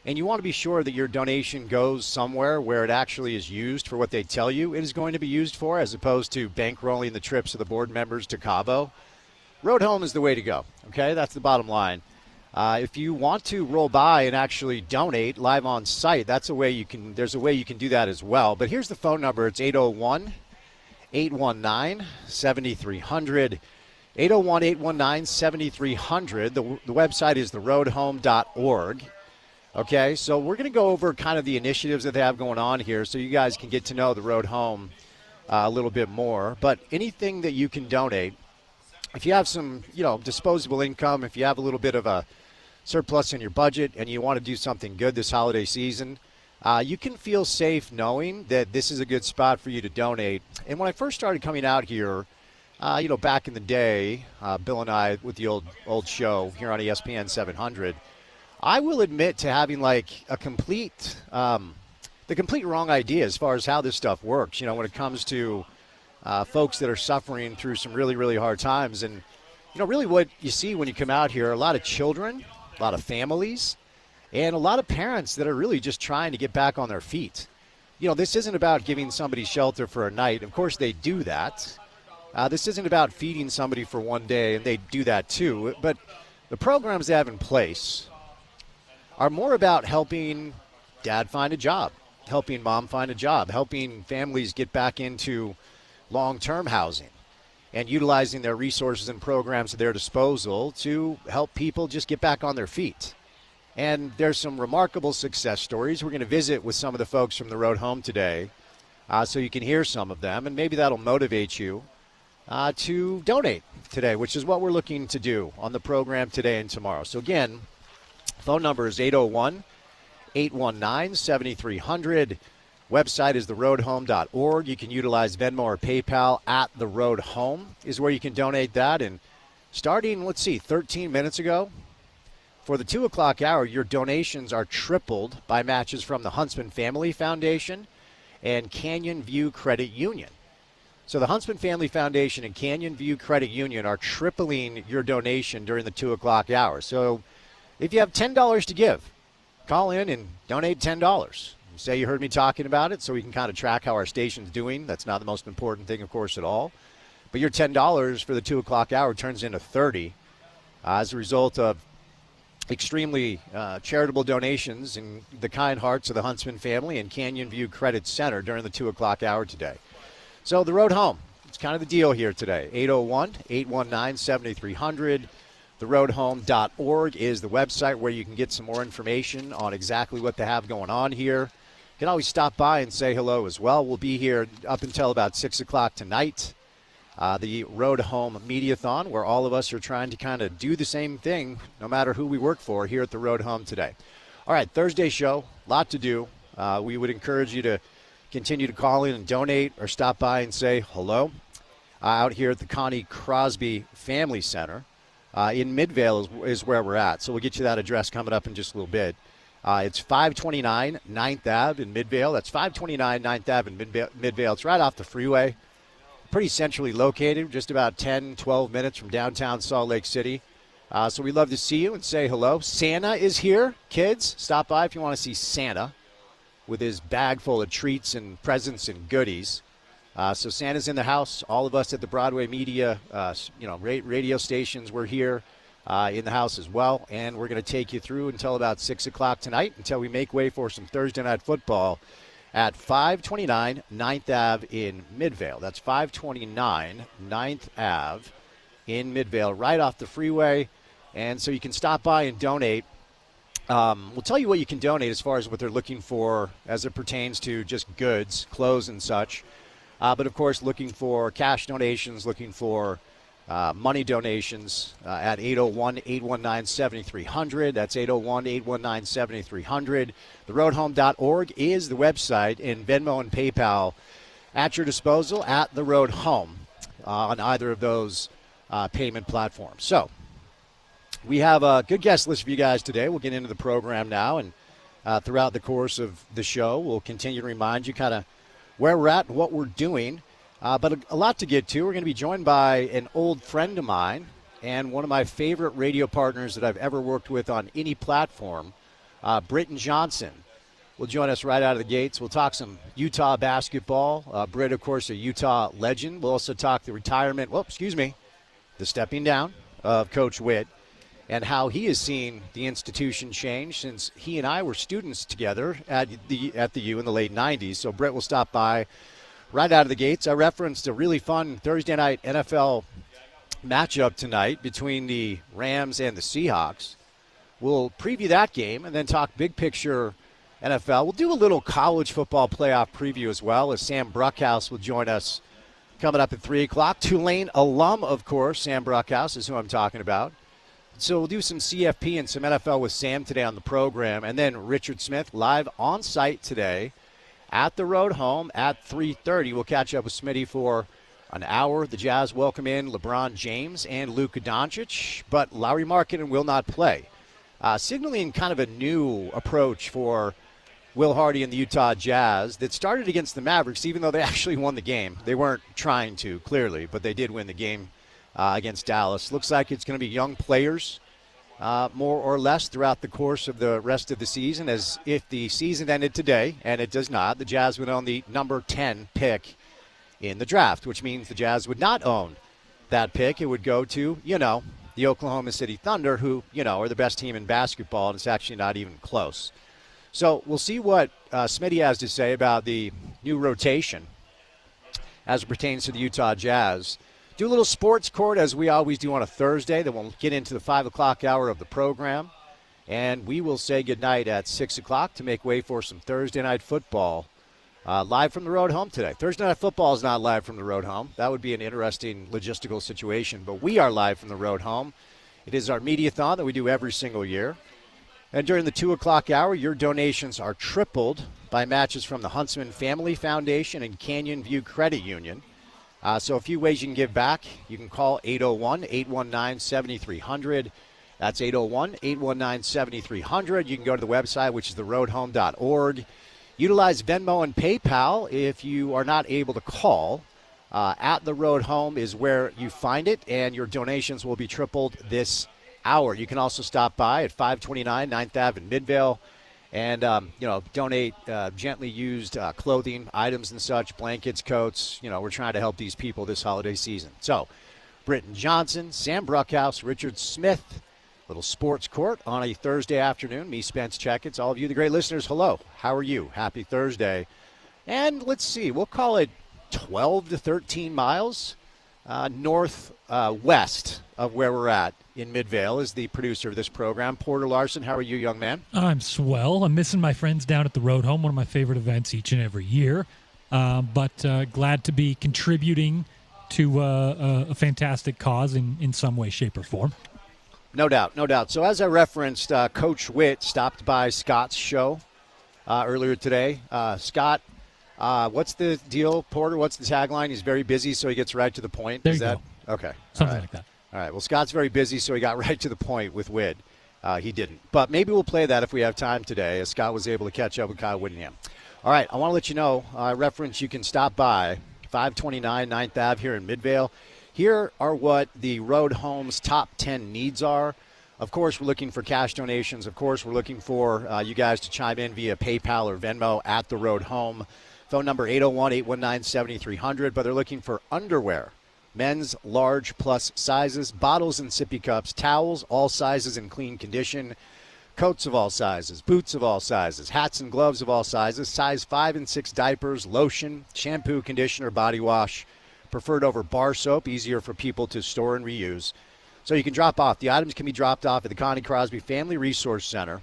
and you want to be sure that your donation goes somewhere where it actually is used for what they tell you it is going to be used for, as opposed to bankrolling the trips of the board members to Cabo, Road Home is the way to go, okay? That's the bottom line. If you want to roll by and actually donate live on site, there's a way you can do that as well. But here's the phone number. It's 801-819-7300. 801-819-7300. The website is theroadhome.org. Okay, so we're going to go over kind of the initiatives that they have going on here so you guys can get to know the Road Home a little bit more. But anything that you can donate, if you have some, disposable income, if you have a little bit of a surplus in your budget and you want to do something good this holiday season, you can feel safe knowing that this is a good spot for you to donate. And when I first started coming out here, back in the day, Bill and I with the old show here on ESPN 700, I will admit to having like the complete wrong idea as far as how this stuff works. When it comes to folks that are suffering through some really, really hard times. And, really what you see when you come out here, a lot of children, a lot of families, and a lot of parents that are really just trying to get back on their feet. This isn't about giving somebody shelter for a night. Of course, they do that. This isn't about feeding somebody for one day, and they do that too. But the programs they have in place are more about helping dad find a job, helping mom find a job, helping families get back into long-term housing, and utilizing their resources and programs at their disposal to help people just get back on their feet. And there's some remarkable success stories. We're going to visit with some of the folks from the Road Home today so you can hear some of them, and maybe that'll motivate you to donate today, which is what we're looking to do on the program today and tomorrow. So again, phone number is 801-819-7300. Website is theroadhome.org. You can utilize Venmo or PayPal at The Road Home is where you can donate that. And starting, 13 minutes ago, for the 2 o'clock hour, your donations are tripled by matches from the Huntsman Family Foundation and Canyon View Credit Union. So the Huntsman Family Foundation and Canyon View Credit Union are tripling your donation during the 2 o'clock hour. So if you have $10 to give, call in and donate $10. Say you heard me talking about it so we can kind of track how our station's doing. That's not the most important thing, of course, at all. But your $10 for the 2 o'clock hour turns into $30 as a result of extremely charitable donations and the kind hearts of the Huntsman family and Canyon View Credit Center during the 2 o'clock hour today. So the Road Home, it's kind of the deal here today. 801-819-7300. Theroadhome.org is the website where you can get some more information on exactly what they have going on here. You can always stop by and say hello as well. We'll be here up until about 6 o'clock tonight. The Road Home Mediathon, where all of us are trying to kind of do the same thing, no matter who we work for, here at the Road Home today. All right, Thursday show, a lot to do. We would encourage you to continue to call in and donate or stop by and say hello out here at the Connie Crosby Family Center. In Midvale is where we're at, so we'll get you that address coming up in just a little bit. It's 529 9th Ave in Midvale. That's 529 9th Ave in Midvale. It's right off the freeway, pretty centrally located, just about 10, 12 minutes from downtown Salt Lake City. So we'd love to see you and say hello. Santa is here. Kids, stop by if you want to see Santa with his bag full of treats and presents and goodies. So Santa's in the house. All of us at the Broadway Media, radio stations, we're here in the house as well. And we're going to take you through until about 6 o'clock tonight until we make way for some Thursday night football at 529 9th Ave in Midvale. That's 529 9th Ave in Midvale, right off the freeway. And so you can stop by and donate. We'll tell you what you can donate as far as what they're looking for as it pertains to just goods, clothes and such. But, of course, looking for cash donations, looking for money donations at 801-819-7300. That's 801-819-7300. Theroadhome.org is the website, and Venmo and PayPal at your disposal at The Road Home on either of those payment platforms. So we have a good guest list for you guys today. We'll get into the program now, and throughout the course of the show, we'll continue to remind you kind of where we're at and what we're doing. But a lot to get to. We're going to be joined by an old friend of mine and one of my favorite radio partners that I've ever worked with on any platform Britton Johnson will join us right out of the gates. We'll talk some Utah basketball. Britt, of course, a Utah legend. We'll also talk the stepping down of Coach Witt and how he has seen the institution change since he and I were students together at the U in the late 90s. So Britt will stop by right out of the gates. I referenced a really fun Thursday night NFL matchup tonight between the Rams and the Seahawks. We'll preview that game and then talk big picture NFL. We'll do a little college football playoff preview as well, as Sam Bruckhouse will join us coming up at 3 o'clock. Tulane alum, of course. Sam Bruckhouse is who I'm talking about. So we'll do some CFP and some NFL with Sam today on the program. And then Richard Smith live on site today at the road home at 3:30. We'll catch up with Smitty for an hour. The Jazz welcome in LeBron James and Luka Doncic, but Lauri Markkanen will not play. Signaling kind of a new approach for Will Hardy and the Utah Jazz that started against the Mavericks, even though they actually won the game. They weren't trying to, clearly, but they did win the game against Dallas. Looks like it's going to be young players, more or less, throughout the course of the rest of the season, as if the season ended today, and it does not, the Jazz would own the number 10 pick in the draft, which means the Jazz would not own that pick. It would go to, the Oklahoma City Thunder, who, are the best team in basketball, and it's actually not even close. So we'll see what Smitty has to say about the new rotation as it pertains to the Utah Jazz. Do a little sports court, as we always do on a Thursday. Then we'll get into the 5 o'clock hour of the program. And we will say goodnight at 6 o'clock to make way for some Thursday night football live from the road home today. Thursday night football is not live from the road home. That would be an interesting logistical situation. But we are live from the road home. It is our Mediathon that we do every single year. And during the 2 o'clock hour, your donations are tripled by matches from the Huntsman Family Foundation and Canyon View Credit Union. So a few ways you can give back. You can call 801-819-7300. That's 801-819-7300. You can go to the website, which is theroadhome.org. Utilize Venmo and PayPal if you are not able to call. At the Road Home is where you find it, and your donations will be tripled this hour. You can also stop by at 529 9th Ave in Midvale and, donate gently used clothing, items and such, blankets, coats. We're trying to help these people this holiday season. So, Britton Johnson, Sam Bruckhouse, Richard Smith, little sports court on a Thursday afternoon. Me, Spence Checketts, all of you, the great listeners, hello. How are you? Happy Thursday. And let's see, we'll call it 12 to 13 miles northwest of where we're at in Midvale is the producer of this program, Porter Larson. How are you, young man? I'm swell. I'm missing my friends down at the Road Home, one of my favorite events each and every year. But glad to be contributing to a fantastic cause in some way, shape, or form. No doubt, no doubt. So as I referenced, Coach Witt stopped by Scott's show earlier today. Scott, what's the deal, Porter? What's the tagline? He's very busy, so he gets right to the point. There you go. Okay. Something like that. All right. Well, Scott's very busy, so he got right to the point with Witt. He didn't. But maybe we'll play that if we have time today, as Scott was able to catch up with Kyle Whittingham. All right. I want to let you know, reference, you can stop by 529 9th Ave here in Midvale. Here are what the Road Home's top 10 needs are. Of course, we're looking for cash donations. Of course, we're looking for you guys to chime in via PayPal or Venmo at the Road Home. Phone number 801-819-7300. But they're looking for underwear, men's large plus sizes, bottles and sippy cups, towels, all sizes in clean condition, coats of all sizes, boots of all sizes, hats and gloves of all sizes, size 5 and 6 diapers, lotion, shampoo, conditioner, body wash, preferred over bar soap, easier for people to store and reuse. So you can drop off. The items can be dropped off at the Connie Crosby Family Resource Center,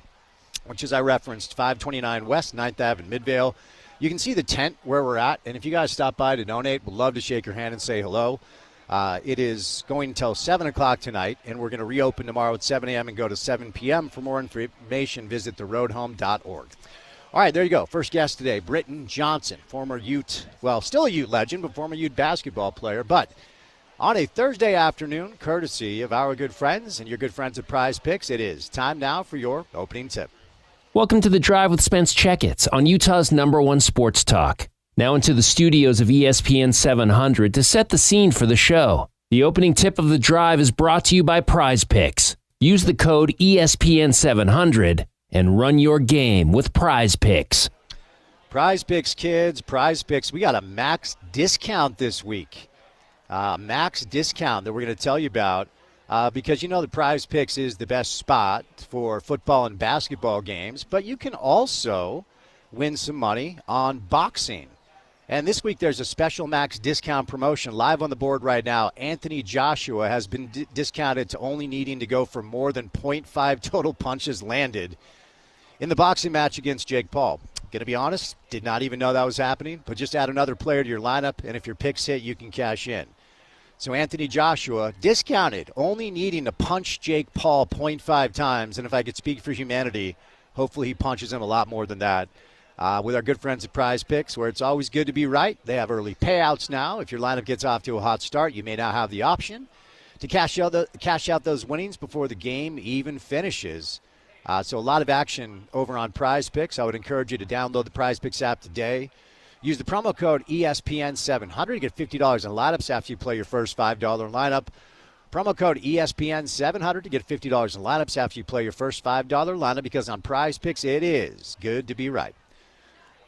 which, as I referenced, 529 West 9th Ave in Midvale. You can see the tent where we're at, and if you guys stop by to donate, we'd love to shake your hand and say hello. It is going until 7 o'clock tonight, and we're going to reopen tomorrow at 7 a.m. and go to 7 p.m. For more information, visit theroadhome.org. All right, there you go. First guest today, Britton Johnson, former Ute, well, still a Ute legend, but former Ute basketball player. But on a Thursday afternoon, courtesy of our good friends and your good friends at Prize Picks, it is time now for your opening tip. Welcome to The Drive with Spence Checketts on Utah's #1 sports talk. Now into the studios of ESPN 700 to set the scene for the show. The opening tip of The Drive is brought to you by Prize Picks. Use the code ESPN700 and run your game with Prize Picks. Prize Picks, kids, Prize Picks. We got a max discount this week. Max discount that we're going to tell you about because you know the Prize Picks is the best spot for football and basketball games, but you can also win some money on boxing. And this week there's a special max discount promotion live on the board right now. Anthony Joshua has been discounted to only needing to go for more than 0.5 total punches landed in the boxing match against Jake Paul. Going to be honest, did not even know that was happening, but just add another player to your lineup, and if your picks hit, you can cash in. So Anthony Joshua, discounted, only needing to punch Jake Paul 0.5 times, and if I could speak for humanity, hopefully he punches him a lot more than that. With our good friends at Prize Picks, where it's always good to be right. They have early payouts now. If your lineup gets off to a hot start, you may now have the option to cash out those winnings before the game even finishes. So a lot of action over on Prize Picks. I would encourage you to download the Prize Picks app today. Use the promo code ESPN700 to get $50 in lineups after you play your first $5 lineup. Promo code ESPN700 to get $50 in lineups after you play your first $5 lineup, because on Prize Picks it is good to be right.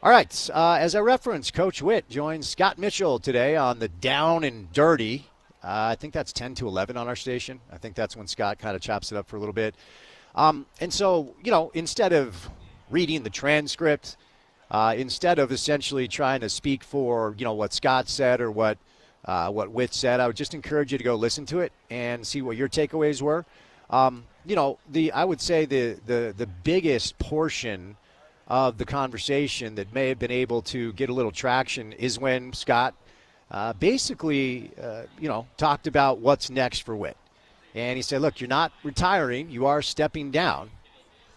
All right, as I referenced, Coach Witt joins Scott Mitchell today on the Down and Dirty. I think that's 10 to 11 on our station. I think that's when Scott kind of chops it up for a little bit. And so, you know, instead of reading the transcript, instead of essentially trying to speak for, you know, what Scott said or what Witt said, I would just encourage you to go listen to it and see what your takeaways were. You know, I would say the biggest portion of the conversation that may have been able to get a little traction is when Scott basically, you know, talked about what's next for Witt. And he said, look, you're not retiring. You are stepping down.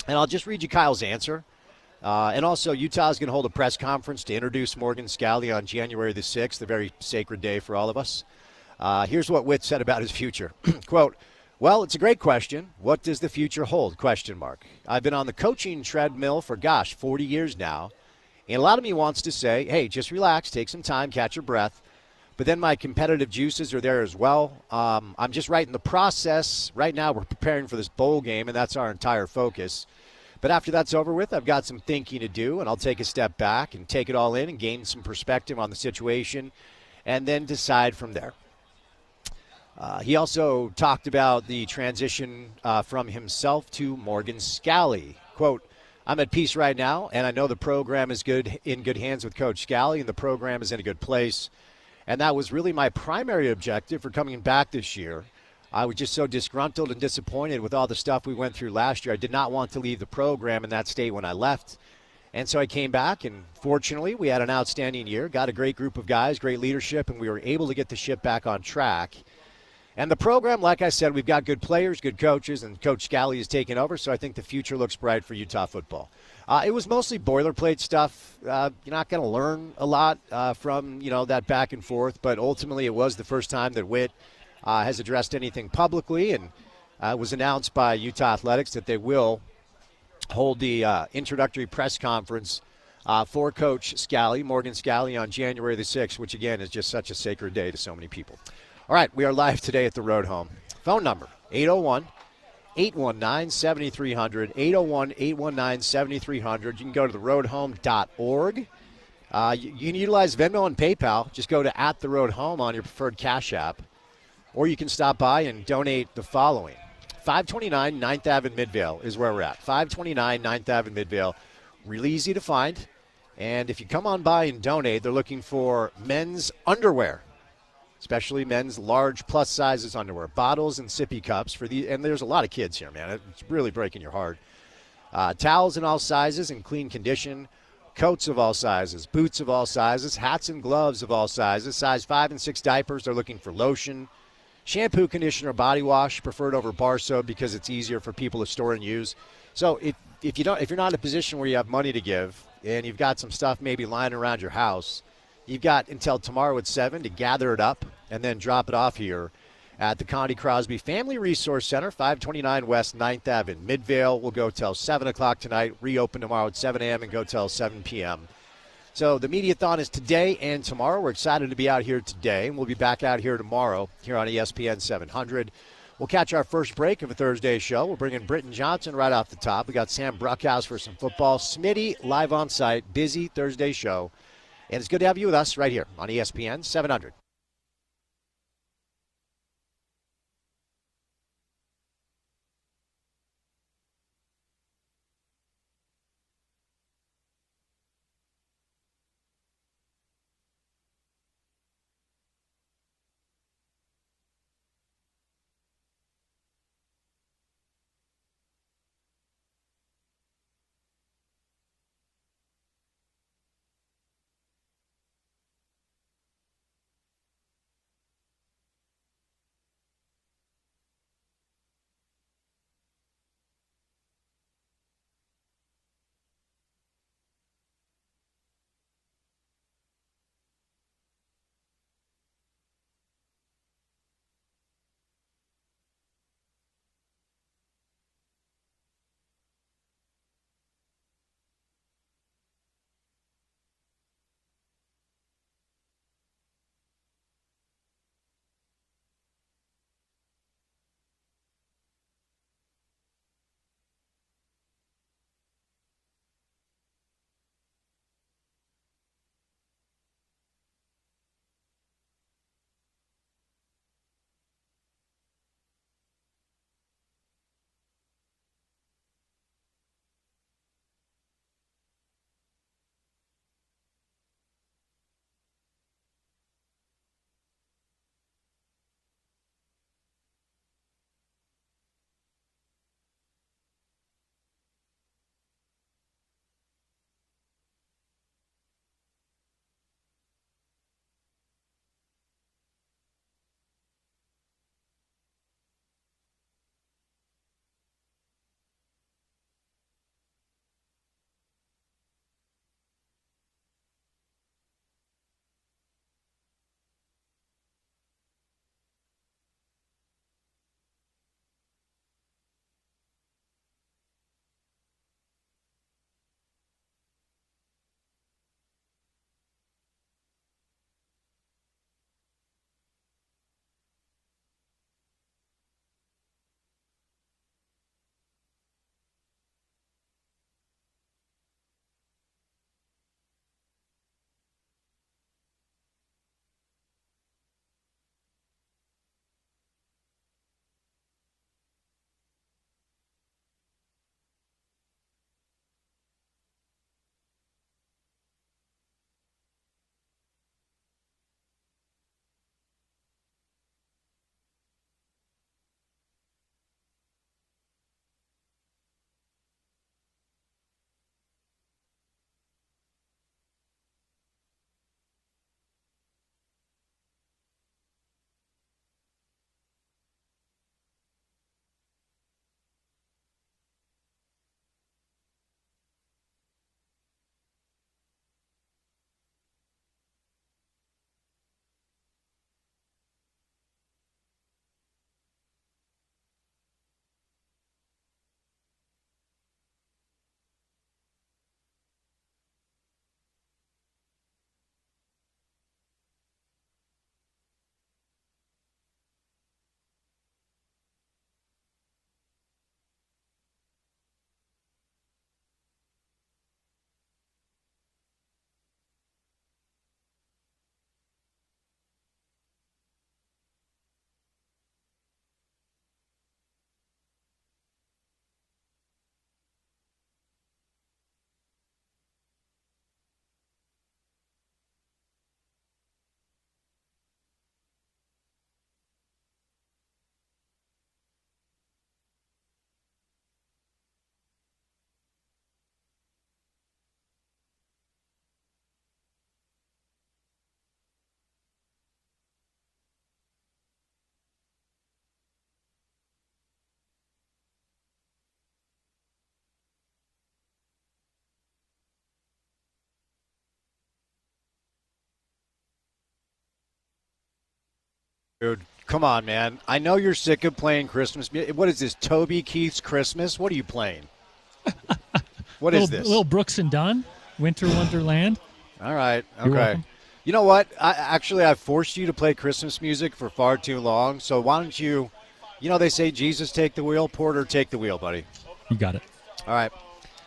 And I'll just read you Kyle's answer. And also, Utah is going to hold a press conference to introduce Morgan Scalley on January the 6th, a very sacred day for all of us. Here's what Witt said about his future. Quote, well, it's a great question. What does the future hold? Question mark. I've been on the coaching treadmill for, 40 years now. And a lot of me wants to say, hey, just relax, take some time, catch your breath. But then my competitive juices are there as well. I'm just right in the process. Right now we're preparing for this bowl game, and that's our entire focus. But after that's over with, I've got some thinking to do, and I'll take a step back and take it all in and gain some perspective on the situation and then decide from there. He also talked about the transition from himself to Morgan Scalley. Quote, I'm at peace right now, and I know the program is in good hands with Coach Scalley, and the program is in a good place. And that was really my primary objective for coming back this year. I was just so disgruntled and disappointed with all the stuff we went through last year. I did not want to leave the program in that state when I left. And so I came back, and fortunately we had an outstanding year, got a great group of guys, great leadership, and we were able to get the ship back on track. And the program, like I said, we've got good players, good coaches, and Coach Scalley is taking over, so I think the future looks bright for Utah football. It was mostly boilerplate stuff. You're not going to learn a lot from, you know, that back and forth, but ultimately it was the first time that Witt has addressed anything publicly, and it was announced by Utah Athletics that they will hold the introductory press conference for Coach Scalley, Morgan Scalley, on January the 6th, which, again, is just such a sacred day to so many people. All right, we are live today at the Road Home. Phone number, 801-819-7300, 801-819-7300. You can go to theroadhome.org. You can utilize Venmo and PayPal. Just go to @theroadhome on your preferred Cash App. Or you can stop by and donate the following. 529 9th Ave in Midvale is where we're at. 529 9th Ave in Midvale. Really easy to find. And if you come on by and donate, they're looking for men's underwear, especially men's large plus sizes underwear, bottles and sippy cups for the. And there's a lot of kids here, man. It's really breaking your heart. Towels in all sizes in clean condition, coats of all sizes, boots of all sizes, hats and gloves of all sizes, size 5 and 6 diapers. They're looking for lotion, shampoo, conditioner, body wash, preferred over bar soap because it's easier for people to store and use. So if you're not in a position where you have money to give and you've got some stuff maybe lying around your house, you've got until tomorrow at 7 to gather it up and then drop it off here at the Connie Crosby Family Resource Center, 529 West 9th Ave in Midvale. We'll go till 7 o'clock tonight, reopen tomorrow at 7 a.m. and go till 7 p.m. So the Mediathon is today and tomorrow. We're excited to be out here today, and we'll be back out here tomorrow here on ESPN 700. We'll catch our first break of a Thursday show. We'll bring in Britton Johnson right off the top. We got Sam Bruckhouse for some football. Smitty live on site. Busy Thursday show. And it's good to have you with us right here on ESPN 700. Dude, come on, man. I know you're sick of playing Christmas music. What is this, Toby Keith's Christmas? What are you playing? What is this? Little Brooks and Dunn, Winter Wonderland. All right, You're okay. welcome. You know what? I've forced you to play Christmas music for far too long, so why don't you You know, they say Jesus take the wheel, Porter take the wheel, buddy. You got it. All right.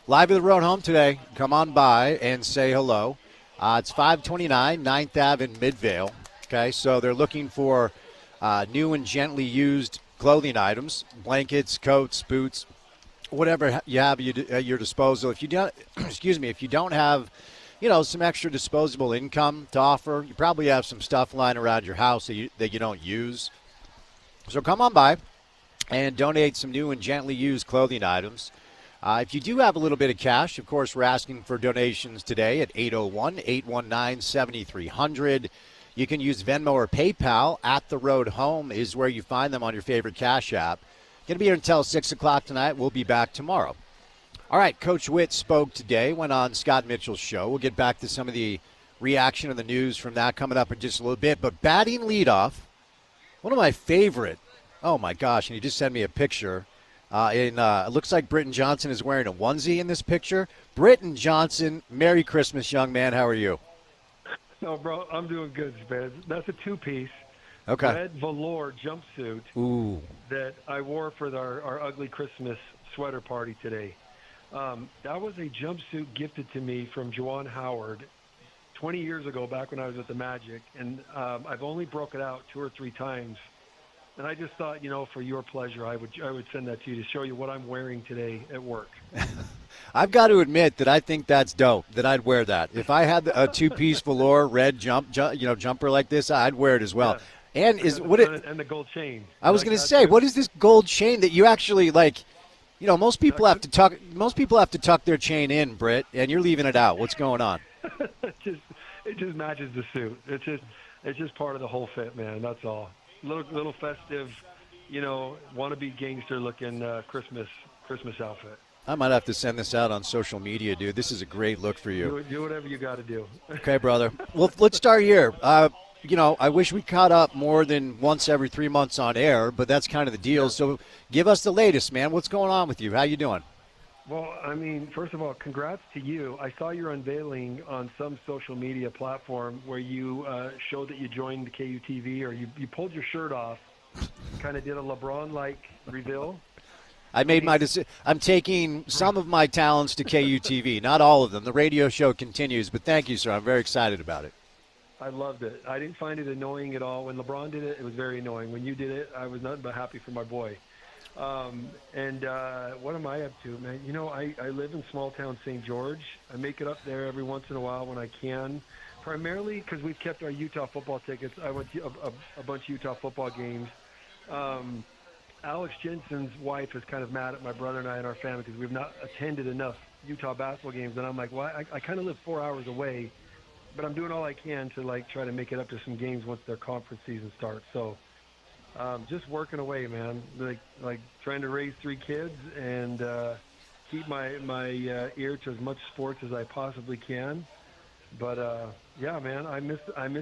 Live at the Road Home today. Come on by and say hello. It's 529 9th Ave in Midvale. Okay, so they're looking for new and gently used clothing items, blankets, coats, boots, whatever you have at your disposal. If you don't, if you don't have, some extra disposable income to offer, you probably have some stuff lying around your house that you don't use. So come on by and donate some new and gently used clothing items. If you do have a little bit of cash, of course, we're asking for donations today at 801-819-7300. You can use Venmo or PayPal. At the Road Home is where you find them on your favorite Cash app. Going to be here until 6 o'clock tonight. We'll be back tomorrow. All right, Coach Witt spoke today, went on Scott Mitchell's show. We'll get back to some of the reaction and the news from that coming up in just a little bit. But batting leadoff, one of my favorite, oh my gosh, and he just sent me a picture. It looks like Britton Johnson is wearing a onesie in this picture. Britton Johnson, Merry Christmas, young man. How are you? No, bro, I'm doing good, Spence. That's a two-piece red velour jumpsuit that I wore for our ugly Christmas sweater party today. That was a jumpsuit gifted to me from Juwan Howard 20 years ago, back when I was at the Magic, and I've only broke it out 2 or 3 times. And I just thought, for your pleasure, I would send that to you to show you what I'm wearing today at work. I've got to admit that I think that's dope, that I'd wear that. If I had a two-piece velour red jumper like this, I'd wear it as well. Yeah. And and the gold chain. I was going to say, what is this gold chain that you actually like? Most people have to tuck. Most people have to tuck their chain in, Britt, and you're leaving it out. What's going on? it just matches the suit. It's just part of the whole fit, man. That's all. Little festive, wannabe gangster looking Christmas outfit. I might have to send this out on social media, dude. This is a great look for you. Do whatever you got to do. Okay, brother. Well, let's start here. I wish we caught up more than once every 3 months on air, but that's kind of the deal. Yeah. So give us the latest, man. What's going on with you? How you doing? Well, I mean, first of all, congrats to you. I saw your unveiling on some social media platform where you showed that you joined KUTV, or you pulled your shirt off, kind of did a LeBron-like reveal. I made my decision. I'm taking some of my talents to KUTV, not all of them. The radio show continues, but thank you, sir. I'm very excited about it. I loved it. I didn't find it annoying at all. When LeBron did it, it was very annoying. When you did it, I was nothing but happy for my boy. And what am I up to, man? I live in small town St. George. I make it up there every once in a while when I can, primarily because we've kept our Utah football tickets. I went to a bunch of Utah football games. Alex Jensen's wife is kind of mad at my brother and I and our family because we've not attended enough Utah basketball games. And I'm like, well, I kind of live 4 hours away, but I'm doing all I can to try to make it up to some games once their conference season starts. So just working away, man, like trying to raise 3 kids and keep my ear to as much sports as I possibly can. But yeah, man, I miss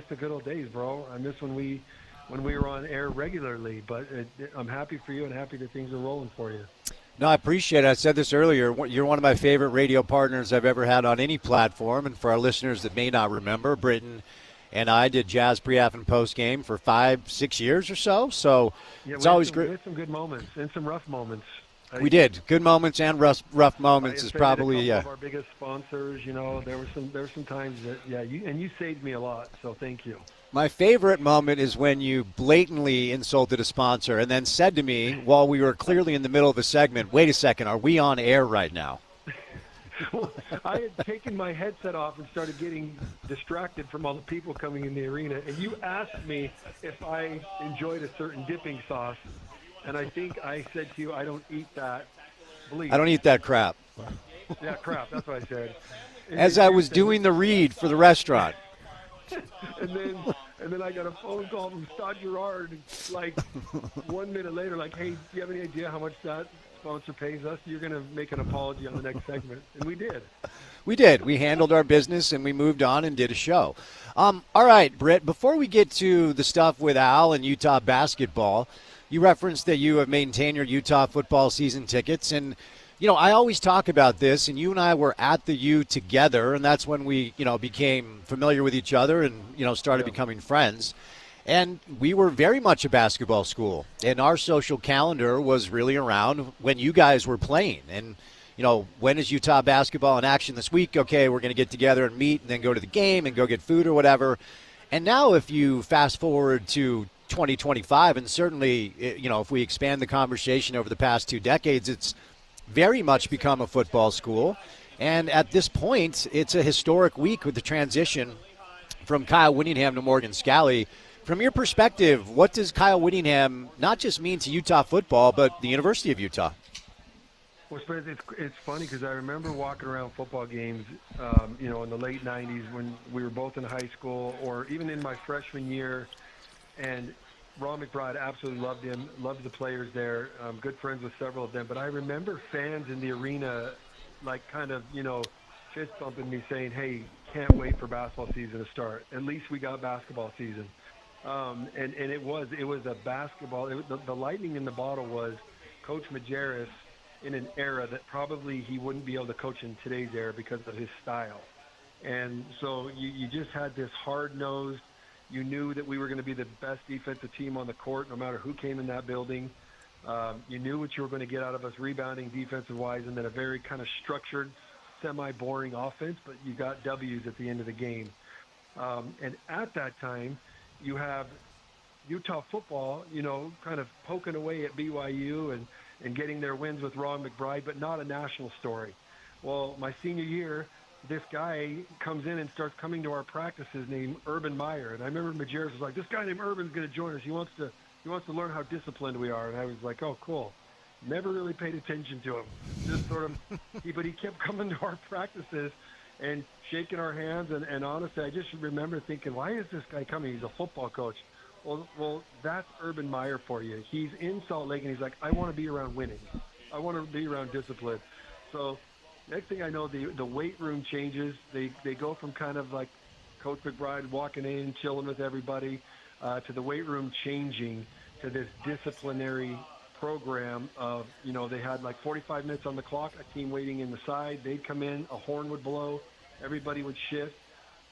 the good old days, bro. I miss when we were on air regularly. But I'm happy for you and happy that things are rolling for you. No, I appreciate it. I said this earlier. You're one of my favorite radio partners I've ever had on any platform. And for our listeners that may not remember, Britton and I did Jazz pre-half and post-game for 5-6 years or so. So yeah, it's always great. We had some good moments and some rough moments. We did. Good moments and rough moments is probably of our biggest sponsors. There were some times that you saved me a lot. So thank you. My favorite moment is when you blatantly insulted a sponsor and then said to me while we were clearly in the middle of a segment, "Wait a second, are we on air right now?" Well, I had taken my headset off and started getting distracted from all the people coming in the arena, and you asked me if I enjoyed a certain dipping sauce, and I think I said to you, "I don't eat that." Bleach. I don't eat that crap. Yeah, crap. That's what I said. As I was doing the read for the restaurant. And then I got a phone call from Stod Gerard, like 1 minute later, like, "Hey, do you have any idea how much that sponsor pays us? You're going to make an apology on the next segment." And we did. We did. We handled our business, and we moved on and did a show. All right, Britt, before we get to the stuff with Al and Utah basketball, you referenced that you have maintained your Utah football season tickets. And, I always talk about this, and you and I were at the U together, and that's when we, became familiar with each other and, started becoming friends. And we were very much a basketball school, and our social calendar was really around when you guys were playing. And, when is Utah basketball in action this week? Okay, we're going to get together and meet and then go to the game and go get food or whatever. And now if you fast forward to 2025, and certainly, if we expand the conversation over the past 2 decades, it's very much become a football school. And at this point, it's a historic week with the transition from Kyle Whittingham to Morgan Scalley. From your perspective, what does Kyle Whittingham not just mean to Utah football, but the University of Utah? Well, Spence, it's funny because I remember walking around football games, in the late 90s when we were both in high school, or even in my freshman year, and Ron McBride, absolutely loved him, loved the players there, good friends with several of them. But I remember fans in the arena, fist bumping me saying, hey, can't wait for basketball season to start. At least we got basketball season. And it was a basketball. The lightning in the bottle was Coach Majerus in an era that probably he wouldn't be able to coach in today's era because of his style. And so you just had this hard-nosed, you knew that we were going to be the best defensive team on the court no matter who came in that building. You knew what you were going to get out of us rebounding defensive-wise, and then a very kind of structured, semi-boring offense, but you got W's at the end of the game. And at that time, you have Utah football, kind of poking away at BYU and getting their wins with Ron McBride, but not a national story. Well, my senior year, this guy comes in and starts coming to our practices named Urban Meyer. And I remember Majerus was like, this guy named Urban's going to join us. He wants to learn how disciplined we are. And I was like, oh, cool. Never really paid attention to him. Just sort of, but he kept coming to our practices and shaking our hands. And honestly, I just remember thinking, why is this guy coming? He's a football coach. Well, that's Urban Meyer for you. He's in Salt Lake, and he's like, I want to be around winning. I want to be around discipline. So next thing I know, the weight room changes. They go from kind of like Coach McBride walking in, chilling with everybody, to the weight room changing to this disciplinary program of, they had like 45 minutes on the clock, a team waiting in the side. They'd come in, a horn would blow, everybody would shift.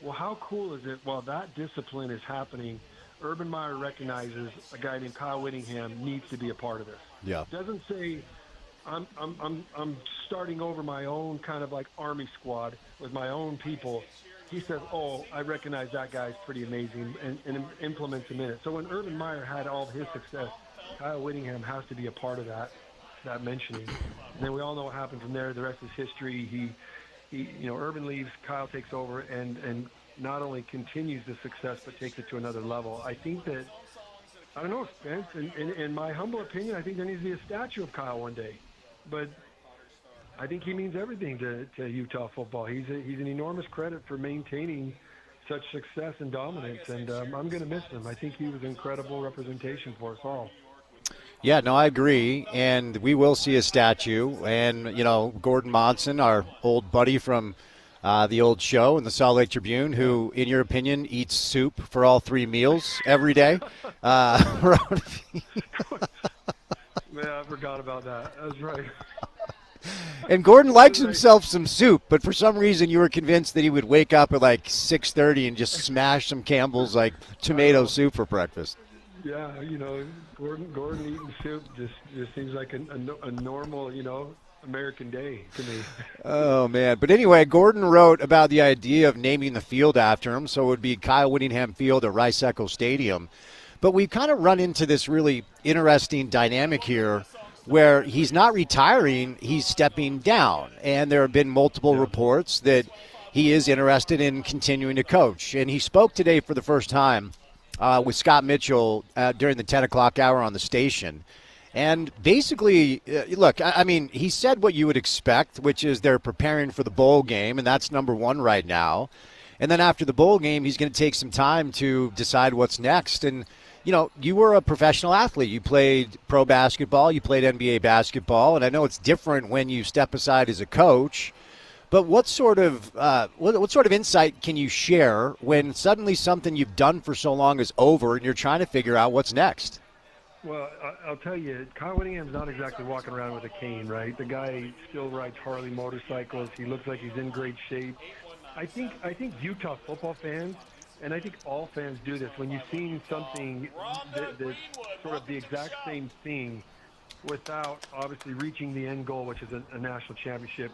Well, how cool is it while that discipline is happening, Urban Meyer recognizes a guy named Kyle Whittingham needs to be a part of this. Yeah. Doesn't say I'm starting over my own kind of like Army squad with my own people. He says, oh, I recognize that guy's pretty amazing, and implements him in it. So when Urban Meyer had all of his success, Kyle Whittingham has to be a part of that mentioning. And then we all know what happened from there. The rest is history. He Urban leaves, Kyle takes over, and not only continues the success, but takes it to another level. I think that, I don't know, Spence, in my humble opinion, I think there needs to be a statue of Kyle one day. But I think he means everything to Utah football. He's an enormous credit for maintaining such success and dominance, and I'm going to miss him. I think he was an incredible representation for us all. Yeah, no, I agree, and we will see a statue. And, Gordon Monson, our old buddy from the old show in the Salt Lake Tribune, who, in your opinion, eats soup for all 3 meals every day. Yeah, I forgot about that. That's right. And Gordon likes himself some soup, but for some reason you were convinced that he would wake up at like 6:30 and just smash some Campbell's like tomato soup for breakfast. Yeah, Gordon eating soup just seems like a normal, American day to me. Oh, man. But anyway, Gordon wrote about the idea of naming the field after him, so it would be Kyle Whittingham Field at Rice-Eccles Stadium. But we've kind of run into this really interesting dynamic here where he's not retiring, he's stepping down. And there have been multiple reports that he is interested in continuing to coach. And he spoke today for the first time with Scott Mitchell during the 10 o'clock hour on the station. And basically, look, I mean, he said what you would expect, which is they're preparing for the bowl game, and that's number one right now. And then after the bowl game, he's going to take some time to decide what's next. And, you were a professional athlete. You played pro basketball. You played NBA basketball. And I know it's different when you step aside as a coach. But what sort of insight can you share when suddenly something you've done for so long is over and you're trying to figure out what's next? Well, I'll tell you, Kyle Whittingham's not exactly walking around with a cane, right? The guy still rides Harley motorcycles. He looks like he's in great shape. I think Utah football fans and I think all fans do this, when you've seen something that's sort of the exact same thing without obviously reaching the end goal, which is a national championship,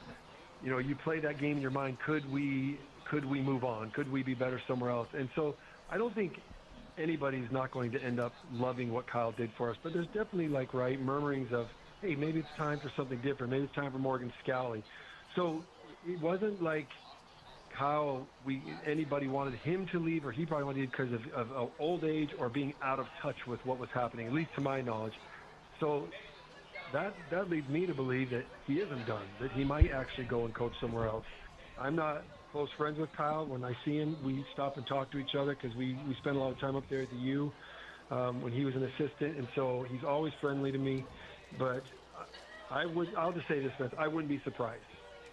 you play that game in your mind. Could we move on? Could we be better somewhere else? And so I don't think anybody's not going to end up loving what Kyle did for us, but there's definitely murmurings of, hey, maybe it's time for something different. Maybe it's time for Morgan Scally. So it wasn't like Kyle, anybody wanted him to leave, or he probably wanted to leave because of old age or being out of touch with what was happening, at least to my knowledge. So that leads me to believe that he isn't done, that he might actually go and coach somewhere else. I'm not close friends with Kyle. When I see him, we stop and talk to each other because we spend a lot of time up there at the U when he was an assistant, and so he's always friendly to me. But I'll just say this, Spence, I wouldn't be surprised.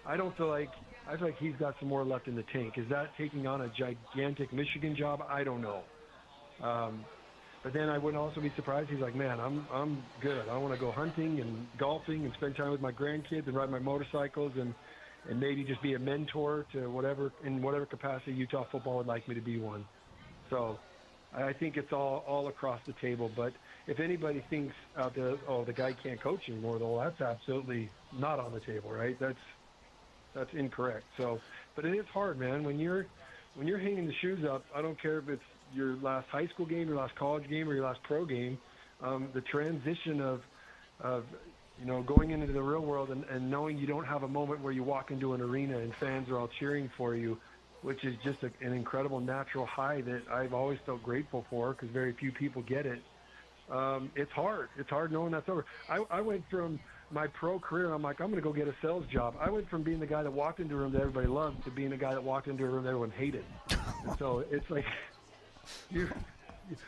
I feel like he's got some more left in the tank. Is that taking on a gigantic Michigan job? I don't know. But then I wouldn't also be surprised. He's like, man, I'm good. I want to go hunting and golfing and spend time with my grandkids and ride my motorcycles and maybe just be a mentor to in whatever capacity Utah football would like me to be one. So I think it's all across the table. But if anybody thinks out there, oh, the guy can't coach anymore, though, that's absolutely not on the table, right? That's incorrect. So, but it is hard, man. When you're hanging the shoes up, I don't care if it's your last high school game, your last college game, or your last pro game, the transition of going into the real world and knowing you don't have a moment where you walk into an arena and fans are all cheering for you, which is just an incredible natural high that I've always felt grateful for because very few people get it. It's hard. It's hard knowing that's over. I went from my pro career, I'm like, I'm going to go get a sales job. I went from being the guy that walked into a room that everybody loved to being the guy that walked into a room that everyone hated. And so it's like,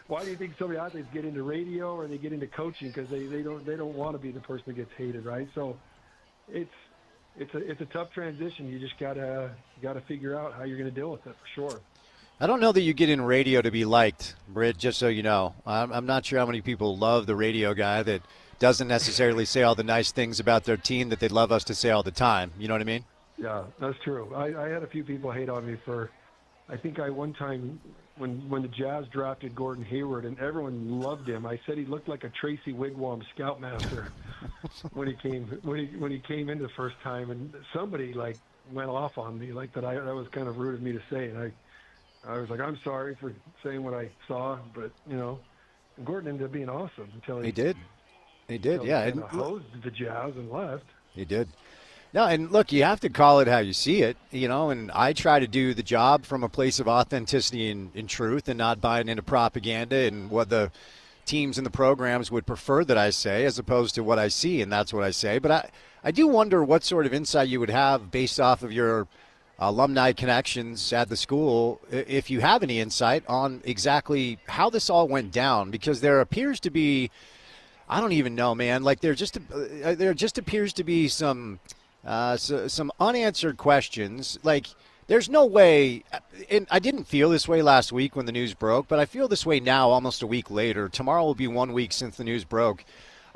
why do you think so many athletes get into radio or they get into coaching? Because they don't want to be the person that gets hated, right? So it's a tough transition. You just gotta figure out how you're going to deal with it for sure. I don't know that you get in radio to be liked, Britt, just so you know. I'm not sure how many people love the radio guy that doesn't necessarily say all the nice things about their team that they'd love us to say all the time. You know what I mean? Yeah, that's true. I had a few people hate on me for, I think one time when the Jazz drafted Gordon Hayward and everyone loved him, I said he looked like a Tracy Wigwam scoutmaster when he came in the first time, and somebody went off on me that was kind of rude of me to say, and I was like, I'm sorry for saying what I saw, but Gordon ended up being awesome until he did. He did, yeah. And hosed the Jazz and left. He did. No, and look, you have to call it how you see it, and I try to do the job from a place of authenticity and truth and not buying into propaganda and what the teams and the programs would prefer that I say as opposed to what I see, and that's what I say. But I do wonder what sort of insight you would have based off of your alumni connections at the school, if you have any insight on exactly how this all went down, because there appears to be, I don't even know, man, there just appears to be some unanswered questions. There's no way, and I didn't feel this way last week when the news broke, but I feel this way now almost a week later. Tomorrow will be 1 week since the news broke.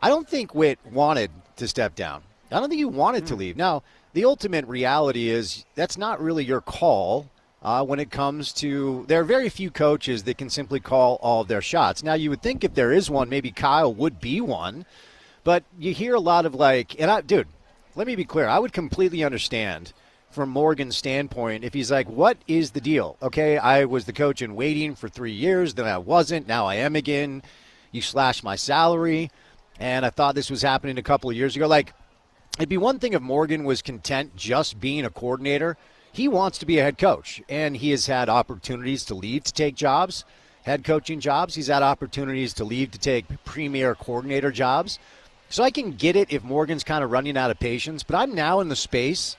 I don't think Witt wanted to step down. I don't think he wanted to leave. Now, the ultimate reality is that's not really your call when it comes to – there are very few coaches that can simply call all of their shots. Now, you would think if there is one, maybe Kyle would be one, but you hear a lot of dude, let me be clear. I would completely understand from Morgan's standpoint if he's like, what is the deal? Okay, I was the coach in waiting for 3 years, then I wasn't, now I am again. You slashed my salary, and I thought this was happening a couple of years ago. It'd be one thing if Morgan was content just being a coordinator. He wants to be a head coach, and he has had opportunities to leave to take jobs, head coaching jobs. He's had opportunities to leave to take premier coordinator jobs. So I can get it if Morgan's kind of running out of patience, but I'm now in the space.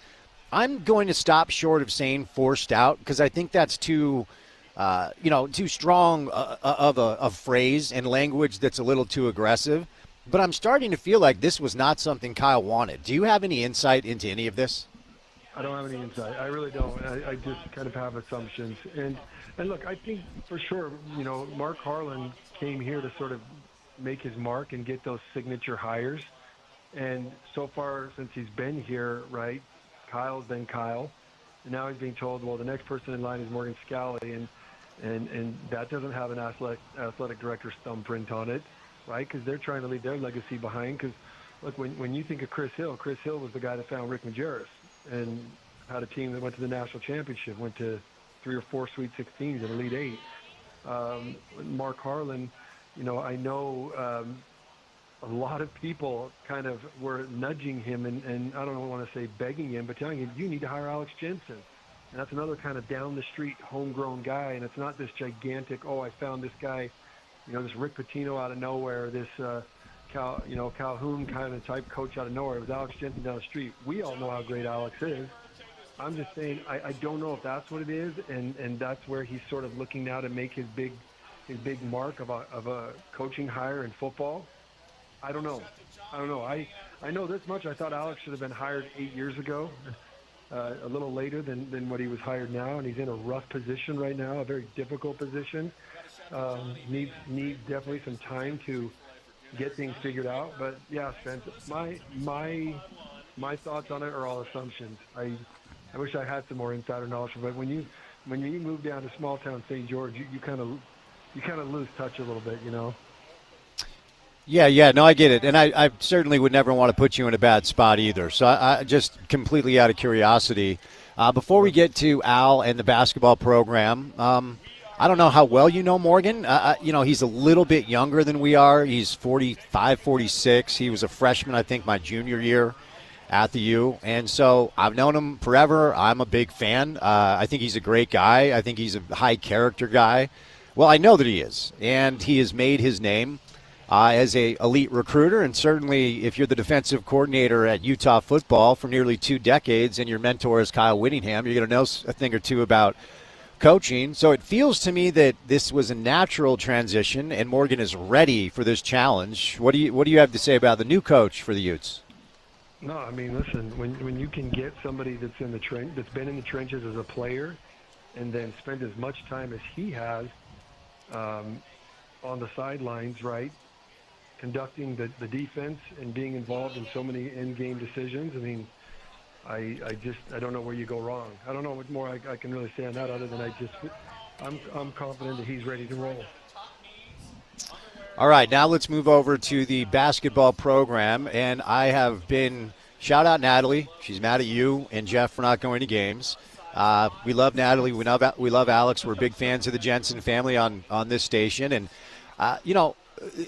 I'm going to stop short of saying forced out because I think that's too strong of a phrase and language that's a little too aggressive. But I'm starting to feel like this was not something Kyle wanted. Do you have any insight into any of this? I don't have any insight. I really don't. I just kind of have assumptions. And look, I think for sure, Mark Harlan came here to sort of make his mark and get those signature hires. And so far since he's been here, right, Kyle's been Kyle. And now he's being told, well, the next person in line is Morgan Scally. And and that doesn't have an athletic director's thumbprint on it, right? Because they're trying to leave their legacy behind. Because look, when you think of Chris Hill was the guy that found Rick Majerus and had a team that went to the national championship, went to 3 or 4 Sweet 16s and Elite Eight. Mark Harlan, I know a lot of people kind of were nudging him and I don't want to say begging him, but telling him, you need to hire Alex Jensen. And that's another kind of down the street, homegrown guy. And it's not this gigantic, I found this guy, this Rick Pitino out of nowhere, this Calhoun kind of type coach out of nowhere. It was Alex Jensen down the street. We all know how great Alex is. I'm just saying, I don't know if that's what it is, and that's where he's sort of looking now to make his big mark of a coaching hire in football. I don't know. I know this much. I thought Alex should have been hired 8 years ago, a little later than what he was hired now, and he's in a rough position right now, a very difficult position. Needs definitely some time to get things figured out. But yeah, Spence, my thoughts on it are all assumptions. I wish I had some more insider knowledge, but when you move down to small town St. George, you kind of lose touch a little bit, Yeah, no, I get it. And I certainly would never want to put you in a bad spot either. So I just completely out of curiosity. Before we get to Al and the basketball program, I don't know how well you know Morgan. He's a little bit younger than we are. He's 45, 46. He was a freshman, I think, my junior year at the U. And so I've known him forever. I'm a big fan. I think he's a great guy. I think he's a high-character guy. Well, I know that he is. And he has made his name as a elite recruiter, and certainly if you're the defensive coordinator at Utah football for nearly 2 decades and your mentor is Kyle Whittingham, you're going to know a thing or two about coaching. So it feels to me that this was a natural transition, and Morgan is ready for this challenge. What do you have to say about the new coach for the Utes? No, I mean, listen, when you can get somebody that's that's been in the trenches as a player, and then spend as much time as he has on the sidelines, right? Conducting the defense and being involved in so many in-game decisions. I mean, I don't know where you go wrong. I don't know what more I can really say on that other than I'm confident that he's ready to roll. All right, now let's move over to the basketball program, and I have been shout out Natalie. She's mad at you and Jeff for not going to games. We love Natalie. We love Alex. We're big fans of the Jensen family on this station, and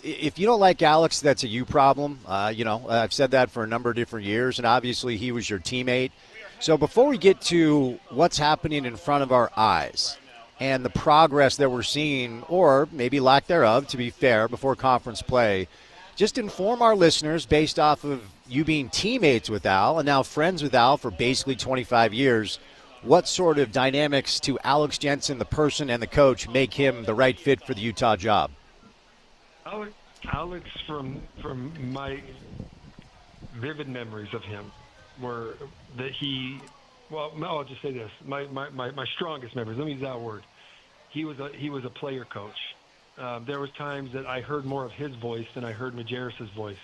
if you don't like Alex, that's a you problem. I've said that for a number of different years, and obviously he was your teammate. So before we get to what's happening in front of our eyes and the progress that we're seeing, or maybe lack thereof, to be fair, before conference play, just inform our listeners, based off of you being teammates with Al and now friends with Al for basically 25 years, what sort of dynamics to Alex Jensen, the person and the coach, make him the right fit for the Utah job? Alex, from my vivid memories of him, were that I'll just say this: my strongest memories. Let me use that word. He was a player coach. There was times that I heard more of his voice than I heard Majerus's voice.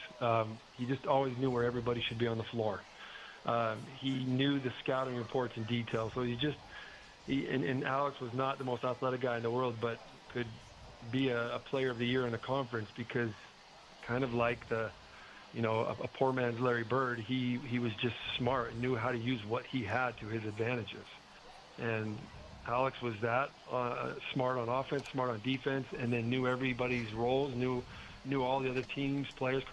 He just always knew where everybody should be on the floor. He knew the scouting reports in detail. So and Alex was not the most athletic guy in the world, but could be a player of the year in a conference because, kind of like a poor man's Larry Bird, he was just smart and knew how to use what he had to his advantages. And Alex was that smart on offense, smart on defense, and then knew everybody's roles, knew all the other teams, players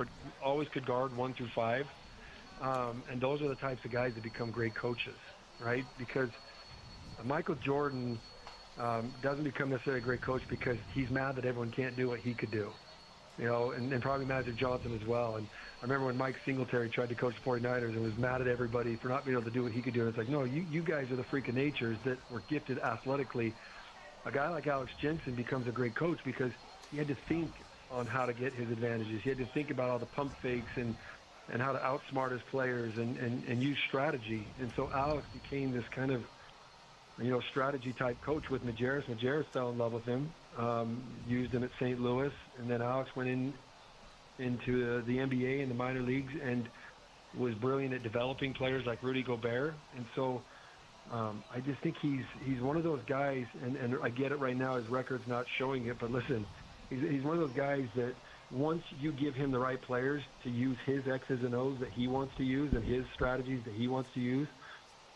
always could guard 1 through 5. And those are the types of guys that become great coaches, right? Because Michael Jordan doesn't become necessarily a great coach because he's mad that everyone can't do what he could do, and probably Magic Johnson as well. And I remember when Mike Singletary tried to coach the 49ers and was mad at everybody for not being able to do what he could do. And it's like, no, you guys are the freak of natures that were gifted athletically. A guy like Alex Jensen becomes a great coach because he had to think on how to get his advantages. He had to think about all the pump fakes and how to outsmart his players and use strategy. And so Alex became this kind of strategy type coach with Majerus. Majerus fell in love with him, used him at St. Louis, and then Alex went into the NBA and the minor leagues and was brilliant at developing players like Rudy Gobert. And so I just think he's one of those guys, and I get it right now. His record's not showing it, but listen, he's one of those guys that once you give him the right players to use his X's and O's that he wants to use and his strategies that he wants to use,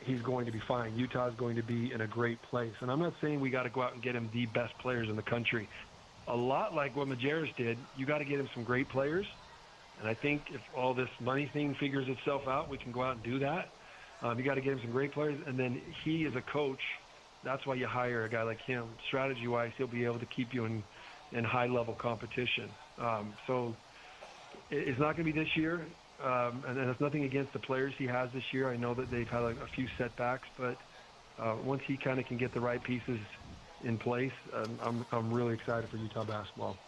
he's going to be fine. Utah's going to be in a great place. And I'm not saying we got to go out and get him the best players in the country. A lot like what Majerus did, you got to get him some great players. And I think if all this money thing figures itself out, we can go out and do that. You got to get him some great players. And then he, as a coach, that's why you hire a guy like him. Strategy-wise, he'll be able to keep you in high-level competition. So it's not going to be this year. And it's nothing against the players he has this year. I know that they've had a few setbacks, but once he kind of can get the right pieces in place, I'm really excited for Utah basketball.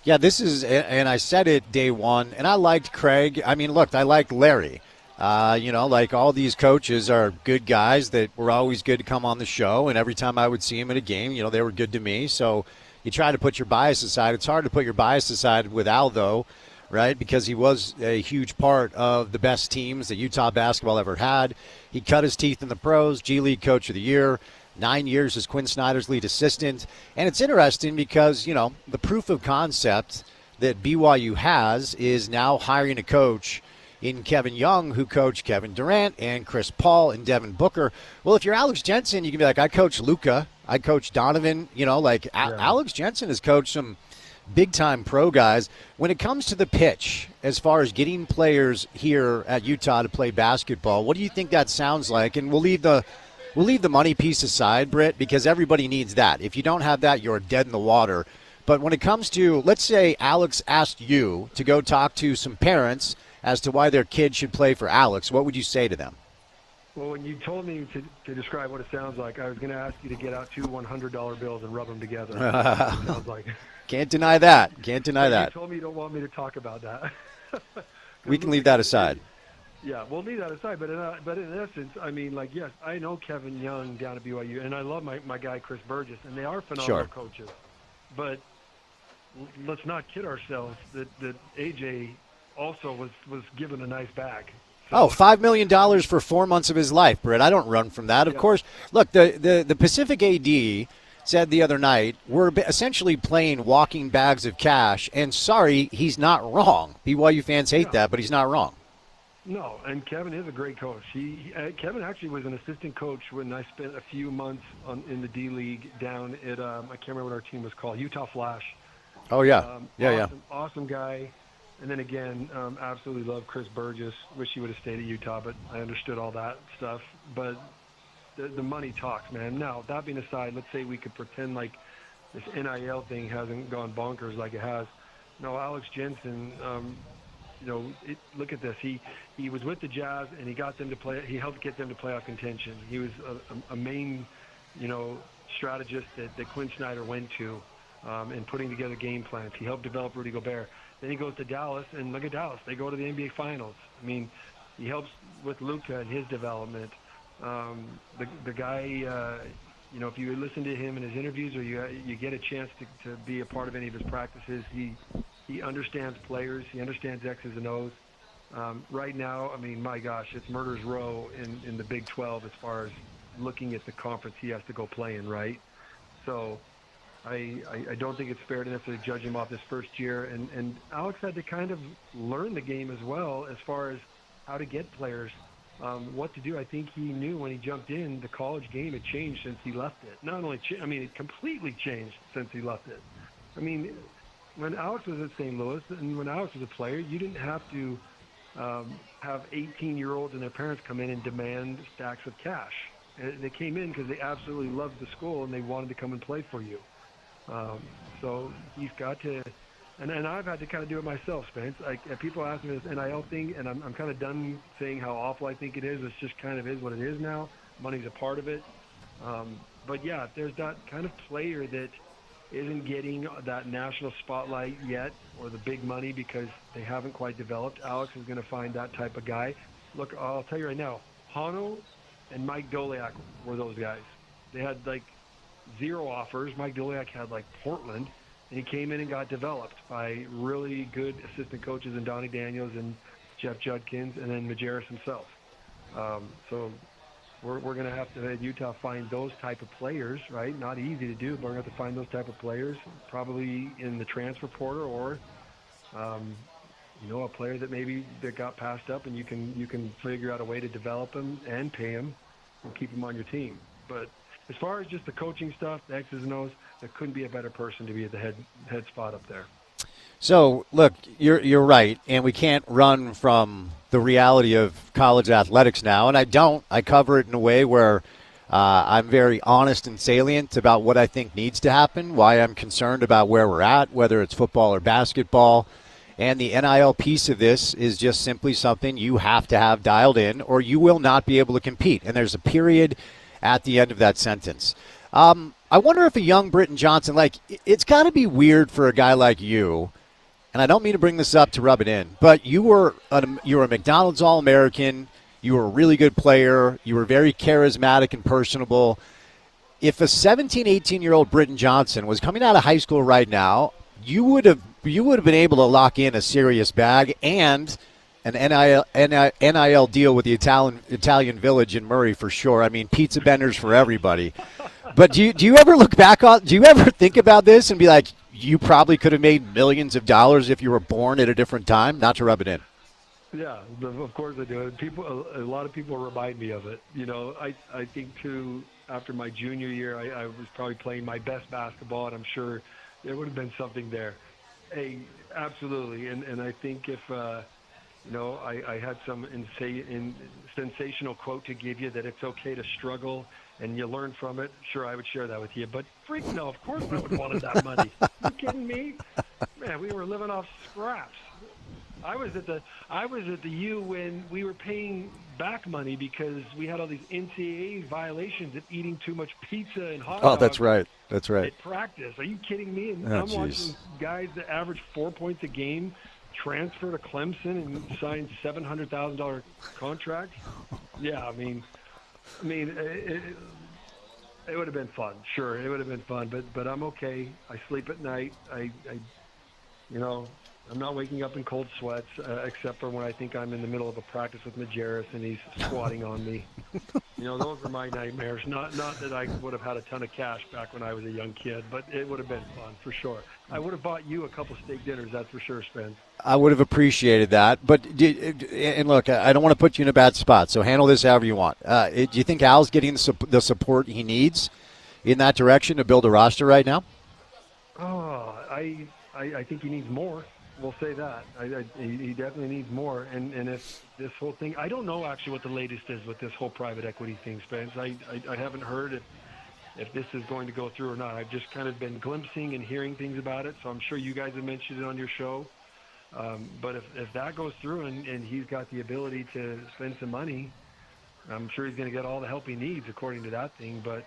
Yeah, this is, and I said it day one, and I liked Craig. I mean, look, I liked Larry. Like all these coaches are good guys that were always good to come on the show, and every time I would see them at a game, they were good to me. So you try to put your bias aside. It's hard to put your bias aside with Al, though, right, because he was a huge part of the best teams that Utah basketball ever had. He cut his teeth in the pros, G League Coach of the Year, 9 years as Quinn Snyder's lead assistant. And it's interesting because, the proof of concept that BYU has is now hiring a coach in Kevin Young, who coached Kevin Durant and Chris Paul and Devin Booker. Well, if you're Alex Jensen, you can be like, I coach Luka, I coach Donovan. Alex Jensen has coached some big-time pro guys. When it comes to the pitch, as far as getting players here at Utah to play basketball, what do you think that sounds like? And we'll leave the money piece aside, Britt, because everybody needs that. If you don't have that, you're dead in the water. But when it comes to, let's say Alex asked you to go talk to some parents as to why their kid should play for Alex, what would you say to them? Well, when you told me to describe what it sounds like, I was going to ask you to get out two $100 bills and rub them together. It sounds like. Can't deny that. Can't deny that. You told me you don't want me to talk about that. We can leave that aside. Yeah, we'll leave that aside. But in essence, I mean, yes, I know Kevin Young down at BYU, and I love my guy Chris Burgess, and they are phenomenal coaches. But let's not kid ourselves that AJ also was given a nice bag. So, $5 million for 4 months of his life, Britt. I don't run from that. Of course, look, the Pacific AD said the other night, we're essentially playing walking bags of cash, and sorry, he's not wrong. BYU fans hate that, but he's not wrong. No, and Kevin is a great coach. Kevin actually was an assistant coach when I spent a few months in the D League down at I can't remember what our team was called, Utah Flash. Oh yeah, awesome guy. And then again, absolutely love Chris Burgess. Wish he would have stayed at Utah, but I understood all that stuff. But the money talks, man. Now, that being aside, let's say we could pretend like this NIL thing hasn't gone bonkers like it has. No, Alex Jensen, look at this. He was with the Jazz, and he got them to play. He helped get them to playoff contention. He was a main, strategist that Quinn Snyder went to in putting together game plans. He helped develop Rudy Gobert. Then he goes to Dallas, and look at Dallas. They go to the NBA Finals. I mean, he helps with Luka and his development. The guy, if you listen to him in his interviews or you get a chance to be a part of any of his practices, he understands players. He understands X's and O's. Right now, I mean, my gosh, it's murder's row in the Big 12 as far as looking at the conference he has to go play in, right? So I don't think it's fair to necessarily judge him off this first year. And Alex had to kind of learn the game as well as far as how to get players, what to do. I think he knew when he jumped in, the college game had changed since he left it. Not only, it completely changed since he left it. I mean, when Alex was at St. Louis and when Alex was a player, you didn't have to have 18-year-olds and their parents come in and demand stacks of cash. They came in because they absolutely loved the school and they wanted to come and play for you. So he's got to, and I've had to kind of do it myself, Spence. People ask me this NIL thing, and I'm kind of done saying how awful I think it is. It's just kind of is what it is now. Money's a part of it. But yeah, if there's that kind of player that isn't getting that national spotlight yet or the big money because they haven't quite developed, Alex is going to find that type of guy. Look, I'll tell you right now, Hano and Mike Doliak were those guys. They had zero offers. Mike Doliak had Portland, and he came in and got developed by really good assistant coaches in Donnie Daniels and Jeff Judkins and then Majerus himself. So we're going to have to, at Utah, find those type of players, right? Not easy to do, but we're going to have to find those type of players, probably in the transfer portal or, a player that got passed up, and you can figure out a way to develop them and pay them and keep them on your team. But as far as just the coaching stuff, the X's and O's, there couldn't be a better person to be at the head spot up there. So, look, you're right, and we can't run from the reality of college athletics now, and I don't. I cover it in a way where I'm very honest and salient about what I think needs to happen, why I'm concerned about where we're at, whether it's football or basketball. And the NIL piece of this is just simply something you have to have dialed in, or you will not be able to compete. And there's a period at the end of that sentence. I wonder if a young Britton Johnson, it's got to be weird for a guy like you, and I don't mean to bring this up to rub it in, but you were a McDonald's All-American. You were a really good player. You were very charismatic and personable. If a 17, 18-year-old Britton Johnson was coming out of high school right now, you would have been able to lock in a serious bag and an NIL deal with the Italian Village in Murray for sure. I mean, pizza vendors for everybody. But do you ever look back on? Do you ever think about this and be like, you probably could have made millions of dollars if you were born at a different time? Not to rub it in. Yeah, of course I do. A lot of people remind me of it. I think too. After my junior year, I was probably playing my best basketball, and I'm sure there would have been something there. Hey, absolutely. And I think if I had some sensational quote to give you that it's okay to struggle and you learn from it, sure, I would share that with you. But freak no, of course I would have wanted that money. Are you kidding me? Man, we were living off scraps. I was at the U when we were paying back money because we had all these NCAA violations of eating too much pizza and hot dogs. Oh, that's right. That's right. At practice. Are you kidding me? And Oh, I'm watching guys that average 4 points a game transfer to Clemson and sign $700,000 contracts. Yeah, I mean, it would have been fun. Sure, it would have been fun. But I'm okay. I sleep at night. I'm not waking up in cold sweats, except for when I think I'm in the middle of a practice with Majerus and he's squatting on me. Those are my nightmares. Not that I would have had a ton of cash back when I was a young kid, but it would have been fun for sure. I would have bought you a couple steak dinners, that's for sure, Spence. I would have appreciated that. But and look, I don't want to put you in a bad spot, so handle this however you want. Do you think Al's getting the support he needs in that direction to build a roster right now? Oh, I think he needs more. We'll say that. He definitely needs more. And if this whole thing, I don't know actually what the latest is with this whole private equity thing, Spence. I haven't heard if this is going to go through or not. I've just kind of been glimpsing and hearing things about it, so I'm sure you guys have mentioned it on your show. But if that goes through and he's got the ability to spend some money, I'm sure he's going to get all the help he needs according to that thing. But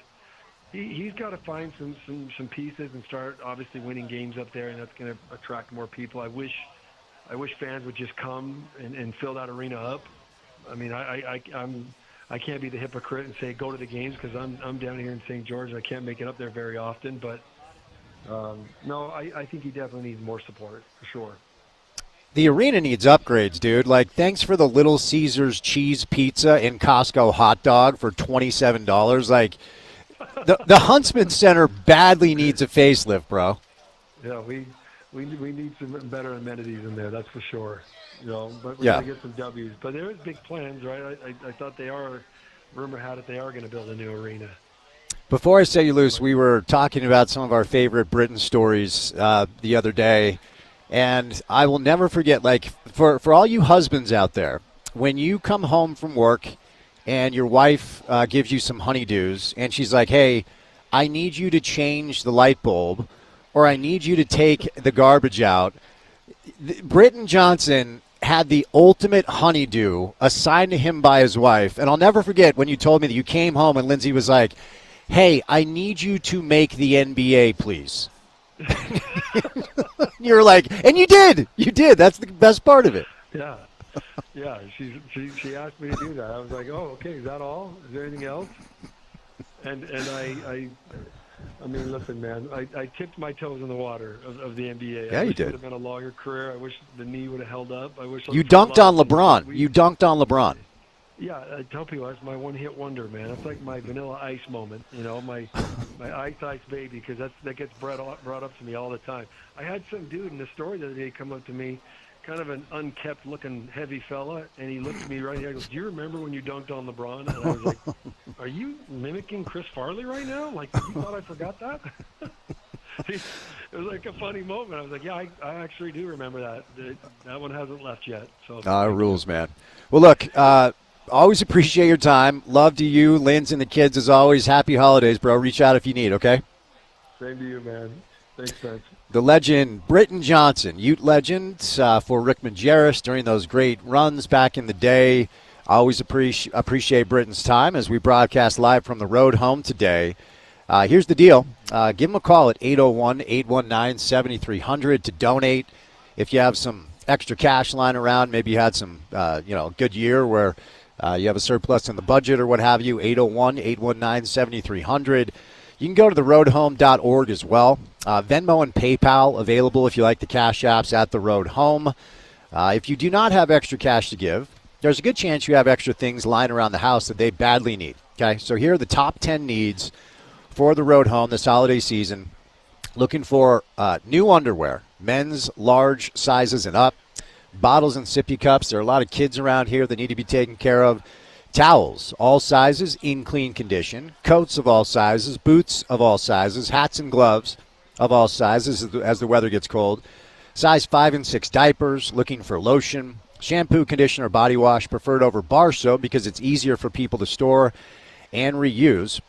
he's got to find some pieces and start obviously winning games up there, and that's going to attract more people. I wish fans would just come and fill that arena up. I mean, I can't be the hypocrite and say go to the games because I'm down here in St. George and I can't make it up there very often. But no, I think he definitely needs more support for sure. The arena needs upgrades, dude. Thanks for the Little Caesars cheese pizza and Costco hot dog for $27. The Huntsman Center badly needs a facelift, bro. Yeah, we need some better amenities in there, that's for sure. But we're going to get some W's. But there is big plans, right? I thought rumor had it they are going to build a new arena. Before I set you loose, we were talking about some of our favorite Britain stories the other day, and I will never forget, for all you husbands out there, when you come home from work and your wife gives you some honeydews, and she's like, hey, I need you to change the light bulb, or I need you to take the garbage out. Britton Johnson had the ultimate honeydew assigned to him by his wife. And I'll never forget when you told me that you came home and Lindsay was like, hey, I need you to make the NBA, please. You're like, and you did. You did. That's the best part of it. Yeah. Yeah, she asked me to do that. I was like, oh, okay, is that all? Is there anything else? And I mean, listen, man, I tipped my toes in the water of the NBA. Yeah, you did. It would have been a longer career. I wish the knee would have held up. I wish you dunked on LeBron. You dunked on LeBron. Yeah, I tell people that's my one-hit wonder, man. That's like my Vanilla Ice moment, my Ice baby, because that gets brought up to me all the time. I had some dude in the store the other day come up to me, kind of an unkept-looking heavy fella, and he looked at me right here. He goes, "Do you remember when you dunked on LeBron?" And I was like, "Are you mimicking Chris Farley right now? Like, you thought I forgot that?" It was like a funny moment. I was like, "Yeah, I actually do remember that. That one hasn't left yet." So Rules, man. Well, look, always appreciate your time. Love to you, Linz, and the kids as always. Happy holidays, bro. Reach out if you need, okay? Same to you, man. Thanks, Spence. The legend, Britton Johnson, Ute legend for Rickman Jarris during those great runs back in the day. Always appreciate Britton's time as we broadcast live from the road home today. Here's the deal. Give him a call at 801-819-7300 to donate. If you have some extra cash lying around, maybe you had some, good year where you have a surplus in the budget or what have you, 801-819-7300. You can go to theroadhome.org as well. Venmo and PayPal available if you like the cash apps at the Road Home. If you do not have extra cash to give, there's a good chance you have extra things lying around the house that they badly need. Okay, so here are the top 10 needs for the Road Home this holiday season. Looking for new underwear, men's large sizes and up, bottles and sippy cups. There are a lot of kids around here that need to be taken care of. Towels, all sizes, in clean condition. Coats of all sizes, boots of all sizes, hats and gloves of all sizes as the weather gets cold. Size 5 and 6 diapers, looking for lotion, shampoo, conditioner, body wash, preferred over bar soap because it's easier for people to store and reuse.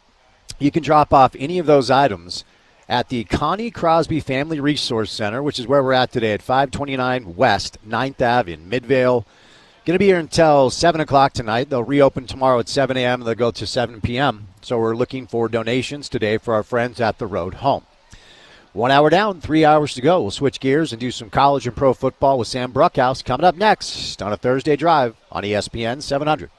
You can drop off any of those items at the Connie Crosby Family Resource Center, which is where we're at today at 529 West 9th Ave in Midvale. Going to be here until 7 o'clock tonight. They'll reopen tomorrow at 7 a.m. and they'll go to 7 p.m. So we're looking for donations today for our friends at the Road Home. 1 hour down, 3 hours to go. We'll switch gears and do some college and pro football with Sam Bruckhouse coming up next on a Thursday Drive on ESPN 700.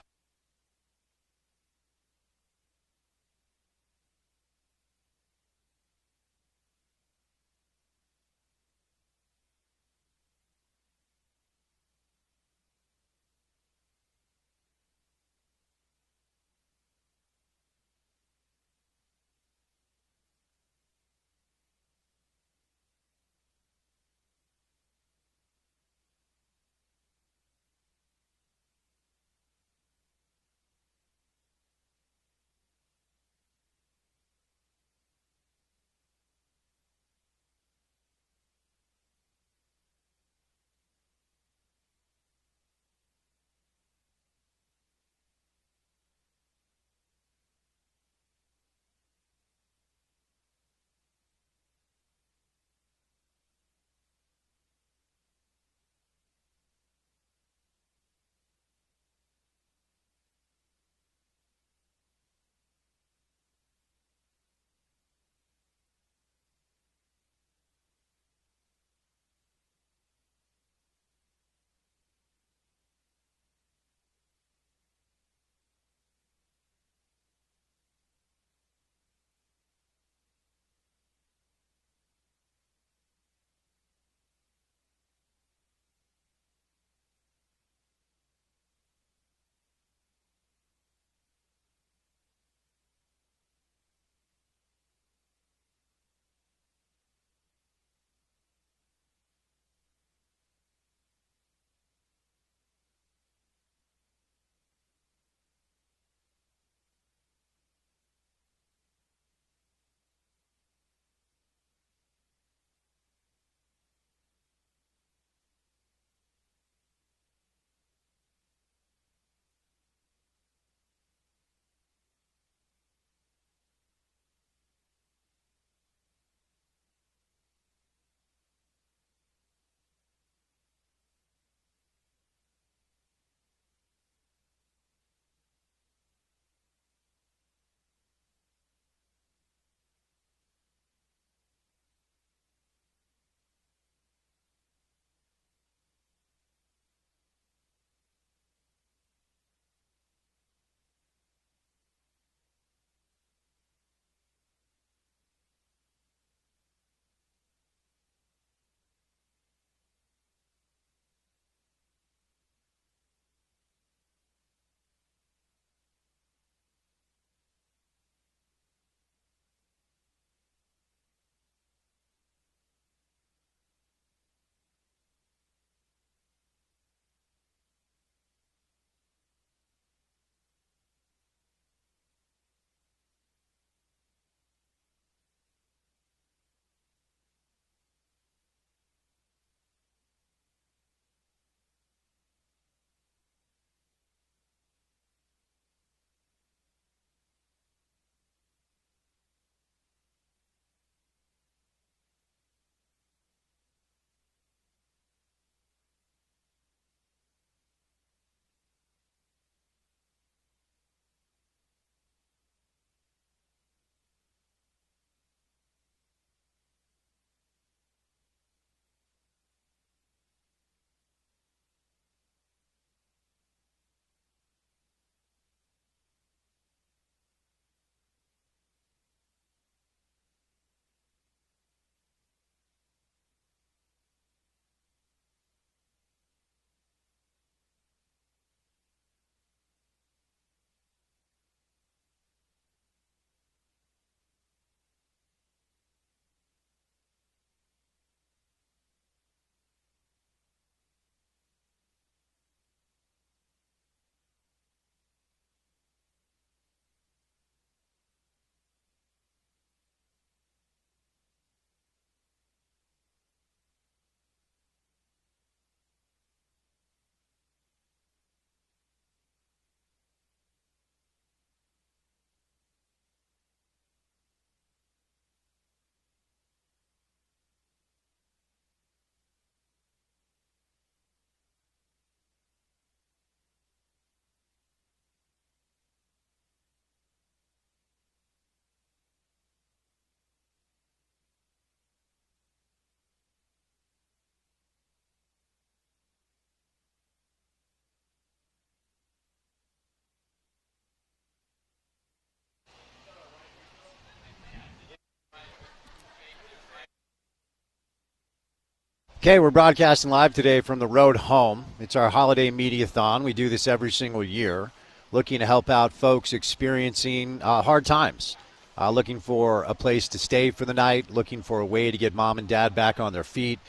Okay, we're broadcasting live today from the road home. It's our holiday media-thon. We do this every single year, looking to help out folks experiencing hard times, looking for a place to stay for the night, looking for a way to get mom and dad back on their feet.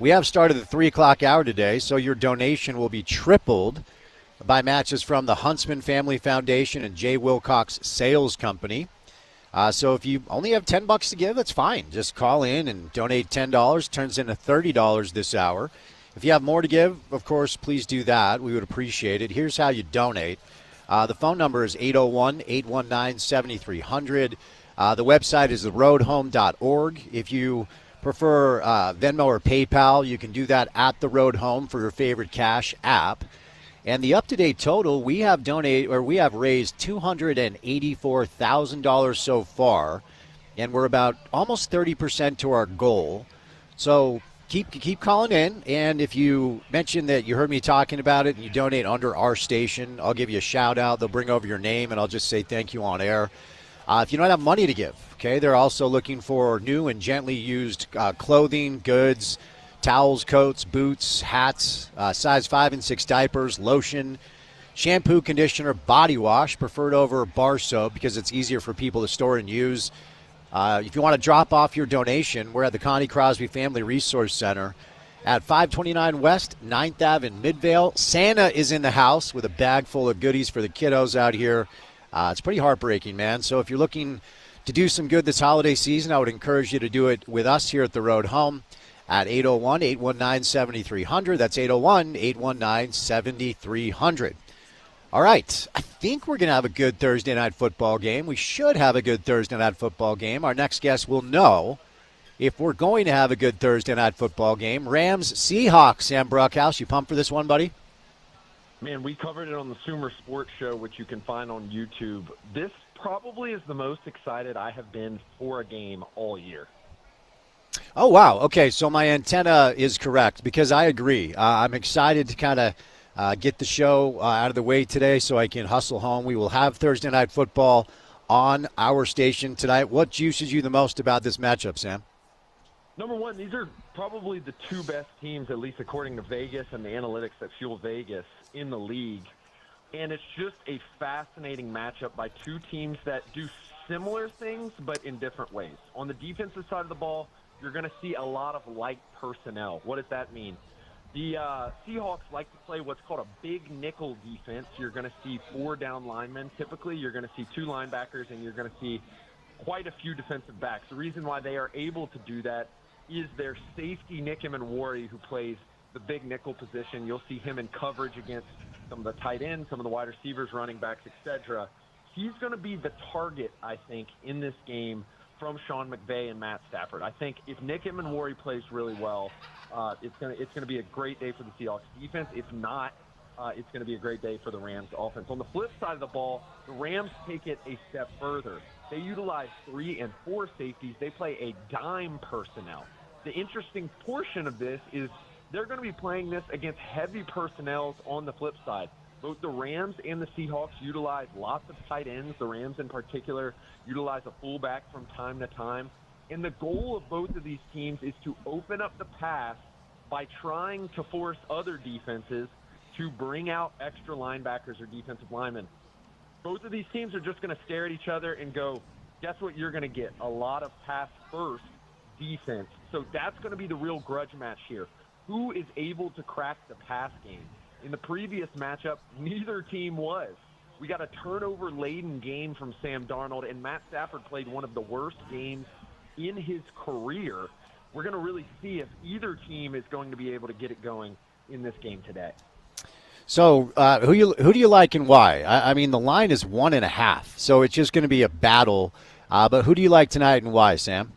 We have started the 3 o'clock hour today, so your donation will be tripled by matches from the Huntsman Family Foundation and J. Wilcox Sales Company. So if you only have $10 to give, that's fine. Just call in and donate $10. Turns into $30 this hour. If you have more to give, of course, please do that. We would appreciate it. Here's how you donate. The phone number is 801-819-7300. The website is theroadhome.org. If you prefer Venmo or PayPal, you can do that at the Road Home for your favorite cash app. And the up-to-date total, we have raised $284,000 so far, and we're about almost 30% to our goal. So keep calling in, and if you mention that you heard me talking about it and you donate under our station, I'll give you a shout-out. They'll bring over your name, and I'll just say thank you on air. If you don't have money to give, okay, they're also looking for new and gently used clothing, goods, towels, coats, boots, hats, size 5 and 6 diapers, lotion, shampoo, conditioner, body wash, preferred over bar soap because it's easier for people to store and use. If you want to drop off your donation, we're at the Connie Crosby Family Resource Center at 529 West 9th Ave in Midvale. Santa is in the house with a bag full of goodies for the kiddos out here. It's pretty heartbreaking, man. So if you're looking to do some good this holiday season, I would encourage you to do it with us here at the Road Home at 801-819-7300. That's 801-819-7300. All right, I think we're going to have a good Thursday night football game. We should have a good Thursday night football game. Our next guest will know if we're going to have a good Thursday night football game. Rams-Seahawks, Sam Bruckhouse. You pumped for this one, buddy? Man, we covered it on the Sumer Sports Show, which you can find on YouTube. This probably is the most excited I have been for a game all year. Oh, wow. Okay, so my antenna is correct because I agree. I'm excited to kind of get the show out of the way today so I can hustle home. We will have Thursday Night Football on our station tonight. What juices you the most about this matchup, Sam? Number one, these are probably the two best teams, at least according to Vegas and the analytics that fuel Vegas, in the league. And it's just a fascinating matchup by two teams that do similar things but in different ways. On the defensive side of the ball, you're going to see a lot of light personnel. What does that mean? The Seahawks like to play what's called a big nickel defense. You're going to see 4 down linemen. Typically, you're going to see 2 linebackers, and you're going to see quite a few defensive backs. The reason why they are able to do that is their safety, Nick Emenwari, who plays the big nickel position. You'll see him in coverage against some of the tight ends, some of the wide receivers, running backs, etc. He's going to be the target, I think, in this game from Sean McVay and Matt Stafford. I think if Nick Emenwari plays really well, it's going to be a great day for the Seahawks defense. If not, it's going to be a great day for the Rams offense. On the flip side of the ball, the Rams take it a step further. They utilize 3 and 4 safeties. They play a dime personnel. The interesting portion of this is they're going to be playing this against heavy personnels on the flip side. Both the Rams and the Seahawks utilize lots of tight ends. The Rams in particular utilize a fullback from time to time. And the goal of both of these teams is to open up the pass by trying to force other defenses to bring out extra linebackers or defensive linemen. Both of these teams are just going to stare at each other and go, guess what you're going to get? A lot of pass-first defense. So that's going to be the real grudge match here. Who is able to crack the pass game? In the previous matchup, neither team was. We got a turnover-laden game from Sam Darnold, and Matt Stafford played one of the worst games in his career. We're going to really see if either team is going to be able to get it going in this game today. So who do you like and why? I mean, the line is 1.5, so it's just going to be a battle. But who do you like tonight and why, Sam?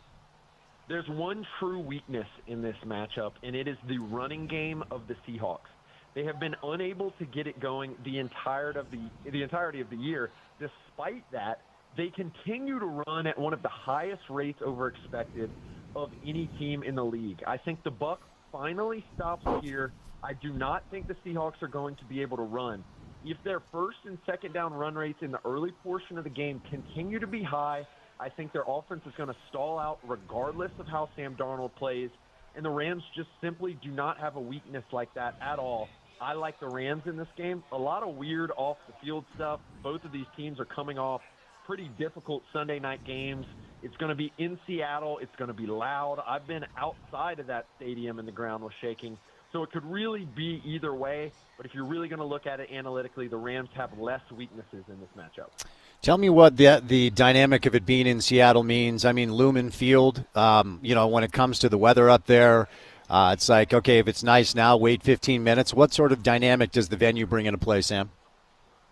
There's one true weakness in this matchup, and it is the running game of the Seahawks. They have been unable to get it going the entirety of the year. Despite that, they continue to run at one of the highest rates over expected of any team in the league. I think the buck finally stops here. I do not think the Seahawks are going to be able to run. If their first and second down run rates in the early portion of the game continue to be high, I think their offense is going to stall out regardless of how Sam Darnold plays, and the Rams just simply do not have a weakness like that at all. I like the Rams in this game. A lot of weird off-the-field stuff. Both of these teams are coming off pretty difficult Sunday night games. It's going to be in Seattle. It's going to be loud. I've been outside of that stadium and the ground was shaking. So it could really be either way. But if you're really going to look at it analytically, the Rams have less weaknesses in this matchup. Tell me what the dynamic of it being in Seattle means. I mean, Lumen Field, when it comes to the weather up there, it's like, okay, if it's nice now, wait 15 minutes. What sort of dynamic does the venue bring into play, Sam?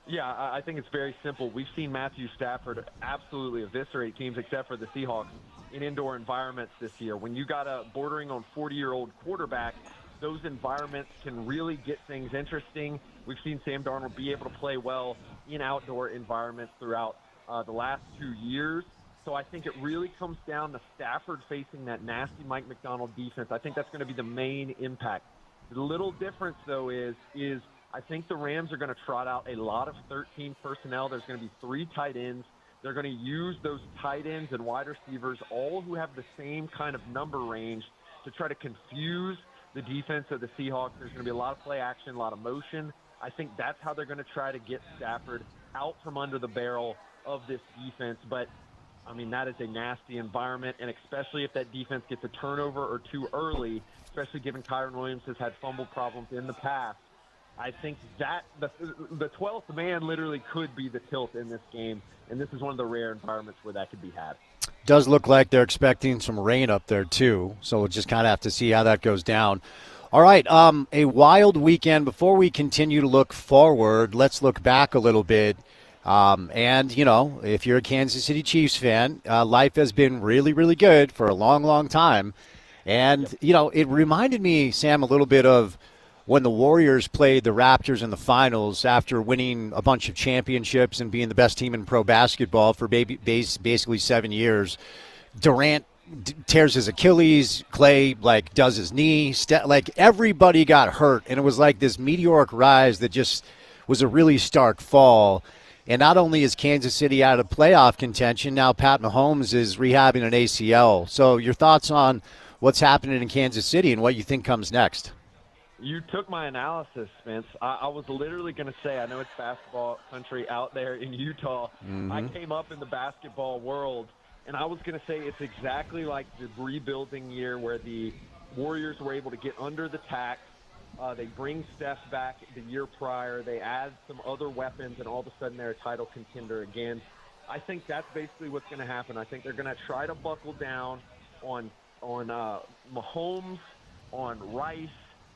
Yeah, I think it's very simple. We've seen Matthew Stafford absolutely eviscerate teams, except for the Seahawks, in indoor environments this year. When you got a bordering on 40-year-old quarterback, those environments can really get things interesting. We've seen Sam Darnold be able to play well in outdoor environments throughout the last 2 years. So I think it really comes down to Stafford facing that nasty Mike McDonald defense. I think that's going to be the main impact. The little difference, though, is I think the Rams are going to trot out a lot of 13 personnel. There's going to be 3 tight ends. They're going to use those tight ends and wide receivers, all who have the same kind of number range, to try to confuse the defense of the Seahawks. There's going to be a lot of play action, a lot of motion. I think that's how they're going to try to get Stafford out from under the barrel of this defense. But, I mean, that is a nasty environment, and especially if that defense gets a turnover or 2 early, especially given Kyron Williams has had fumble problems in the past, I think that the 12th man literally could be the tilt in this game, and this is one of the rare environments where that could be had. Does look like they're expecting some rain up there, too, so we'll just kind of have to see how that goes down. All right, a wild weekend. Before we continue to look forward, let's look back a little bit. If you're a Kansas City Chiefs fan, life has been really, really good for a long, long time. And, it reminded me, Sam, a little bit of when the Warriors played the Raptors in the finals after winning a bunch of championships and being the best team in pro basketball for basically 7 years. Durant tears his Achilles, Clay does his knee, everybody got hurt, and it was like this meteoric rise that just was a really stark fall. And not only is Kansas City out of playoff contention, now Pat Mahomes is rehabbing an ACL. So your thoughts on what's happening in Kansas City and what you think comes next? You took my analysis, Spence. I was literally going to say, I know it's basketball country out there in Utah. Mm-hmm. I came up in the basketball world, and I was going to say it's exactly like the rebuilding year where the Warriors were able to get under the tax. They bring Steph back the year prior. They add some other weapons, and all of a sudden they're a title contender again. I think that's basically what's going to happen. I think they're going to try to buckle down on Mahomes, on Rice,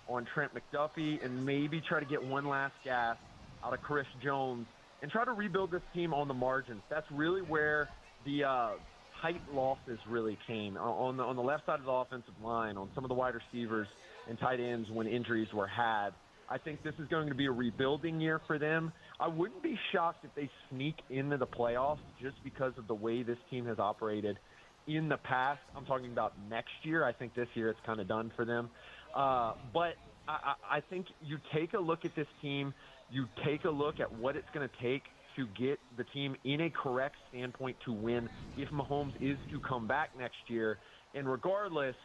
on Trent McDuffie, and maybe try to get one last gas out of Chris Jones and try to rebuild this team on the margins. That's really where the tight losses really came, on the left side of the offensive line, on some of the wide receivers and tight ends when injuries were had. I think this is going to be a rebuilding year for them. I wouldn't be shocked if they sneak into the playoffs just because of the way this team has operated in the past. I'm talking about next year. I think this year it's kind of done for them. But I think you take a look at this team, you take a look at what it's going to take to get the team in a correct standpoint to win if Mahomes is to come back next year. And regardless,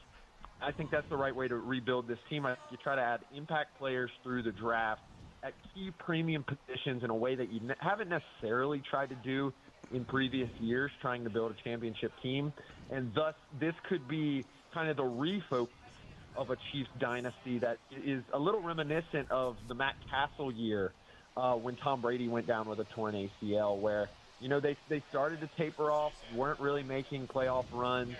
I think that's the right way to rebuild this team. You try to add impact players through the draft at key premium positions in a way that you haven't necessarily tried to do in previous years, trying to build a championship team. And thus, this could be kind of the refocus of a Chiefs dynasty that is a little reminiscent of the Matt Castle year when Tom Brady went down with a torn ACL, where, they started to taper off, weren't really making playoff runs.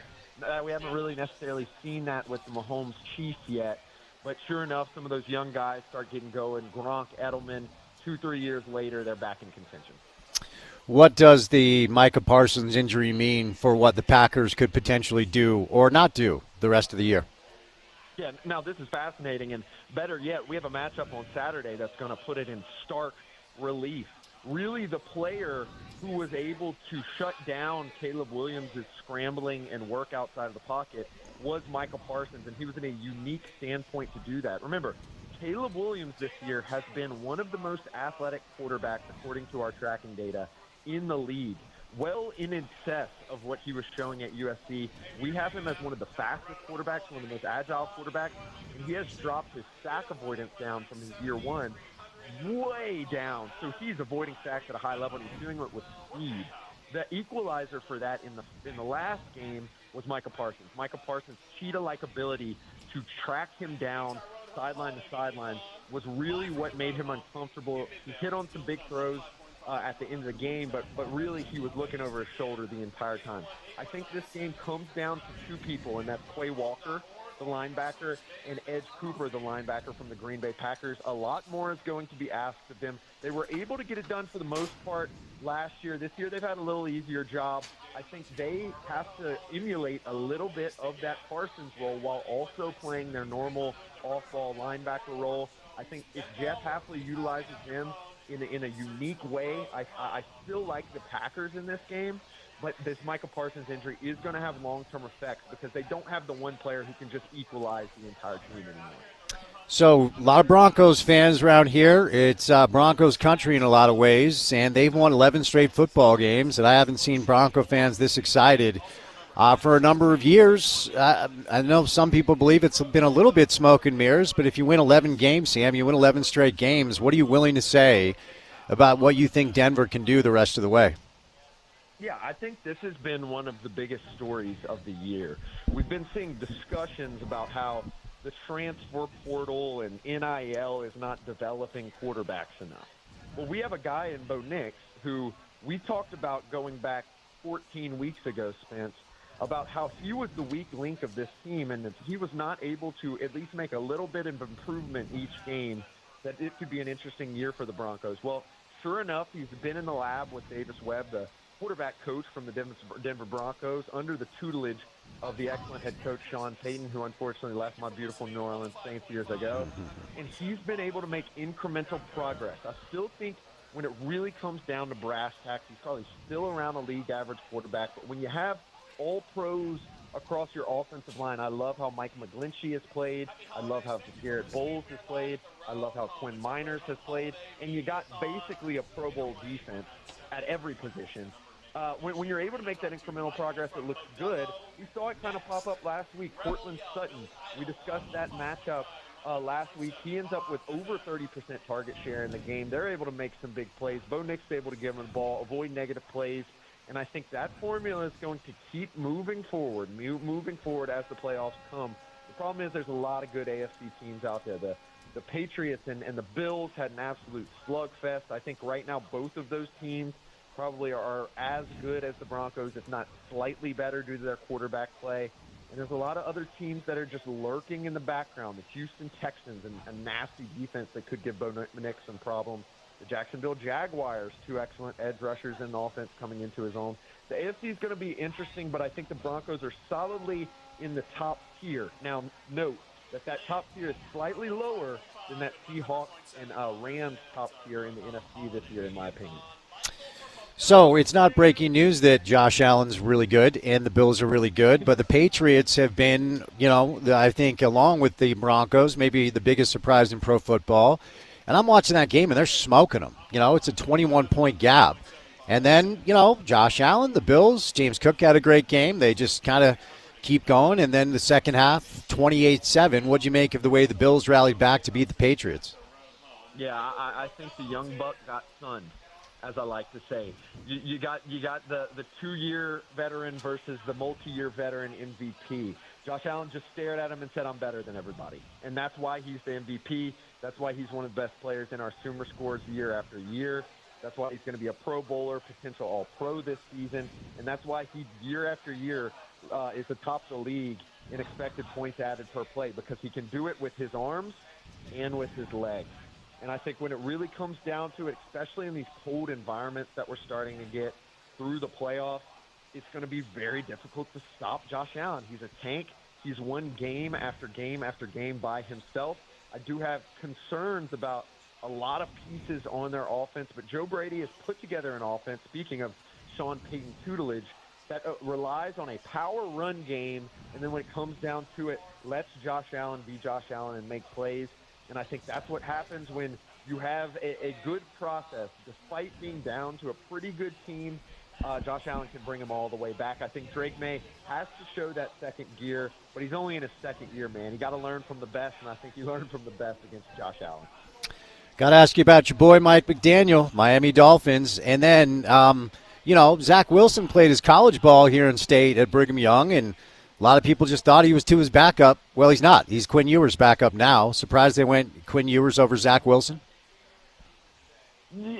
We haven't really necessarily seen that with the Mahomes Chiefs yet, but sure enough, some of those young guys start getting going. Gronk, Edelman, 2-3 years later, they're back in contention. What does the Micah Parsons injury mean for what the Packers could potentially do or not do the rest of the year? Yeah, now this is fascinating, and better yet, we have a matchup on Saturday that's going to put it in stark relief. Really, the player who was able to shut down Caleb Williams' scrambling and work outside of the pocket was Micah Parsons, and he was in a unique standpoint to do that. Remember, Caleb Williams this year has been one of the most athletic quarterbacks, according to our tracking data, in the league. well in excess of what he was showing at USC. We have him as one of the fastest quarterbacks, one of the most agile quarterbacks, and he has dropped his sack avoidance down from his year one way down. So he's avoiding sacks at a high level, and he's doing it with speed. The equalizer for that in the last game was Micah Parsons. Micah Parsons' cheetah-like ability to track him down sideline to sideline was really what made him uncomfortable. He hit on some big throws at the end of the game, but really he was looking over his shoulder the entire time. I think this game comes down to two people, and that's Quay Walker, the linebacker, and Edge Cooper, the linebacker from the Green Bay Packers. A lot more is going to be asked of them. They were able to get it done for the most part last year. This year they've had a little easier job. I think they have to emulate a little bit of that Parsons role while also playing their normal off-ball linebacker role. I think if Jeff Hafley utilizes them in a unique way, I still like the Packers in this game. But this Micah Parsons injury is going to have long-term effects because they don't have the one player who can just equalize the entire team anymore. So a lot of Broncos fans around here. It's Broncos country in a lot of ways, and they've won 11 straight football games, and I haven't seen Bronco fans this excited for a number of years. I know some people believe it's been a little bit smoke and mirrors, but if you win 11 games, Sam, you win 11 straight games, what are you willing to say about what you think Denver can do the rest of the way? Yeah, I think this has been one of the biggest stories of the year. We've been seeing discussions about how the transfer portal and NIL is not developing quarterbacks enough. Well, we have a guy in Bo Nix who we talked about going back 14 weeks ago, Spence, about how he was the weak link of this team, and if he was not able to at least make a little bit of improvement each game, that it could be an interesting year for the Broncos. Well, sure enough, he's been in the lab with Davis Webb, the quarterback coach from the Denver Broncos, under the tutelage of the excellent head coach Sean Payton, who unfortunately left my beautiful New Orleans Saints years ago. And he's been able to make incremental progress. I still think when it really comes down to brass tacks, he's probably still around a league average quarterback. But when you have all pros across your offensive line, I love how Mike McGlinchey has played. I love how Garrett Bowles has played. I love how Quinn Miners has played. And you got basically a Pro Bowl defense at every position. When you're able to make that incremental progress, it looks good. We saw it kind of pop up last week. Cortland Sutton, we discussed that matchup last week. He ends up with over 30% target share in the game. They're able to make some big plays. Bo Nix is able to give him the ball, avoid negative plays. And I think that formula is going to keep moving forward as the playoffs come. The problem is there's a lot of good AFC teams out there. The Patriots and the Bills had an absolute slugfest. I think right now both of those teams probably are as good as the Broncos, if not slightly better due to their quarterback play. And there's a lot of other teams that are just lurking in the background. The Houston Texans and a nasty defense that could give Bo Nix some problems. The Jacksonville Jaguars, two excellent edge rushers in the offense coming into his own. The AFC is going to be interesting, but I think the Broncos are solidly in the top tier. Now, note that top tier is slightly lower than that Seahawks and Rams top tier in the NFC this year, in my opinion. So it's not breaking news that Josh Allen's really good and the Bills are really good, but the Patriots have been, I think along with the Broncos, maybe the biggest surprise in pro football. And I'm watching that game and they're smoking them. It's a 21-point gap. And then, Josh Allen, the Bills, James Cook had a great game. They just kind of keep going. And then the second half, 28-7. What'd you make of the way the Bills rallied back to beat the Patriots? Yeah, I think the young buck got sunned, as I like to say. You got the 2-year veteran versus the multi-year veteran MVP. Josh Allen just stared at him and said, I'm better than everybody. And that's why he's the MVP. That's why he's one of the best players in our Sumer scores year after year. That's why he's going to be a Pro Bowler, potential All-Pro this season. And that's why he, year after year, is atop the league in expected points added per play, because he can do it with his arms and with his legs. And I think when it really comes down to it, especially in these cold environments that we're starting to get through the playoffs, it's going to be very difficult to stop Josh Allen. He's a tank. He's won game after game after game by himself. I do have concerns about a lot of pieces on their offense, but Joe Brady has put together an offense, speaking of Sean Payton tutelage, that relies on a power run game, and then when it comes down to it, lets Josh Allen be Josh Allen and make plays. And I think that's what happens when you have a good process, despite being down to a pretty good team Josh Allen can bring him all the way back. I think Drake May has to show that second gear, but he's only in his second year, man. You got to learn from the best, and I think you learned from the best against Josh Allen. Got to ask you about your boy Mike McDaniel, Miami Dolphins, and then Zach Wilson played his college ball here in state at Brigham Young, and a lot of people just thought he was Tua's backup. Well, he's not. He's Quinn Ewers' backup now. Surprised they went Quinn Ewers over Zach Wilson? Yeah,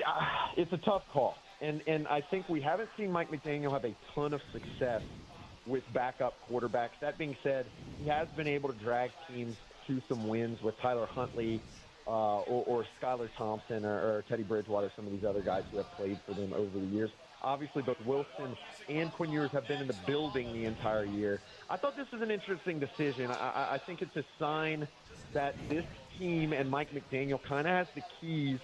it's a tough call. And I think we haven't seen Mike McDaniel have a ton of success with backup quarterbacks. That being said, he has been able to drag teams to some wins with Tyler Huntley or Skylar Thompson or Teddy Bridgewater, some of these other guys who have played for them over the years. Obviously, both Wilson and Quinn Ewers have been in the building the entire year. I thought this was an interesting decision. I think it's a sign that this team and Mike McDaniel kind of has the keys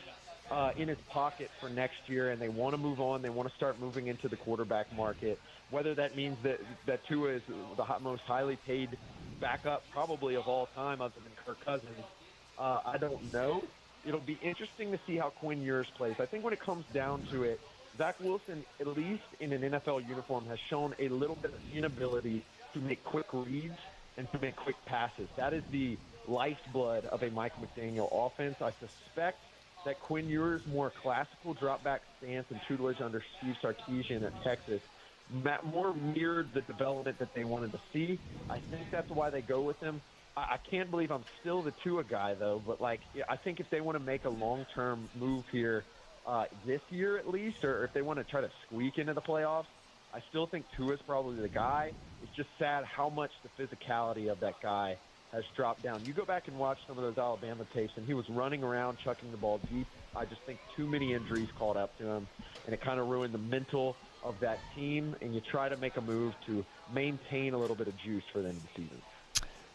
in his pocket for next year, and they want to move on. They want to start moving into the quarterback market. Whether that means that Tua is the most highly paid backup probably of all time other than Kirk Cousins, I don't know. It'll be interesting to see how Quinn Ewers plays. I think when it comes down to it, Zach Wilson, at least in an NFL uniform, has shown a little bit of inability to make quick reads and to make quick passes. That is the lifeblood of a Mike McDaniel offense. I suspect that Quinn Ewers' more classical drop-back stance and tutelage under Steve Sarkisian at Texas more mirrored the development that they wanted to see. I think that's why they go with him. I can't believe I'm still the Tua guy, though, but I think if they want to make a long-term move here this year at least, or if they want to try to squeak into the playoffs, I still think Tua's probably the guy. It's just sad how much the physicality of that guy has dropped down. You go back and watch some of those Alabama tapes, and he was running around, chucking the ball deep. I just think too many injuries caught up to him, and it kind of ruined the mental of that team, and you try to make a move to maintain a little bit of juice for the end of the season.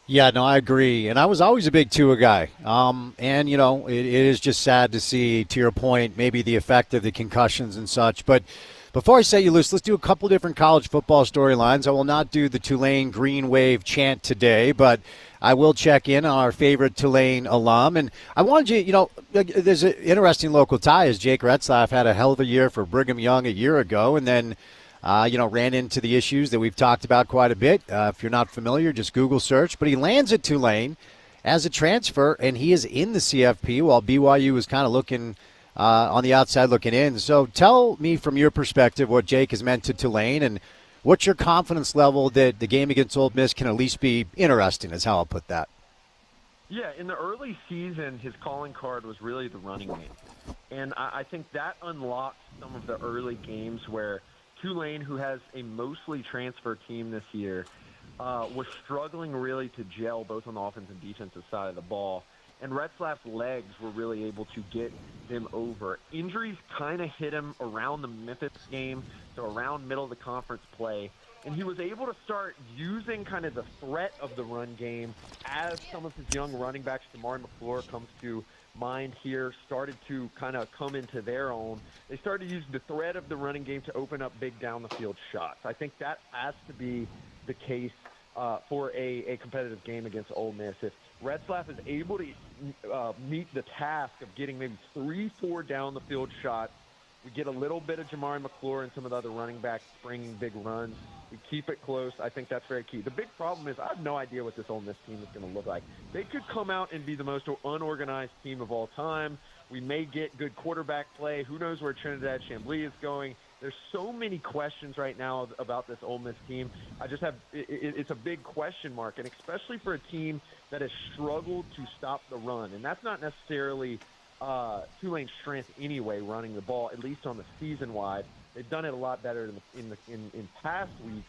Yeah, no, I agree. And I was always a big Tua guy. And, it is just sad to see, to your point, maybe the effect of the concussions and such. But before I set you loose, let's do a couple different college football storylines. I will not do the Tulane Green Wave chant today, but I will check in on our favorite Tulane alum. And I wanted you, there's an interesting local tie as Jake Retzlaff had a hell of a year for Brigham Young a year ago and then, ran into the issues that we've talked about quite a bit. If you're not familiar, just Google search. But he lands at Tulane as a transfer, and he is in the CFP while BYU was kind of looking on the outside looking in. So tell me from your perspective what Jake has meant to Tulane and what's your confidence level that the game against Ole Miss can at least be interesting is how I'll put that. Yeah, in the early season, his calling card was really the running game. And I think that unlocked some of the early games where Tulane, who has a mostly transfer team this year, was struggling really to gel both on the offensive and defensive side of the ball. And Retzlaff's legs were really able to get them over. Injuries kind of hit him around the Memphis game, so around middle of the conference play. And he was able to start using kind of the threat of the run game as some of his young running backs, Jamari McClure comes to mind here, started to kind of come into their own. They started using the threat of the running game to open up big down-the-field shots. I think that has to be the case for a competitive game against Ole Miss. If Retzlaff is able to meet the task of getting maybe 3-4 down-the-field shots, we get a little bit of Jamari McClure and some of the other running backs bringing big runs. We keep it close. I think that's very key. The big problem is I have no idea what this Ole Miss team is going to look like. They could come out and be the most unorganized team of all time. We may get good quarterback play. Who knows where Trinidad Chambly is going? There's so many questions right now about this Ole Miss team. I just have it's a big question mark, and especially for a team that has struggled to stop the run. And that's not necessarily Tulane's strength anyway, running the ball, at least on the season-wide. They've done it a lot better in past weeks.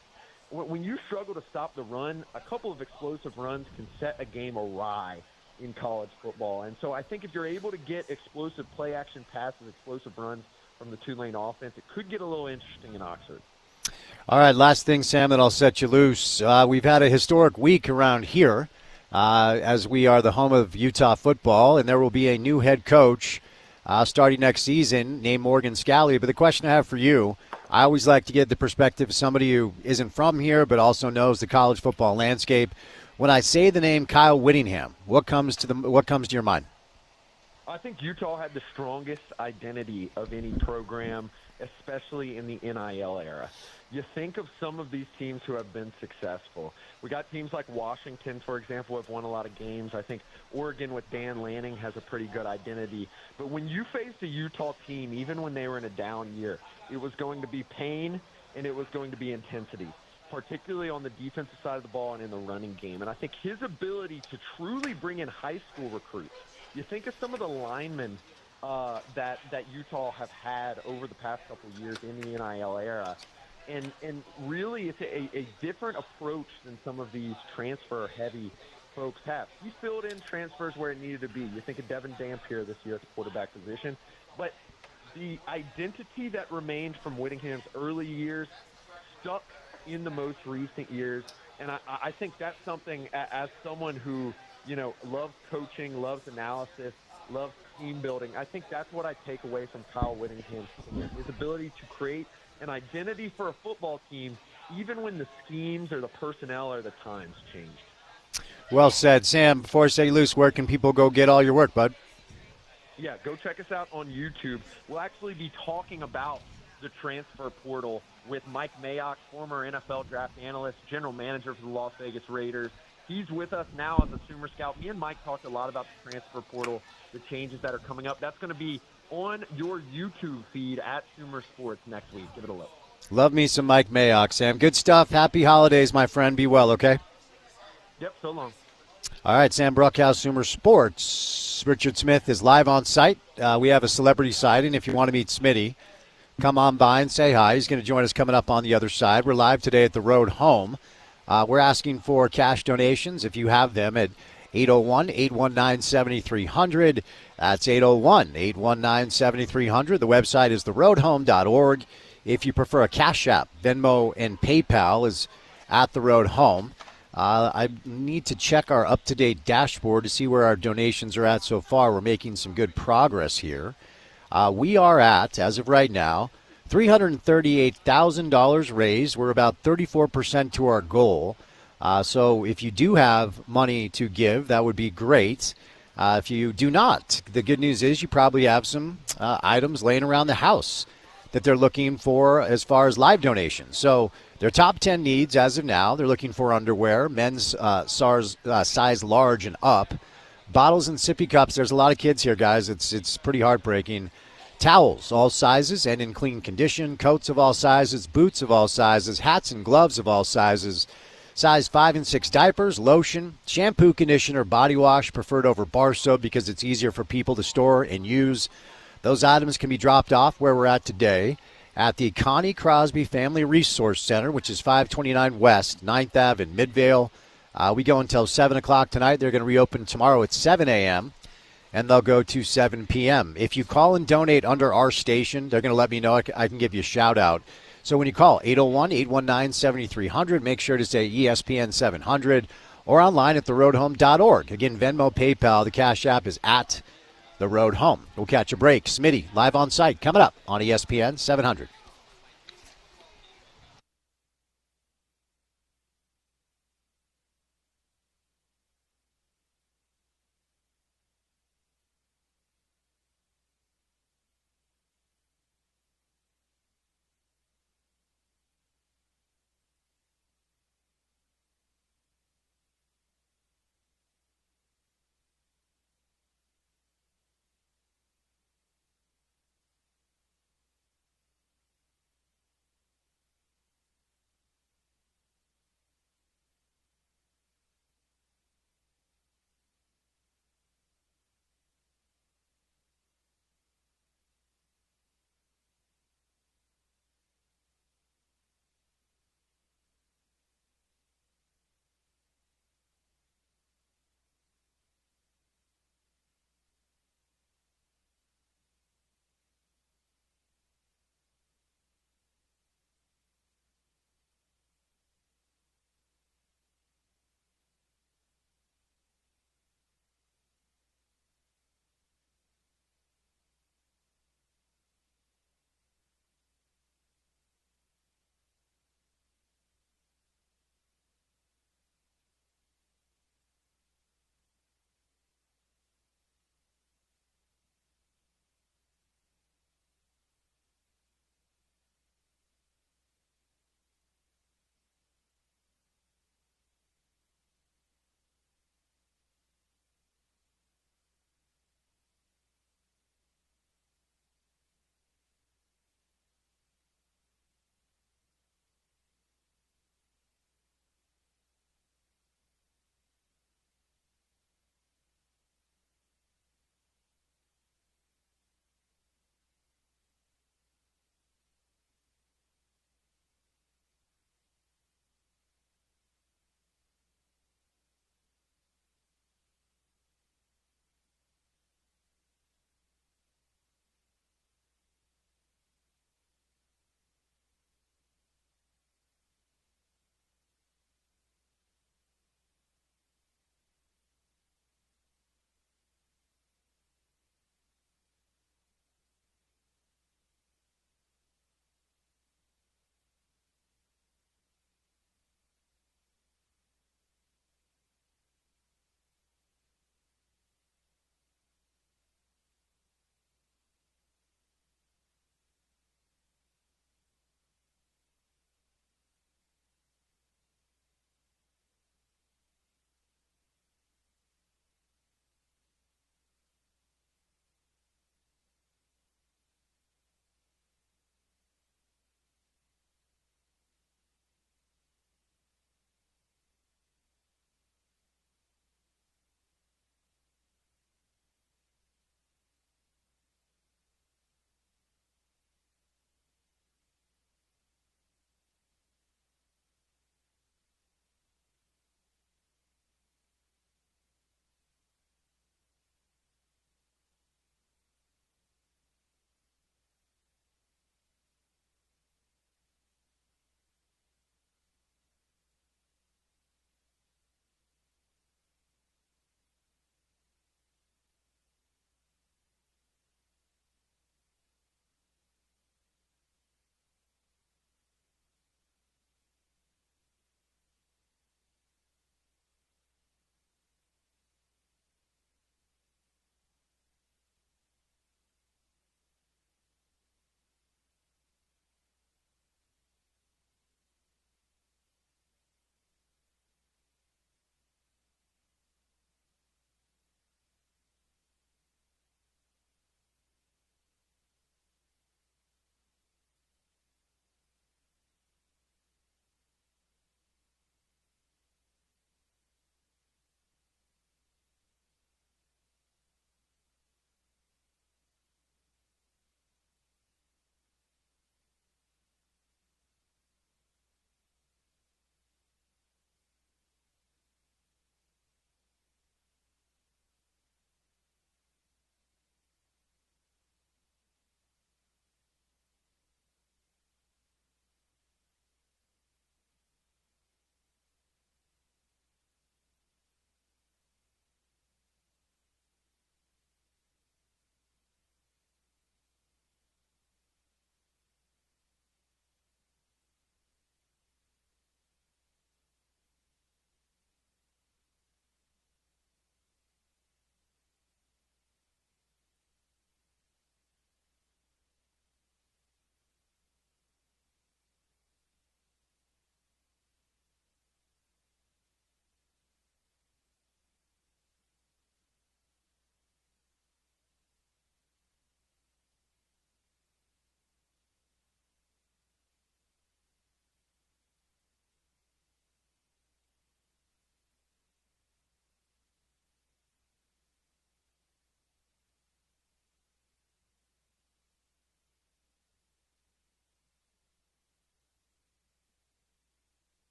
When you struggle to stop the run, a couple of explosive runs can set a game awry in college football. And so I think if you're able to get explosive play-action passes, explosive runs from the Tulane offense, it could get a little interesting in Oxford. All right, last thing, Sam, and I'll set you loose. We've had a historic week around here as we are the home of Utah football, and there will be a new head coach starting next season named Morgan Scalley. But the question I have for you, I always like to get the perspective of somebody who isn't from here but also knows the college football landscape. When I say the name Kyle Whittingham, what comes to your mind? I think Utah had the strongest identity of any program especially in the NIL era. You think of some of these teams who have been successful. We got teams like Washington, for example, have won a lot of games. I think Oregon with Dan Lanning has a pretty good identity. But when you faced a Utah team, even when they were in a down year, it was going to be pain and it was going to be intensity, particularly on the defensive side of the ball and in the running game. And I think his ability to truly bring in high school recruits, you think of some of the linemen that Utah have had over the past couple of years in the NIL era, and really it's a different approach than some of these transfer-heavy folks have. He filled in transfers where it needed to be. You think of Devin Dampier this year at the quarterback position, but the identity that remained from Whittingham's early years stuck in the most recent years, and I think that's something, as someone who, loves coaching, loves analysis, loves team building, I think that's what I take away from Kyle Whittingham's team, his ability to create an identity for a football team even when the schemes or the personnel or the times changed. Well said. Sam, before I say loose, where can people go get all your work, bud? Yeah, go check us out on YouTube. We'll actually be talking about the transfer portal with Mike Mayock, former NFL draft analyst, general manager for the Las Vegas Raiders. He's with us now as a Sumer Scout. Me and Mike talked a lot about the transfer portal, the changes that are coming up. That's going to be on your YouTube feed at Sumer Sports next week. Give it a look. Love me some Mike Mayock, Sam. Good stuff. Happy holidays, my friend. Be well, okay? Yep, so long. All right, Sam Bruckhouse, Sumer Sports. Richard Smith is live on site. We have a celebrity sighting. If you want to meet Smitty, come on by and say hi. He's going to join us coming up on the other side. We're live today at the Road Home. We're asking for cash donations if you have them at 801-819-7300. That's 801-819-7300. The website is theroadhome.org. If you prefer a Cash App, Venmo, and PayPal is at the Road Home. I need to check our up-to-date dashboard to see where our donations are at so far. We're making some good progress here. We are at, as of right now, $338,000 raised. We're about 34% to our goal. So if you do have money to give, that would be great. If you do not, the good news is you probably have some items laying around the house that they're looking for as far as live donations. So their top 10 needs as of now, they're looking for underwear, men's size large and up, bottles and sippy cups. There's a lot of kids here, guys. It's pretty heartbreaking. Towels, all sizes and in clean condition, coats of all sizes, boots of all sizes, hats and gloves of all sizes, size 5 and 6 diapers, lotion, shampoo, conditioner, body wash, preferred over bar soap because it's easier for people to store and use. Those items can be dropped off where we're at today at the Connie Crosby Family Resource Center, which is 529 West, 9th Ave in Midvale. We go until 7 o'clock tonight. They're going to reopen tomorrow at 7 a.m., and they'll go to 7 p.m. If you call and donate under our station, they're going to let me know. I can give you a shout-out. So when you call 801-819-7300, make sure to say ESPN 700 or online at theroadhome.org. Again, Venmo, PayPal, the Cash App is at The Road Home. We'll catch a break. Smitty, live on site, coming up on ESPN 700.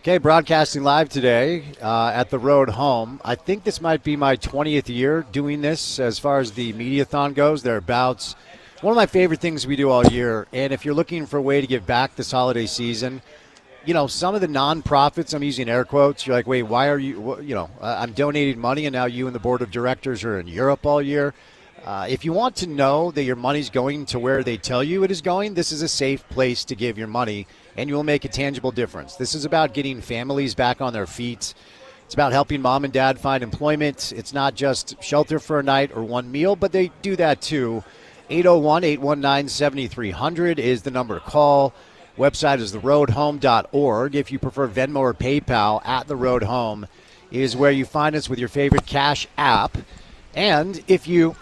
Okay, broadcasting live today at the Road Home. I think this might be my 20th year doing this as far as the Mediathon goes, thereabouts. One of my favorite things we do all year, and if you're looking for a way to give back this holiday season, you know, some of the nonprofits, I'm using air quotes, you're like, wait, why are you, I'm donating money, and now you and the board of directors are in Europe all year. If you want to know that your money's going to where they tell you it is going, this is a safe place to give your money, and you will make a tangible difference. This is about getting families back on their feet. It's about helping mom and dad find employment. It's not just shelter for a night or one meal, but they do that too. 801-819-7300 is the number to call. Website is theroadhome.org. If you prefer Venmo or PayPal, at The Road Home is where you find us with your favorite cash app. And if you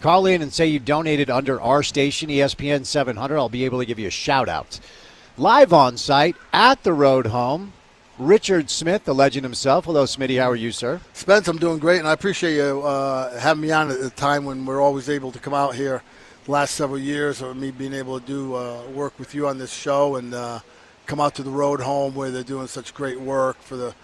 call in and say you donated under our station, ESPN 700, I'll be able to give you a shout-out. Live on site at The Road Home, Richard Smith, the legend himself. Hello, Smitty. How are you, sir? Spence, I'm doing great, and I appreciate you having me on at a time when we're always able to come out here. The last several years of me being able to do work with you on this show and come out to The Road Home where they're doing such great work for the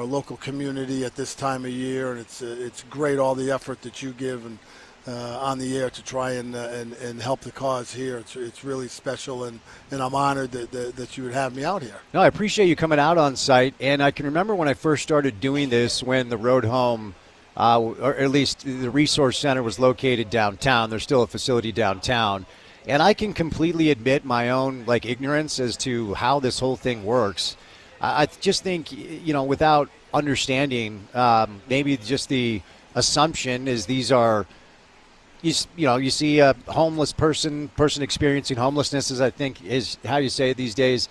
local community at this time of year, and it's great all the effort that you give and on the air to try and help the cause here. It's really special, and I'm honored that you would have me out here. No, I appreciate you coming out on site, and I can remember when I first started doing this when the Road Home, or at least the Resource Center, was located downtown. There's still a facility downtown, and I can completely admit my own ignorance as to how this whole thing works. I just think, without understanding, maybe just the assumption is these are, you see a homeless person experiencing homelessness, as I think is how you say it these days,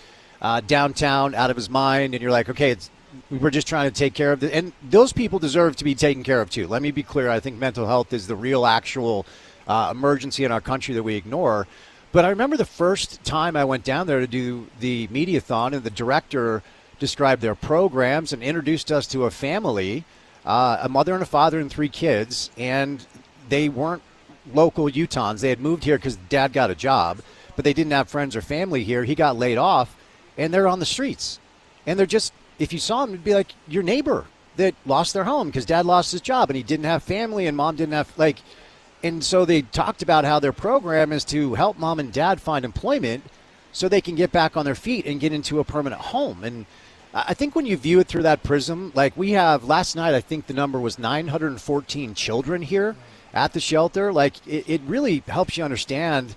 downtown, out of his mind, and you're like, okay, we're just trying to take care of it. And those people deserve to be taken care of too. Let me be clear. I think mental health is the real actual emergency in our country that we ignore. But I remember the first time I went down there to do the Mediathon, and the director described their programs and introduced us to a family, a mother and a father and 3 kids, and they weren't local Utahns. They had moved here because dad got a job, but they didn't have friends or family here. He got laid off, and they're on the streets. And they're just, if you saw them, it'd be like your neighbor that lost their home because dad lost his job, and he didn't have family, and mom didn't have, and so they talked about how their program is to help mom and dad find employment so they can get back on their feet and get into a permanent home. And I think when you view it through that prism, we have last night, I think the number was 914 children here at the shelter. It really helps you understand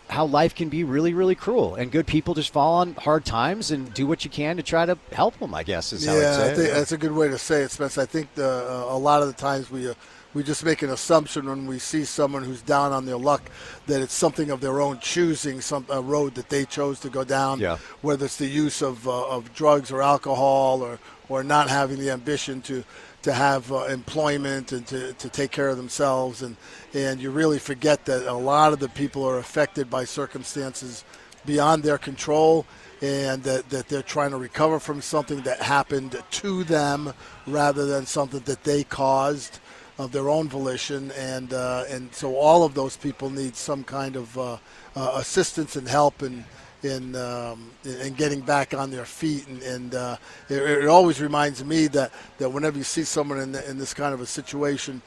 how life can be really, really cruel, and good people just fall on hard times and do what you can to try to help them, I guess is how I'd say I think that's a good way to say it, Spence. I think a lot of the times we just make an assumption when we see someone who's down on their luck that it's something of their own choosing, a road that they chose to go down, whether it's the use of drugs or alcohol or not having the ambition to have employment and to take care of themselves. And you really forget that a lot of the people are affected by circumstances beyond their control, and that they're trying to recover from something that happened to them rather than something that they caused of their own volition, and so all of those people need some kind of assistance and help in getting back on their feet. And it always reminds me that whenever you see someone in this kind of a situation,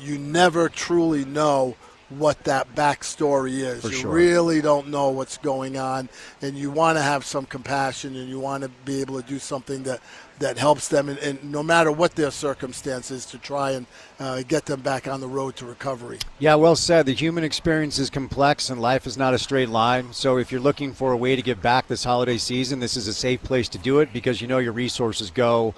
you never truly know what that backstory is. For you sure. really don't know what's going on, and you want to have some compassion, and you want to be able to do something that helps them, and no matter what their circumstances, to try and get them back on the road to recovery. Yeah, well said. The human experience is complex, and life is not a straight line. So if you're looking for a way to give back this holiday season, this is a safe place to do it, because your resources go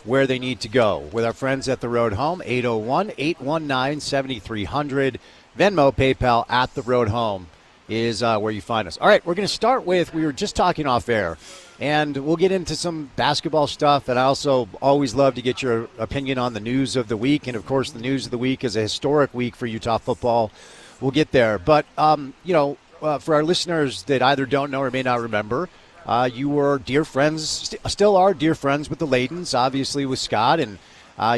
where they need to go. With our friends at the Road Home, 801-819-7300. Venmo, PayPal, at the Road Home is where you find us. All right, we're going to start with, we were just talking off air, and we'll get into some basketball stuff, and I also always love to get your opinion on the news of the week, and of course the news of the week is a historic week for Utah football. We'll get there. But, for our listeners that either don't know or may not remember, you were dear friends, still are dear friends with the Ladens, obviously with Scott, and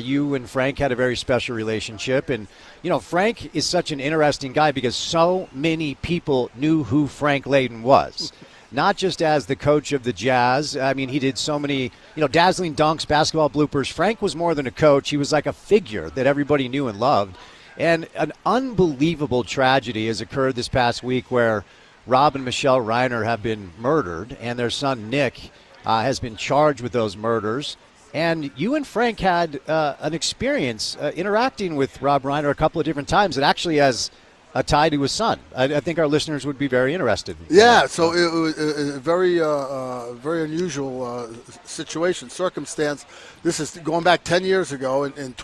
you and Frank had a very special relationship. And, Frank is such an interesting guy because so many people knew who Frank Layden was. not just as the coach of the Jazz. I mean, he did so many, dazzling dunks, basketball bloopers. Frank was more than a coach. He was like a figure that everybody knew and loved. And an unbelievable tragedy has occurred this past week where Rob and Michelle Reiner have been murdered, and their son Nick has been charged with those murders. And you and Frank had an experience interacting with Rob Reiner a couple of different times that actually has a tie to his son. I think our listeners would be very interested. Yeah, so it was a very unusual circumstance. This is going back 10 years ago. In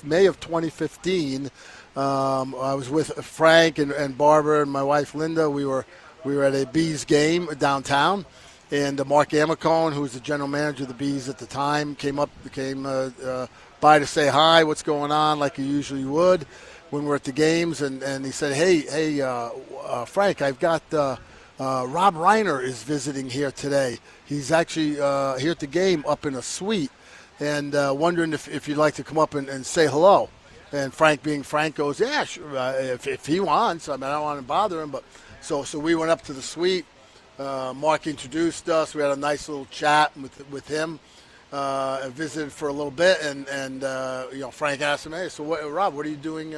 May of 2015, I was with Frank and Barbara and my wife Linda. We were at a Bees game downtown, and Mark Amicone, who was the general manager of the Bees at the time, came by to say hi, what's going on, like he usually would when we're at the games, and he said, hey, Frank, I've got Rob Reiner is visiting here today. He's actually here at the game up in a suite, and wondering if you'd like to come up and say hello. And Frank, being Frank, goes, yeah, sure, if he wants. I mean, I don't want to bother him, but so we went up to the suite. Mark introduced us. We had a nice little chat with him. Visited for a little bit, and Frank asked him, hey, so Rob, what are you doing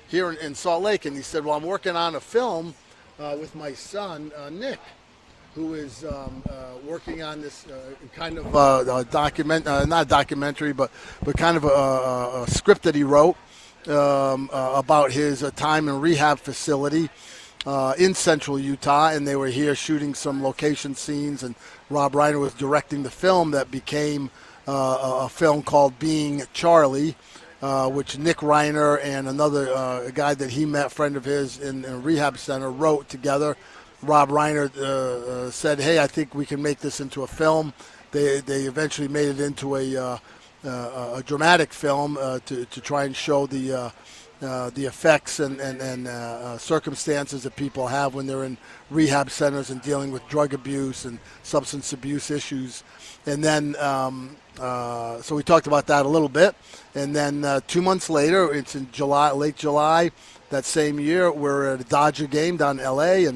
here in Salt Lake? And he said, well, I'm working on a film with my son, Nick, who is working on this kind of not a documentary, but kind of a script that he wrote about his time in rehab facility in central Utah, and they were here shooting some location scenes, and Rob Reiner was directing the film that became a film called Being Charlie, which Nick Reiner and another guy that he met, friend of his in a rehab center, wrote together. Rob Reiner said, hey, I think we can make this into a film. They eventually made it into a dramatic film to try and show the effects and circumstances that people have when they're in rehab centers and dealing with drug abuse and substance abuse issues. And then, so we talked about that a little bit. And then 2 months later, it's in late July that same year, we're at a Dodger game down in L.A.,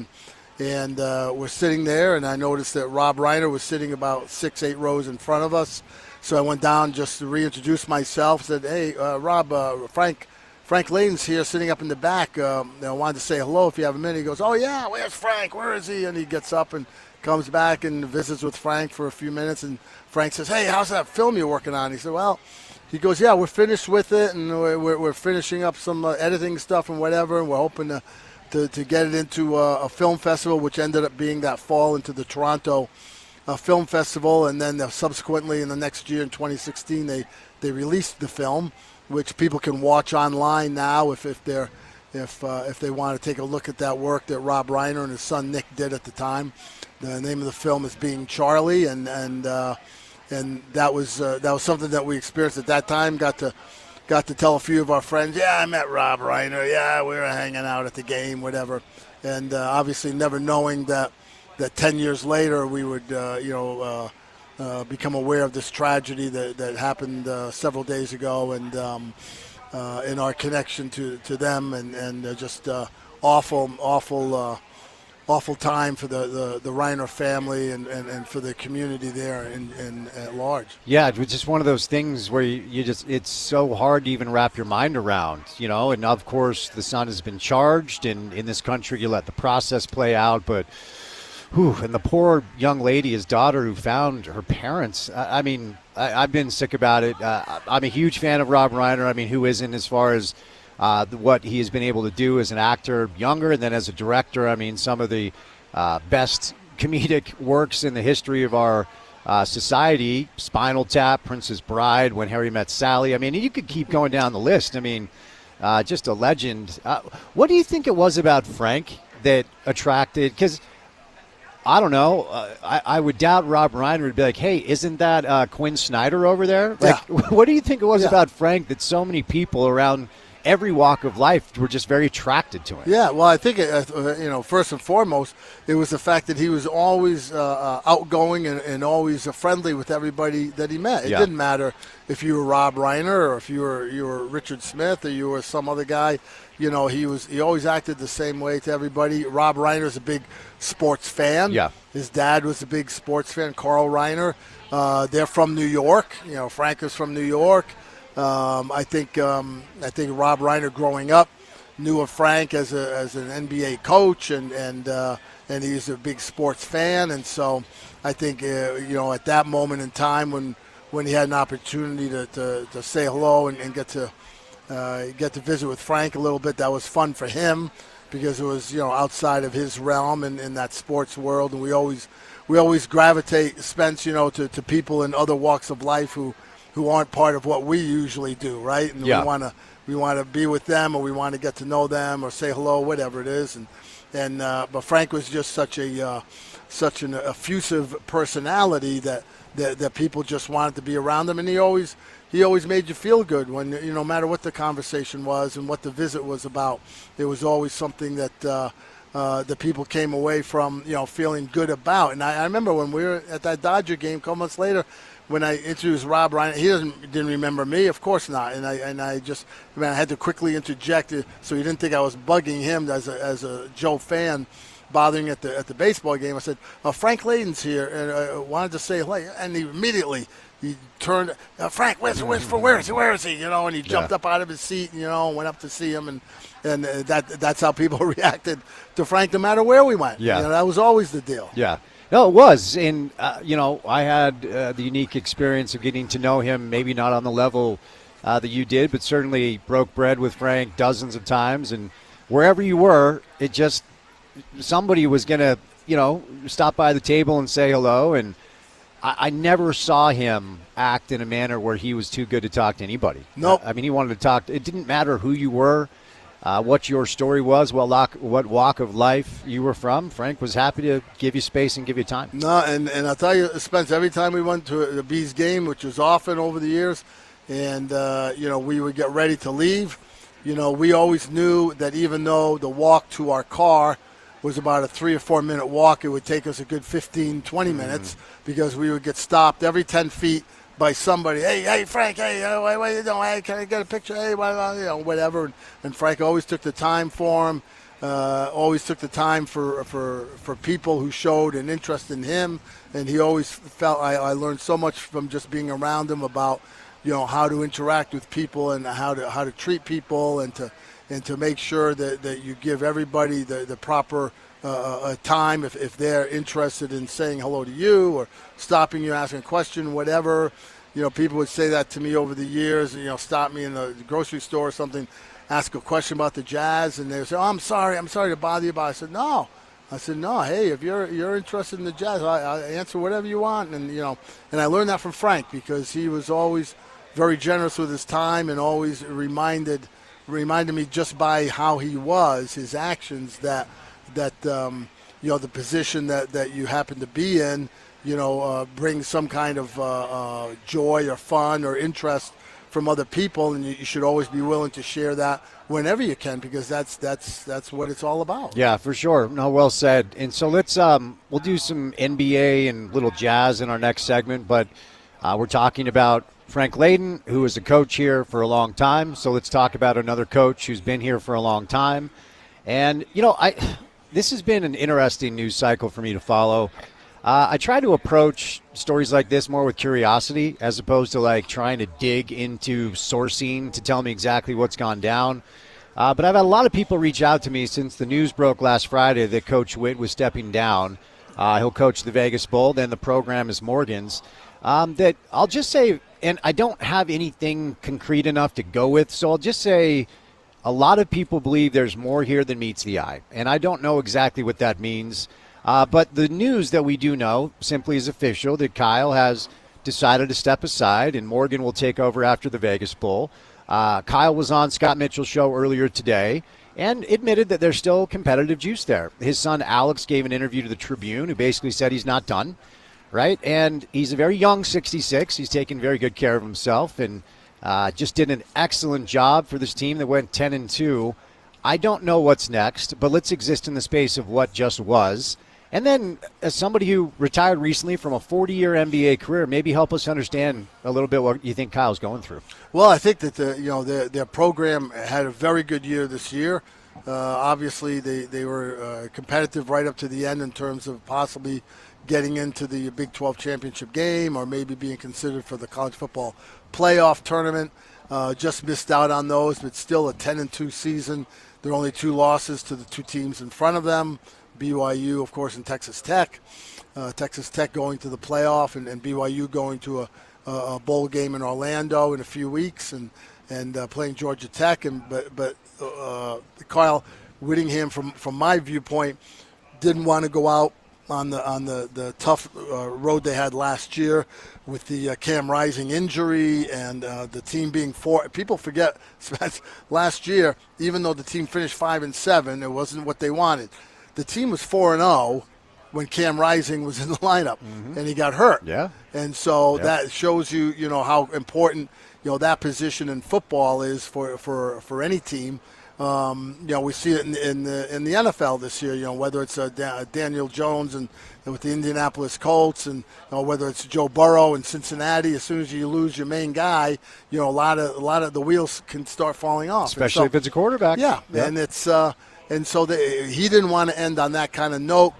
and we're sitting there, and I noticed that Rob Reiner was sitting about 6-8 rows in front of us. So I went down just to reintroduce myself, said, hey, Rob, Frank Layton's here sitting up in the back. I wanted to say hello if you have a minute. He goes, oh, yeah, where's Frank? Where is he? And he gets up and comes back and visits with Frank for a few minutes. And Frank says, hey, how's that film you're working on? He said, well, he goes, yeah, we're finished with it, and we're finishing up some editing stuff and whatever, and we're hoping to get it into a film festival, which ended up being that fall into the Toronto Film Festival. And then subsequently in the next year, in 2016, they released the film, which people can watch online now if they want to take a look at that work that Rob Reiner and his son Nick did at the time. The name of the film is Being Charlie, and that was something that we experienced at that time. Got to tell a few of our friends, yeah, I met Rob Reiner, yeah, we were hanging out at the game, whatever, and obviously never knowing that 10 years later we would become aware of this tragedy that happened several days ago, and in our connection to them, and just awful time for the Reiner family and for the community there and at large. Yeah, it was just one of those things where you just, it's so hard to even wrap your mind around, and of course the son has been charged, and in this country you let the process play out, but and the poor young lady, his daughter, who found her parents. I mean, I've been sick about it. I'm a huge fan of Rob Reiner. I mean, who isn't, as far as what he has been able to do as an actor younger, and then as a director. I mean, some of the best comedic works in the history of our society: Spinal Tap, Princess Bride, When Harry Met Sally. I mean, you could keep going down the list. I mean, just a legend. What do you think it was about Frank that attracted? Because I don't know. I would doubt Rob Reiner would be like, hey, isn't that Quinn Snyder over there? Like, yeah. What do you think it was about Frank that so many people around every walk of life were just very attracted to him. Yeah, well, I think, first and foremost, it was the fact that he was always outgoing and always friendly with everybody that he met. It didn't matter if you were Rob Reiner or if you were Richard Smith or you were some other guy. He always acted the same way to everybody. Rob Reiner's a big sports fan. Yeah. His dad was a big sports fan, Carl Reiner. They're from New York. Frank is from New York. I think Rob Reiner growing up knew of Frank as an NBA coach and he's a big sports fan, and so I think at that moment in time when he had an opportunity to say hello and get to visit with Frank a little bit, that was fun for him because it was outside of his realm in that sports world, and we always gravitate, Spence, to people in other walks of life who aren't part of what we usually do, right? And we want to be with them, or we want to get to know them, or say hello, whatever it is. But Frank was just such an effusive personality that people just wanted to be around him, and he always made you feel good when no matter what the conversation was and what the visit was about. It was always something that the people came away from feeling good about. And I remember when we were at that Dodger game a couple months later, when I introduced Rob Reiner, he didn't remember me, of course not, and I had to quickly interject it so he didn't think I was bugging him as a Joe fan, bothering at the baseball game. I said, Frank Layden's here, and I wanted to say hello, and he turned, Frank, where is he? And he jumped up out of his seat, and went up to see him, and that's how people reacted to Frank, no matter where we went. Yeah, that was always the deal. Yeah. No, it was. And, I had the unique experience of getting to know him, maybe not on the level that you did, but certainly broke bread with Frank dozens of times. And wherever you were, it just somebody was going to, stop by the table and say hello. And I never saw him act in a manner where he was too good to talk to anybody. Nope. I mean, he wanted to talk. It didn't matter who you were. What your story was, what walk of life you were from. Frank was happy to give you space and give you time. No, and I'll tell you, Spence, every time we went to the Bees game, which was often over the years, and, we would get ready to leave, we always knew that even though the walk to our car was about a 3 or 4 minute walk, it would take us a good 15, 20 minutes because we would get stopped every 10 feet by somebody. Hey, Frank, hey, what you doing? Hey, can I get a picture? Hey, whatever. And Frank always took the time for him. Always took the time for people who showed an interest in him. And he always felt I learned so much from just being around him about how to interact with people and how to treat people and to make sure that you give everybody the proper time if they're interested in saying hello to you or stopping you, asking a question, whatever. People would say that to me over the years, stop me in the grocery store or something, ask a question about the Jazz, and they would say, I'm sorry to bother you, but I said, no. Hey, if you're interested in the Jazz, I answer whatever you want. And, and I learned that from Frank because he was always very generous with his time and always reminded me just by how he was, his actions, that the position that you happen to be in, brings some kind of joy or fun or interest from other people, and you should always be willing to share that whenever you can because that's what it's all about. Yeah, for sure. No, well said. And so let's we'll do some NBA and little Jazz in our next segment, but we're talking about Frank Layden, who is a coach here for a long time. So let's talk about another coach who's been here for a long time. And, this has been an interesting news cycle for me to follow. I try to approach stories like this more with curiosity as opposed to trying to dig into sourcing to tell me exactly what's gone down. But I've had a lot of people reach out to me since the news broke last Friday that Coach Witt was stepping down. He'll coach the Vegas Bowl, then the program is Morgan's. That I'll just say, and I don't have anything concrete enough to go with, so I'll just say a lot of people believe there's more here than meets the eye. And I don't know exactly what that means. But the news that we do know simply is official that Kyle has decided to step aside and Morgan will take over after the Vegas Bowl. Kyle was on Scott Mitchell's show earlier today and admitted that there's still competitive juice there. His son Alex gave an interview to the Tribune who basically said he's not done, right? And he's a very young 66. He's taken very good care of himself. And Just did an excellent job for this team that went 10-2. I don't know what's next, but let's exist in the space of what just was. And then, as somebody who retired recently from a 40-year NBA career, maybe help us understand a little bit what you think Kyle's going through. Well, I think that their program had a very good year this year. Obviously, they were competitive right up to the end in terms of possibly getting into the Big 12 championship game or maybe being considered for the college football playoff tournament. Just missed out on those, but still a 10-2 season. There are only 2 losses to the 2 teams in front of them. BYU, of course, and Texas Tech. Texas Tech going to the playoff, and BYU going to a bowl game in Orlando in a few weeks, and playing Georgia Tech. But Kyle Whittingham, from my viewpoint, didn't want to go out on the tough road they had last year with the Cam Rising injury and the team being 4. People forget last year, even though the team finished 5-7, it wasn't what they wanted. The team was 4-0 when Cam Rising was in the lineup, and he got hurt. Yeah. And so that shows you, how important, that position in football is for any team. We see it in the NFL this year, whether it's Daniel Jones and with the Indianapolis Colts, and whether it's Joe Burrow in Cincinnati. As soon as you lose your main guy, a lot of the wheels can start falling off. Especially if it's a quarterback. Yeah. And it's and so he didn't want to end on that kind of note.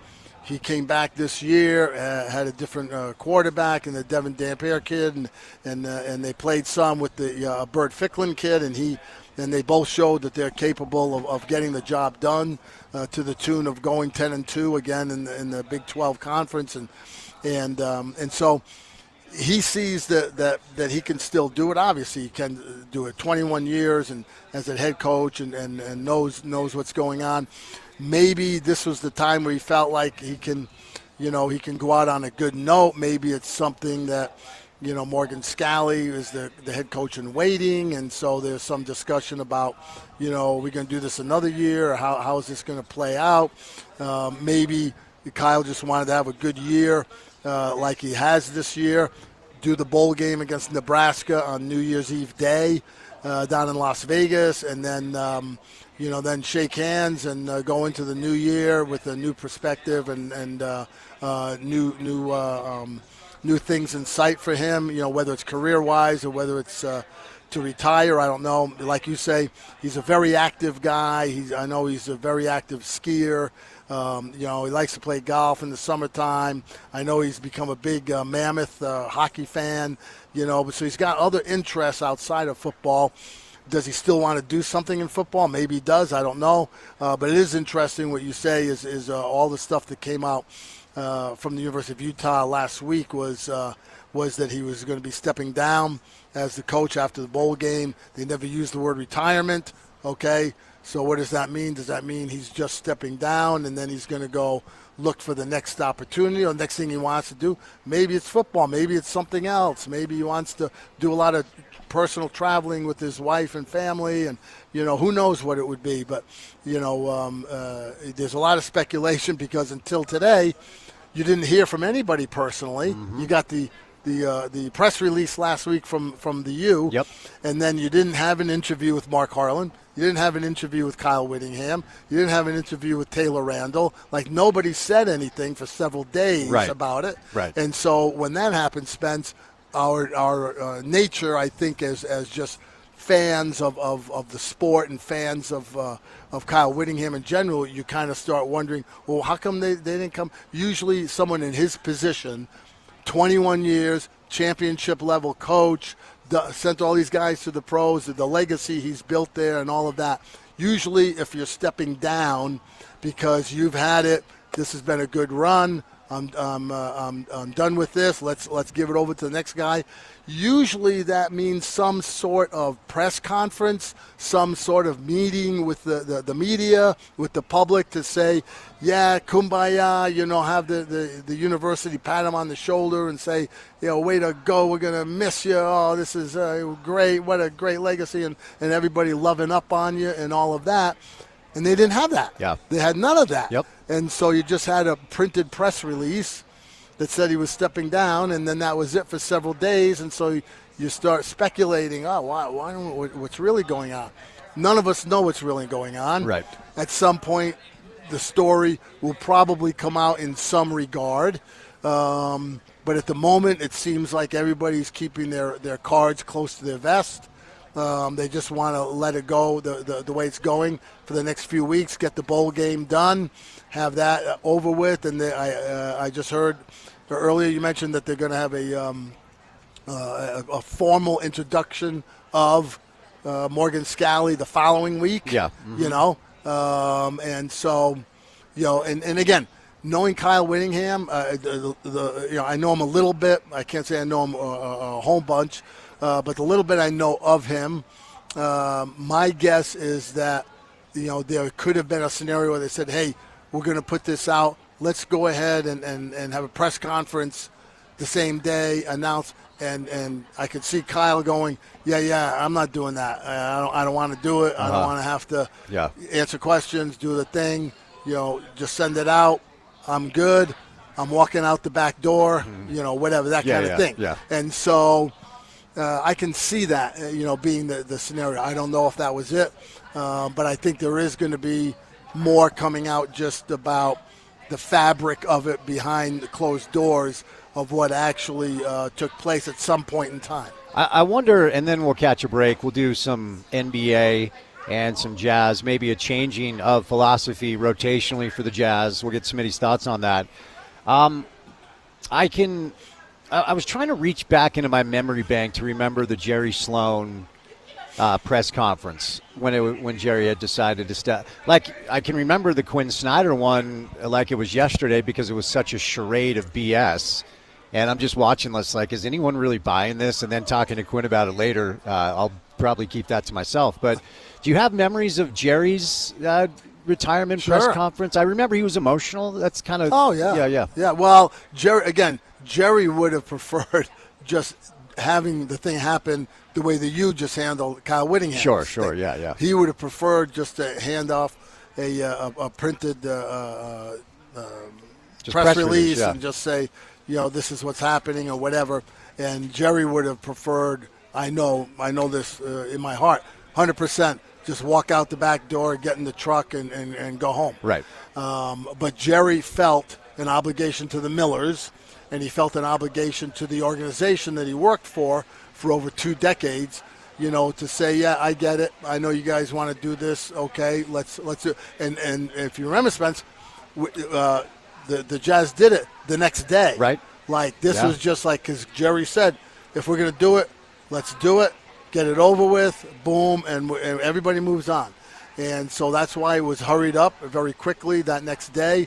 He came back this year, had a different quarterback and the Devin Dampier kid, and they played some with the Burt Ficklin kid, and they both showed that they're capable of getting the job done to the tune of going 10-2 again in the Big 12 conference, and so he sees that he can still do it. Obviously, he can do it. 21 years and as a head coach and knows what's going on. Maybe this was the time where he felt like he can go out on a good note. Maybe it's something that, Morgan Scalley is the head coach in waiting, and so there's some discussion about, are we going to do this another year, or how is this going to play out? Maybe Kyle just wanted to have a good year like he has this year, do the bowl game against Nebraska on New Year's Eve day down in Las Vegas, and then then shake hands and go into the new year with a new perspective and new things in sight for him, whether it's career-wise or whether it's to retire. I don't know. Like you say, he's a very active guy. I know he's a very active skier. He likes to play golf in the summertime. I know he's become a big Mammoth hockey fan, so he's got other interests outside of football. Does he still want to do something in football? Maybe he does. I don't know. But it is interesting what you say is all the stuff that came out from the University of Utah last week was that he was going to be stepping down as the coach after the bowl game. They never used the word retirement. Okay, so what does that mean? Does that mean he's just stepping down and then he's going to go look for the next opportunity or next thing he wants to do? Maybe it's football. Maybe it's something else. Maybe he wants to do a lot of personal traveling with his wife and family, and who knows what it would be. But there's a lot of speculation because until today you didn't hear from anybody personally. You got the press release last week from the U, and then you didn't have an interview with Mark Harlan. You didn't have an interview with Kyle Whittingham. You didn't have an interview with Taylor Randall. Like, nobody said anything for several days about it. Right. And so when that happened, Spence, our nature, I think, as just fans of the sport and fans of Kyle Whittingham in general, you kind of start wondering, well, how come they didn't come? Usually someone in his position, 21 years, championship-level coach, sent all these guys to the pros, the legacy he's built there and all of that. Usually if you're stepping down because you've had it, this has been a good run, I'm done with this. Let's give it over to the next guy. Usually that means some sort of press conference, some sort of meeting with the media, with the public to say, yeah, kumbaya, have the university pat him on the shoulder and say, way to go, we're going to miss you. Oh, this is great. What a great legacy. And everybody loving up on you and all of that. And they didn't have that. Yeah. They had none of that. Yep. And so you just had a printed press release that said he was stepping down, and then that was it for several days. And so you start speculating, what's really going on? None of us know what's really going on. Right. At some point, the story will probably come out in some regard. But at the moment, it seems like everybody's keeping their cards close to their vest. They just want to let it go the way it's going for the next few weeks, get the bowl game done, have that over with. And I just heard earlier you mentioned that they're going to have a formal introduction of Morgan Scalley the following week. Yeah. Mm-hmm. And so, and again, knowing Kyle Whittingham, I know him a little bit. I can't say I know him a whole bunch, but the little bit I know of him, my guess is that, there could have been a scenario where they said, hey, we're going to put this out. Let's go ahead and have a press conference the same day, announce. And I could see Kyle going, yeah, I'm not doing that. I don't want to do it. I don't want to have to answer questions, do the thing. Just send it out. I'm good. I'm walking out the back door. Whatever, that kind of thing. Yeah. And so I can see that, being the scenario. I don't know if that was it, but I think there is going to be more coming out just about the fabric of it behind the closed doors of what actually took place at some point in time. I wonder, and then we'll catch a break. We'll do some NBA and some Jazz, maybe a changing of philosophy rotationally for the Jazz. We'll get Smitty's thoughts on that. I was trying to reach back into my memory bank to remember the Jerry Sloan press conference when Jerry had decided to step. Like, I can remember the Quinn Snyder one like it was yesterday because it was such a charade of BS. And I'm just watching this like, is anyone really buying this? And then talking to Quinn about it later, I'll probably keep that to myself. But do you have memories of Jerry's retirement press conference? I remember he was emotional. That's kind of... Oh, yeah. Yeah. Well, Jerry would have preferred just having the thing happen the way that you just handled Kyle Whittingham. Sure, yeah. He would have preferred just to hand off a printed press release and just say, this is what's happening or whatever. And Jerry would have preferred, I know this in my heart, 100%, just walk out the back door, get in the truck, and go home. Right. But Jerry felt an obligation to the Millers, and he felt an obligation to the organization that he worked for over 2 decades, to say, yeah, I get it. I know you guys want to do this. Okay, let's do it. And if you remember, Spence, the Jazz did it the next day. Right. Like, this was just like, because Jerry said, if we're going to do it, let's do it, get it over with, boom, and everybody moves on. And so that's why it was hurried up very quickly that next day.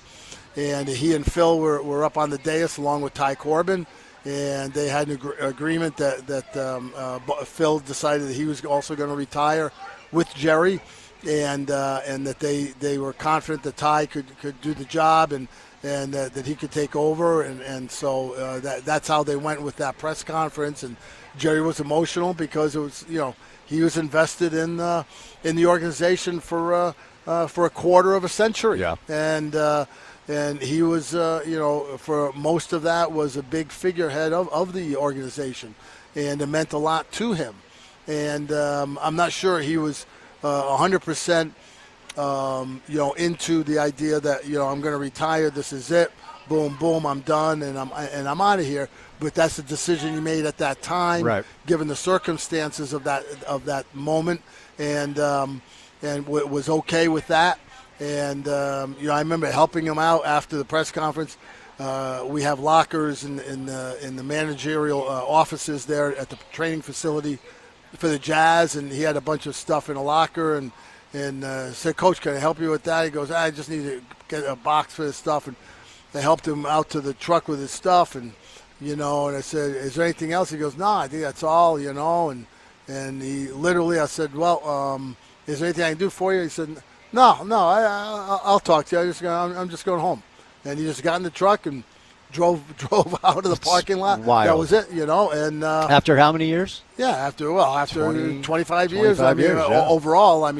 And he and Phil were up on the dais along with Ty Corbin, and they had an agreement that Phil decided that he was also going to retire with Jerry, and that they were confident that Ty could do the job and that he could take over, and so that's how they went with that press conference. And Jerry was emotional because it was, he was invested in the organization for a quarter of a century. Yeah. And he was, for most of that was a big figurehead of the organization, and it meant a lot to him. And I'm not sure he was 100%, into the idea that, I'm going to retire. This is it. Boom, boom. I'm done, and I'm out of here. But that's the decision he made at that time, right, given the circumstances of that moment, and was okay with that. And I remember helping him out after the press conference. We have lockers in the managerial offices there at the training facility for the Jazz, and he had a bunch of stuff in a locker, and said, "Coach, can I help you with that?" He goes, "I just need to get a box for this stuff," and they helped him out to the truck with his stuff, and and I said, "Is there anything else?" He goes, "No, I think that's all," and he literally, I said, "Well, is there anything I can do for you?" He said, No, I'll talk to you. I'm just going home. And he just got in the truck and drove out of the parking lot. Wild. That was it, And after how many years? Yeah, after 25 years. 25 years, overall.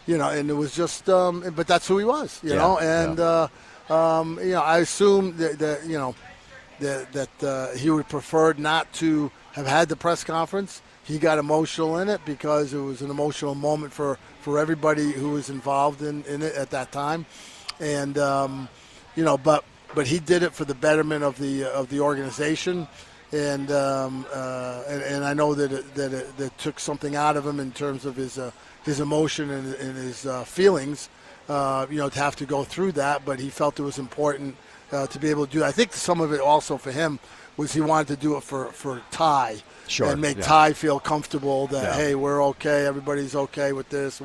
Yeah. And it was just, but that's who he was, And I assume that he would prefer not to have had the press conference. He got emotional in it because it was an emotional moment for everybody who was involved in it at that time. And, but he did it for the betterment of the organization. And I know that took something out of him in terms of his emotion and his feelings, to have to go through that. But he felt it was important to be able to do that. I think some of it also for him was he wanted to do it for Ty. Sure, and make Ty feel comfortable that, hey, we're okay, everybody's okay with this,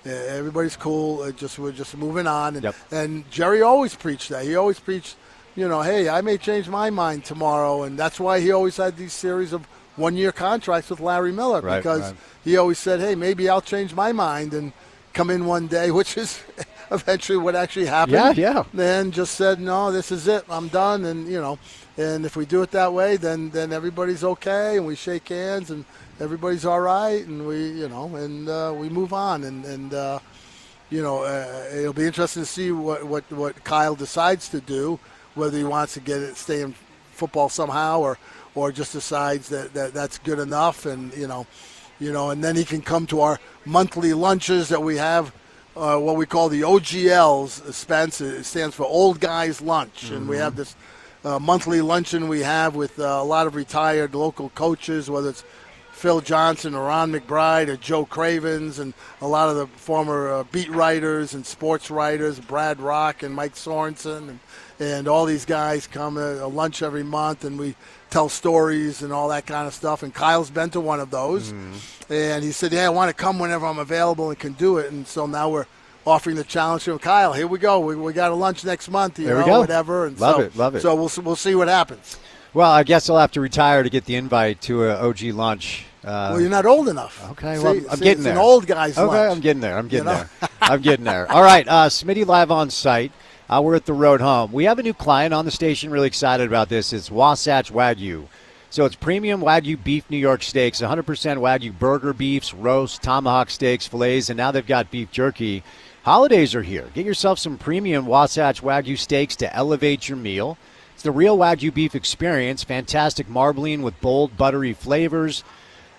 everybody's cool, we're just moving on. And Jerry always preached that. He always preached, hey, I may change my mind tomorrow, and that's why he always had these series of one-year contracts with Larry Miller, because he always said, hey, maybe I'll change my mind and come in one day, which is eventually what actually happened. Then just said, no, this is it, I'm done, and if we do it that way, then everybody's okay, and we shake hands, and everybody's all right, and we move on, and it'll be interesting to see what Kyle decides to do, whether he wants to stay in football somehow, or just decides that's good enough, and and then he can come to our monthly lunches that we have. What we call the OGLs, Spence. It stands for Old Guys Lunch, and we have this monthly luncheon we have with a lot of retired local coaches, whether it's Phil Johnson or Ron McBride or Joe Cravens, and a lot of the former beat writers and sports writers, Brad Rock and Mike Sorensen, and all these guys come a lunch every month, and we tell stories and all that kind of stuff. And Kyle's been to one of those, and he said, I want to come whenever I'm available and can do it. And so now we're offering the challenge to him. Kyle, here we go. We got a lunch next month, there we go. Whatever. And love it. So we'll see what happens. Well, I guess I'll have to retire to get the invite to an OG lunch. Well, you're not old enough. Okay, I'm getting there. It's an old guy's lunch. Okay, I'm getting there. I'm getting there. All right, Smitty live on site. We're at the road home. We have a new client on the station. Really excited about this. It's Wasatch Wagyu. So it's premium Wagyu beef New York steaks, 100% Wagyu burger beefs, roast, tomahawk steaks, fillets, and now they've got beef jerky. Holidays are here. Get yourself some premium Wasatch Wagyu steaks to elevate your meal. It's the real Wagyu beef experience. Fantastic marbling with bold, buttery flavors.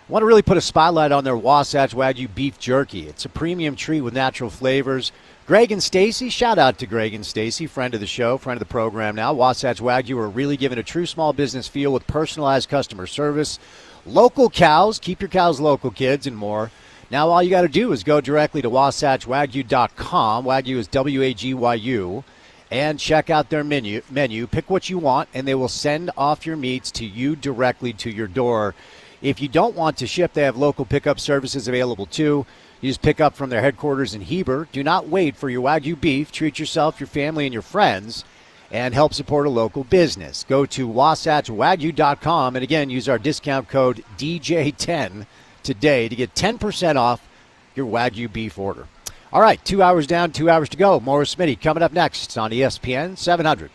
I want to really put a spotlight on their Wasatch Wagyu beef jerky. It's a premium treat with natural flavors. Greg and Stacy, shout out to Greg and Stacy, friend of the show, friend of the program now. Wasatch Wagyu are really giving a true small business feel with personalized customer service. Local cows, keep your cows local, kids, and more. Now all you got to do is go directly to wasatchwagyu.com. Wagyu is W-A-G-Y-U. And check out their menu. Pick what you want, and they will send off your meats to you directly to your door. If you don't want to ship, they have local pickup services available too. You just pick up from their headquarters in Heber. Do not wait for your Wagyu beef. Treat yourself, your family, and your friends, and help support a local business. Go to wasatchwagyu.com, and again, use our discount code DJ10 today to get 10% off your Wagyu beef order. All right, 2 hours down, 2 hours to go. More with Smitty coming up next on ESPN 700.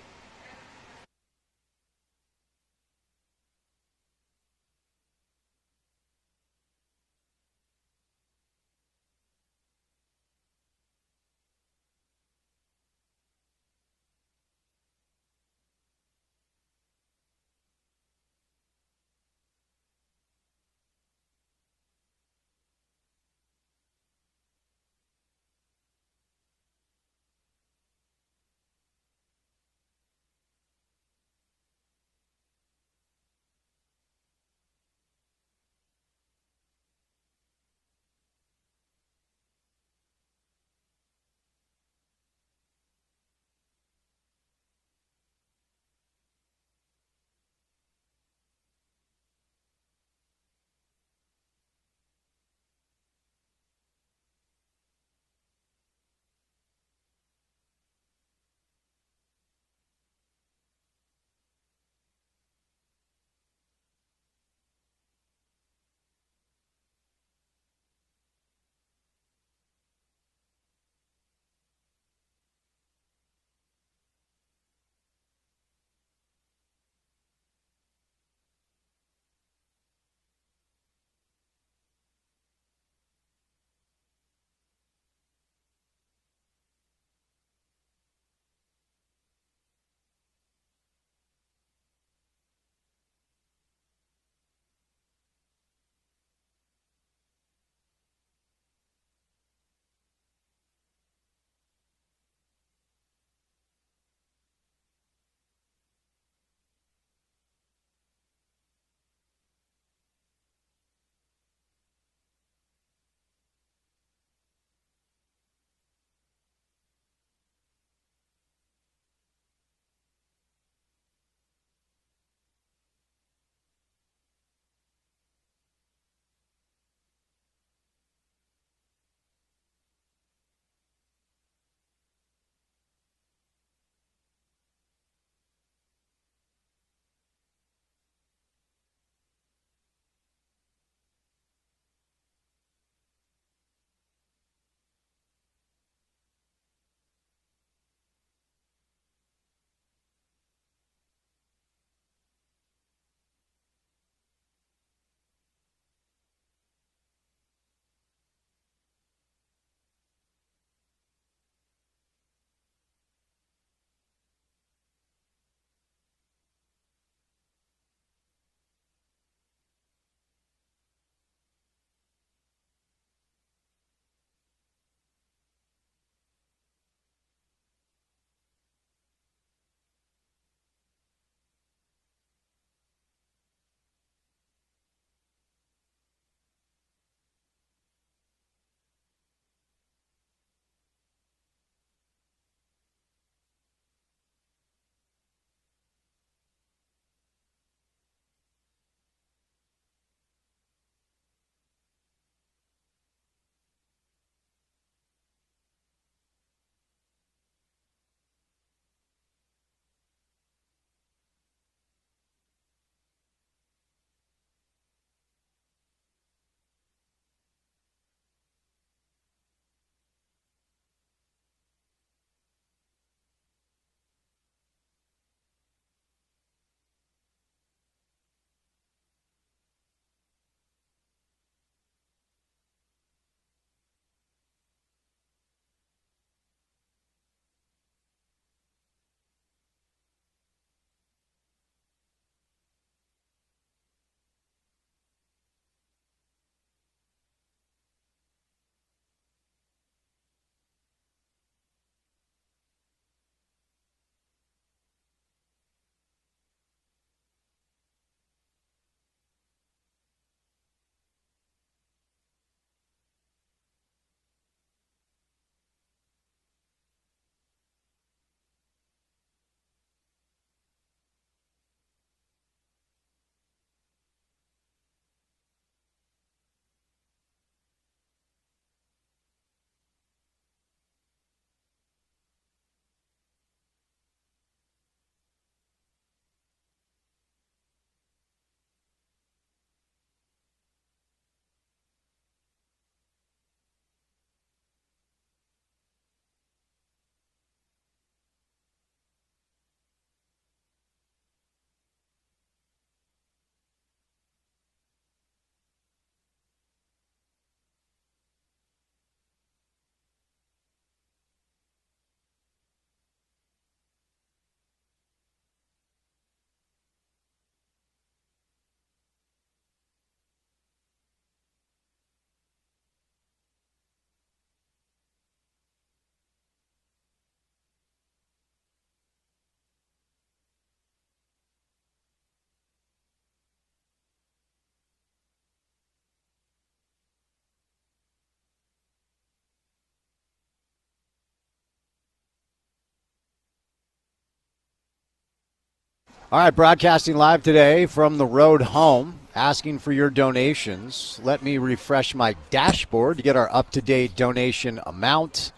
All right, broadcasting live today from the road home, asking for your donations. Let me refresh my dashboard to get our up-to-date donation amount.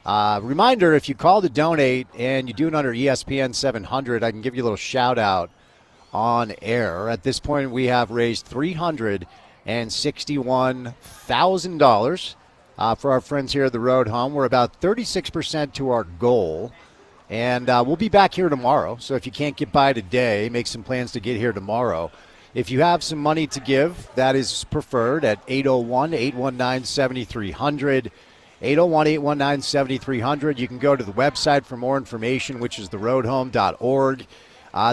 Reminder, if you call to donate and you do it under ESPN 700, I can give you a little shout-out on air. At this point, we have raised $361,000 for our friends here at the road home. We're about 36% to our goal. And we'll be back here tomorrow. So if you can't get by today, make some plans to get here tomorrow. If you have some money to give, that is preferred at 801-819-7300. 801-819-7300. You can go to the website for more information, which is theroadhome.org.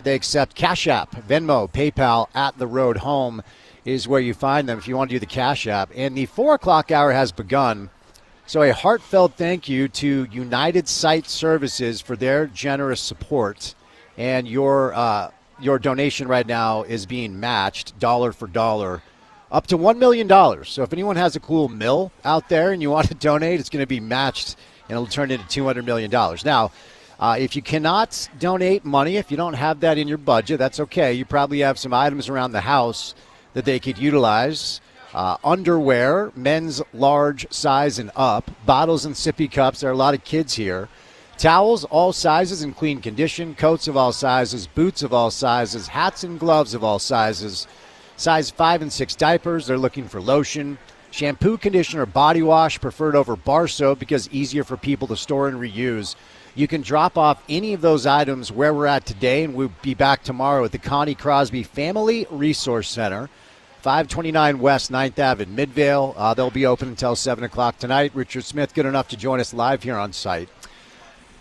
They accept Cash App, Venmo, PayPal at the Road Home is where you find them if you want to do the Cash App. And the 4 o'clock hour has begun. So a heartfelt thank you to United Site Services for their generous support. And your donation right now is being matched dollar for dollar up to $1 million. So if anyone has a cool mill out there and you want to donate, it's going to be matched and it'll turn into $200 million. Now, if you cannot donate money, if you don't have that in your budget, that's okay. You probably have some items around the house that they could utilize. Underwear, men's large size and up, bottles and sippy cups. There are a lot of kids here. Towels, all sizes in clean condition, coats of all sizes, boots of all sizes, hats and gloves of all sizes, size 5 and 6 diapers. They're looking for lotion, shampoo, conditioner, body wash, preferred over bar soap because easier for people to store and reuse. You can drop off any of those items where we're at today, and we'll be back tomorrow at the Connie Crosby Family Resource Center. 529 West 9th Ave in Midvale. They'll be open until 7 o'clock tonight. Richard Smith, good enough to join us live here on site.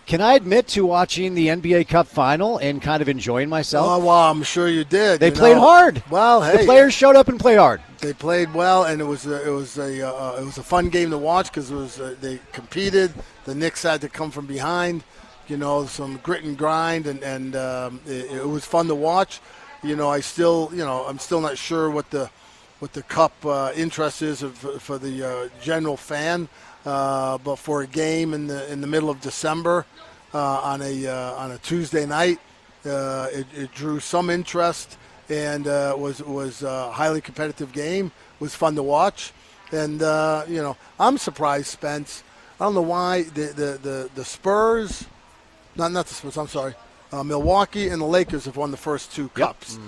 Can I admit to watching the NBA Cup final and kind of enjoying myself? Oh, well, I'm sure you did. They played hard. Well, hey, the players showed up and played hard. They played well, and it was a fun game to watch because they competed. The Knicks had to come from behind, some grit and grind, and it was fun to watch. I'm still not sure what the cup interest is for the general fan, but for a game in the middle of December on a Tuesday night, it drew some interest and was a highly competitive game. It was fun to watch, and I'm surprised, Spence. I don't know why the Spurs, not the Spurs. I'm sorry. Milwaukee and the Lakers have won the first 2 cups,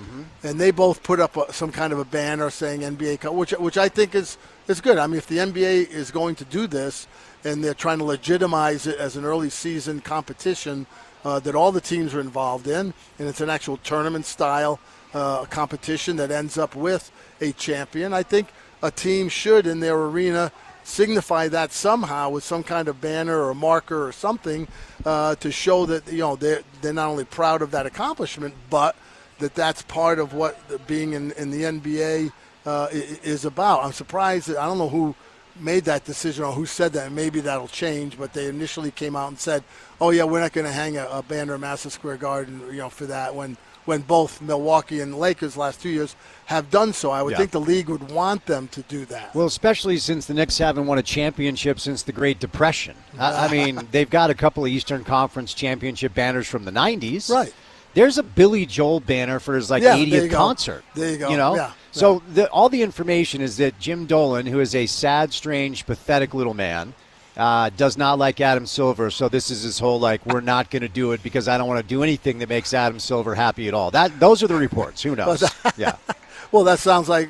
and they both put up some kind of a banner saying NBA Cup, which I think is good. I mean, if the NBA is going to do this and they're trying to legitimize it as an early season competition that all the teams are involved in, and it's an actual tournament style competition that ends up with a champion, I think a team should in their arena signify that somehow with some kind of banner or marker or something to show that they're not only proud of that accomplishment, but that's part of what being in the NBA is about. I'm surprised that I don't know who made that decision or who said that. Maybe that'll change, but they initially came out and said, "Oh yeah, we're not going to hang a banner in Madison Square Garden, for that." When both Milwaukee and the Lakers last 2 years have done so. I would think the league would want them to do that. Well, especially since the Knicks haven't won a championship since the Great Depression. I mean, they've got a couple of Eastern Conference championship banners from the 90s. Right. There's a Billy Joel banner for his 80th concert. There you go. Yeah. So all the information is that Jim Dolan, who is a sad, strange, pathetic little man, does not like Adam Silver, so this is his whole we're not going to do it because I don't want to do anything that makes Adam Silver happy at all. Those are the reports. Who knows? Yeah. Well, that sounds like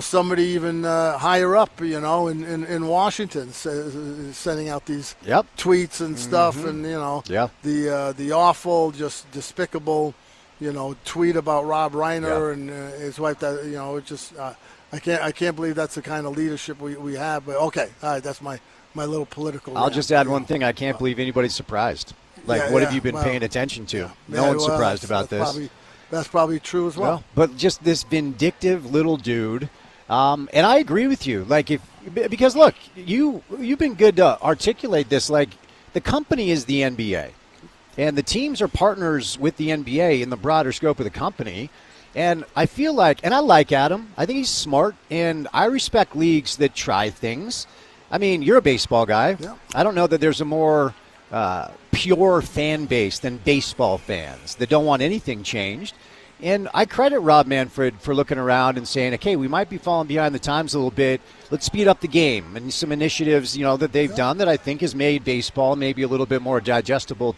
somebody even higher up, in Washington, sending out these tweets and stuff, and the awful, just despicable, tweet about Rob Reiner and his wife. That it just. I can't believe that's the kind of leadership we have. But okay, all right, that's my little political. I'll just add one thing. I can't believe anybody's surprised. What have you been paying attention to? No one's surprised about this. That's probably true as well. But just this vindictive little dude. And I agree with you. Because look, you've been good to articulate this. The company is the NBA, and the teams are partners with the NBA in the broader scope of the company. And I feel and I like Adam. I think he's smart, and I respect leagues that try things. I mean, you're a baseball guy. Yeah. I don't know that there's a more pure fan base than baseball fans that don't want anything changed. And I credit Rob Manfred for looking around and saying, okay, we might be falling behind the times a little bit. Let's speed up the game. And some initiatives, that they've done that I think has made baseball maybe a little bit more digestible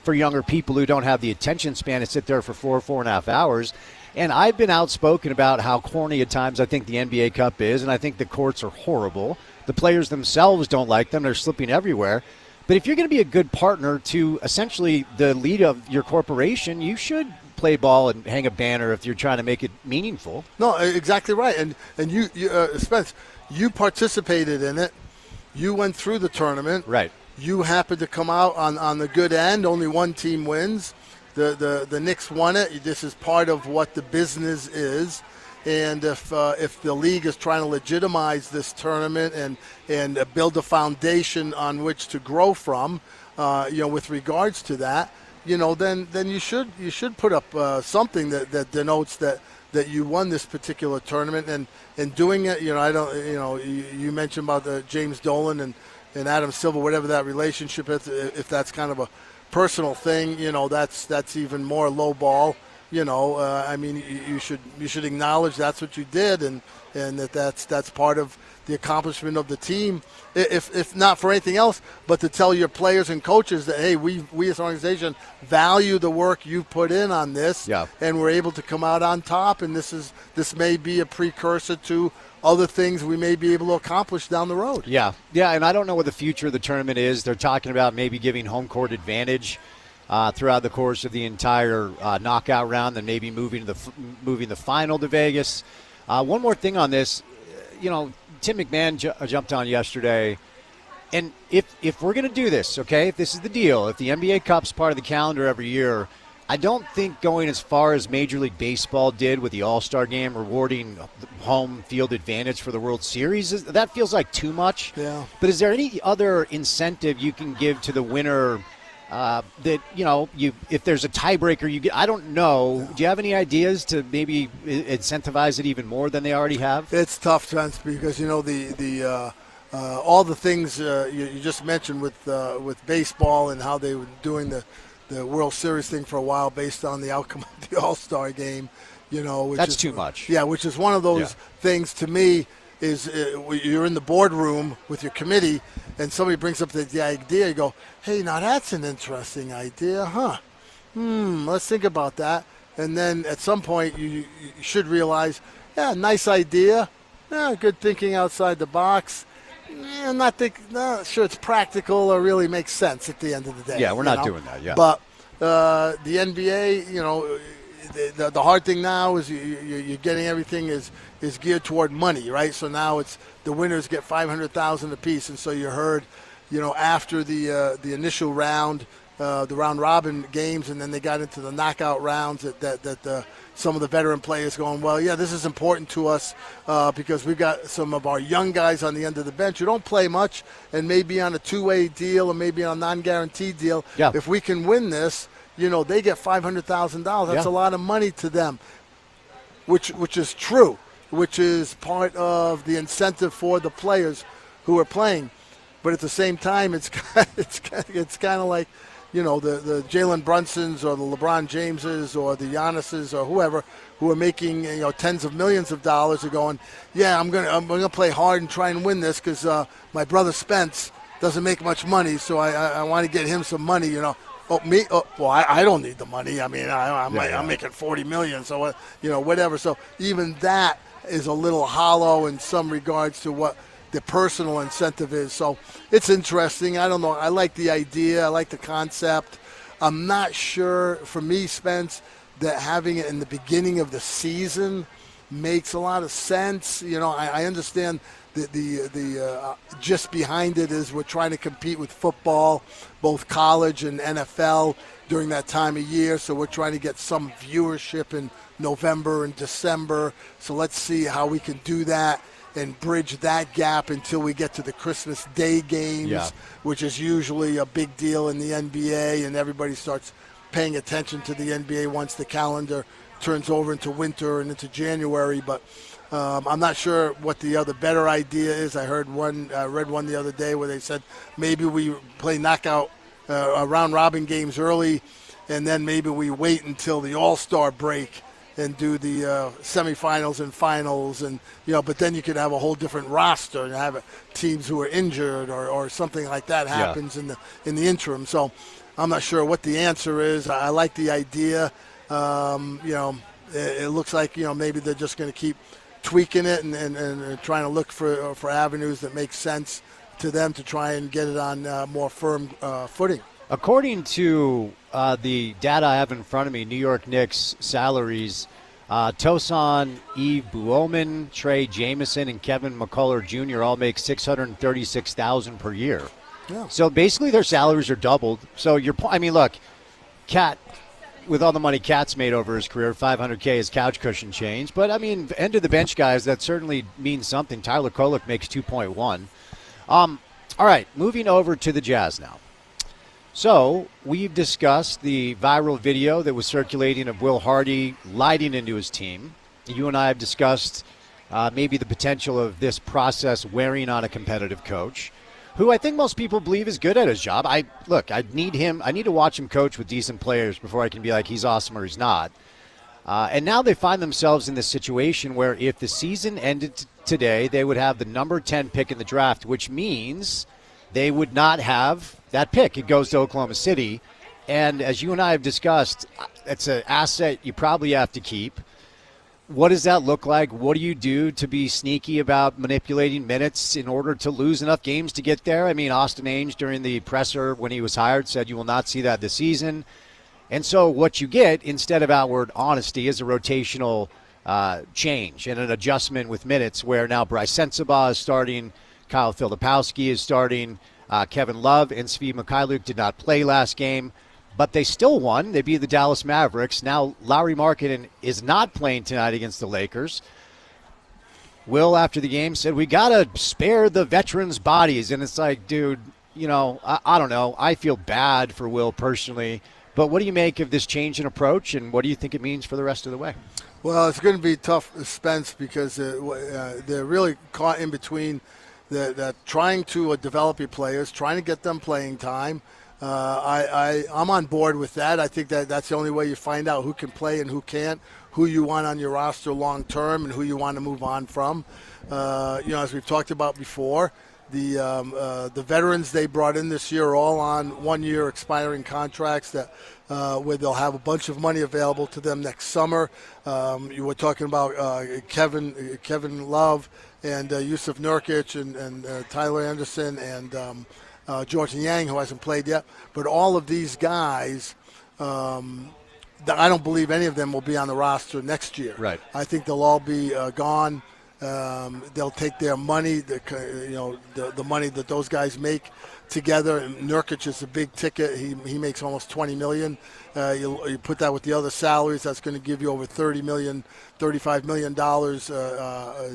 for younger people who don't have the attention span to sit there for 4.5 hours. And I've been outspoken about how corny at times I think the NBA Cup is, and I think the courts are horrible. The players themselves don't like them. They're slipping everywhere. But if you're going to be a good partner to essentially the lead of your corporation, you should play ball and hang a banner if you're trying to make it meaningful. No, exactly right. And you Spence, you participated in it. You went through the tournament. Right. You happened to come out on the good end. Only one team wins. The Knicks won it. This is part of what the business is. And if the league is trying to legitimize this tournament and build a foundation on which to grow from, with regards to that, then you should put up something that denotes that you won this particular tournament and doing it. You mentioned about James Dolan and Adam Silver, whatever that relationship is. If that's kind of a personal thing, that's even more low ball. You should acknowledge that's what you did, and that's part of the accomplishment of the team, if not for anything else, but to tell your players and coaches that, hey, we as an organization value the work you've put in on this, and we're able to come out on top, and this may be a precursor to other things we may be able to accomplish down the road. Yeah, and I don't know what the future of the tournament is. They're talking about maybe giving home court advantage throughout the course of the entire knockout round, then maybe moving the final to Vegas. One more thing on this, Tim McMahon jumped on yesterday, and if we're going to do this, okay, if this is the deal, if the NBA Cup's part of the calendar every year, I don't think going as far as Major League Baseball did with the All-Star Game, rewarding home field advantage for the World Series, that feels like too much. Yeah. But is there any other incentive you can give to the winner that, if there's a tiebreaker, you get? I don't know. Yeah. Do you have any ideas to maybe incentivize it even more than they already have? It's tough, Spence, because the all the things you just mentioned with baseball and how they were doing the World Series thing for a while based on the outcome of the All-Star Game, which that's is too much. Yeah, which is one of those things to me. Is you're in the boardroom with your committee and somebody brings up the idea, you go, hey, now that's an interesting idea, huh? Let's think about that. And then at some point you should realize, nice idea, good thinking outside the box. I'm not sure it's practical or really makes sense at the end of the day. Yeah, we're not doing that, But the NBA, the hard thing now is you're getting everything is geared toward money, right? So now it's the winners get $500,000 apiece, and so you heard, after the initial round, the round robin games, and then they got into the knockout rounds that some of the veteran players going, well, this is important to us because we've got some of our young guys on the end of the bench who don't play much and maybe on a two-way deal or maybe on a non-guaranteed deal. Yeah. If we can win this, they get $500,000. That's a lot of money to them, which is true, which is part of the incentive for the players who are playing. But at the same time, it's kind of like, the Jalen Brunsons or the LeBron Jameses or the Giannis's or whoever who are making tens of millions of dollars are going, I'm gonna play hard and try and win this because my brother Spence doesn't make much money, so I want to get him some money. Oh, me? Oh, well, I don't need the money. I mean, I'm making $40 million, so whatever. So even that is a little hollow in some regards to what the personal incentive is. So it's interesting. I don't know. I like the idea. I like the concept. I'm not sure, for me, Spence, that having it in the beginning of the season makes a lot of sense. I understand the gist behind it is we're trying to compete with football, both college and NFL during that time of year. So we're trying to get some viewership in November and December. So let's see how we can do that and bridge that gap until we get to the Christmas Day games, which is usually a big deal in the NBA, and everybody starts paying attention to the NBA once the calendar turns over into winter and into January. But I'm not sure what the other better idea is. I read one the other day where they said maybe we play knockout round robin games early, and then maybe we wait until the All-Star break and do the semifinals and finals, and but then you could have a whole different roster and have teams who are injured or something like that happens in the interim. So I'm not sure what the answer is. I like the idea. It looks like maybe they're just going to keep tweaking it and trying to look for avenues that make sense to them to try and get it on more firm footing. According to the data I have in front of me, New York Knicks salaries, Tosan Buoman, Trey Jameson, and Kevin McCullough Jr. all make $636,000 per year. Yeah. So basically their salaries are doubled. So look, Cat, with all the money Cat's made over his career, $500K is couch cushion change. But, end of the bench guys, that certainly means something. Tyler Kolek makes 2.1. All right, moving over to the Jazz now. So we've discussed the viral video that was circulating of Will Hardy lighting into his team. You and I have discussed maybe the potential of this process wearing on a competitive coach, who I think most people believe is good at his job. I need to watch him coach with decent players before I can be like he's awesome or he's not. And now they find themselves in this situation where if the season ended today, they would have the number 10 pick in the draft, which means they would not have that pick. It goes to Oklahoma City. And as you and I have discussed, it's an asset you probably have to keep. What does that look like? What do you do to be sneaky about manipulating minutes in order to lose enough games to get there? Austin Ainge during the presser when he was hired said you will not see that this season. And so what you get instead of outward honesty is a rotational change and an adjustment with minutes where now Bryce Sensabaugh is starting, Kyle Filipowski is starting, Kevin Love and Svi Mikhailiuk did not play last game. But they still won. They beat the Dallas Mavericks. Now Lauri Markkanen is not playing tonight against the Lakers. Will, after the game, said, we got to spare the veterans' bodies. And it's like, dude, I don't know. I feel bad for Will personally. But what do you make of this change in approach, and what do you think it means for the rest of the way? Well, it's going to be tough, Spence, because they're really caught in between the trying to develop your players, trying to get them playing time. I'm on board with that. I think that's the only way you find out who can play and who can't, who you want on your roster long term and who you want to move on from. As we've talked about before, the veterans they brought in this year are all on 1-year expiring contracts that where they'll have a bunch of money available to them next summer. You were talking about Kevin Love and Yusuf Nurkic and Tyler Anderson and Jordan Yang, who hasn't played yet. But all of these guys, I don't believe any of them will be on the roster next year. Right. I think they'll all be gone. They'll take their money, the money that those guys make together. And Nurkic is a big ticket. He makes almost $20 million. You put that with the other salaries, that's going to give you over $30 million, $35 million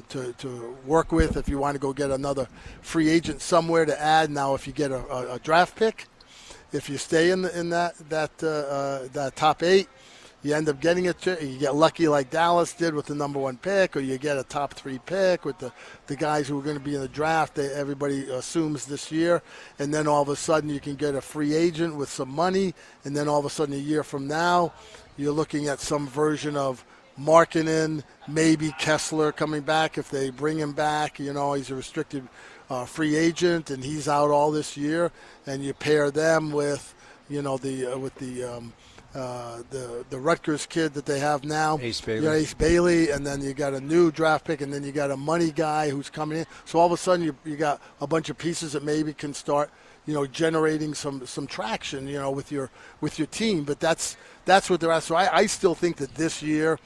to work with if you want to go get another free agent somewhere to add. Now, if you get a draft pick, if you stay in that top 8, you end up getting it. You get lucky like Dallas did with the number 1 pick, or you get a top 3 pick with the guys who are going to be in the draft. Everybody assumes this year, and then all of a sudden you can get a free agent with some money, and then all of a sudden a year from now you're looking at some version of Markkanen, maybe Kessler coming back if they bring him back. He's a restricted free agent, and he's out all this year, and you pair them with the Rutgers kid that they have now, Ace Bailey. Ace Bailey, and then you got a new draft pick, and then you got a money guy who's coming in. So all of a sudden you got a bunch of pieces that maybe can start, generating some traction, with your team. But that's what they're at. So I still think that this year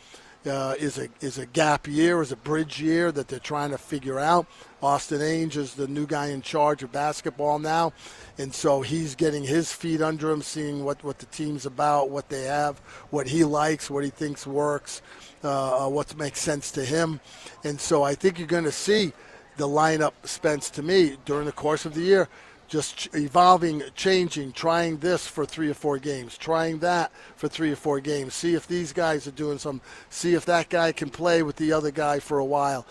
is a gap year, is a bridge year that they're trying to figure out. Austin Ainge is the new guy in charge of basketball now, and so he's getting his feet under him, seeing what the team's about, what they have, what he likes, what he thinks works, what makes sense to him. And so I think you're going to see the lineup, Spence, to me, during the course of the year, just evolving, changing, trying this for 3 or 4 games, trying that for 3 or 4 games, see if these guys are doing some, see if that guy can play with the other guy for a while,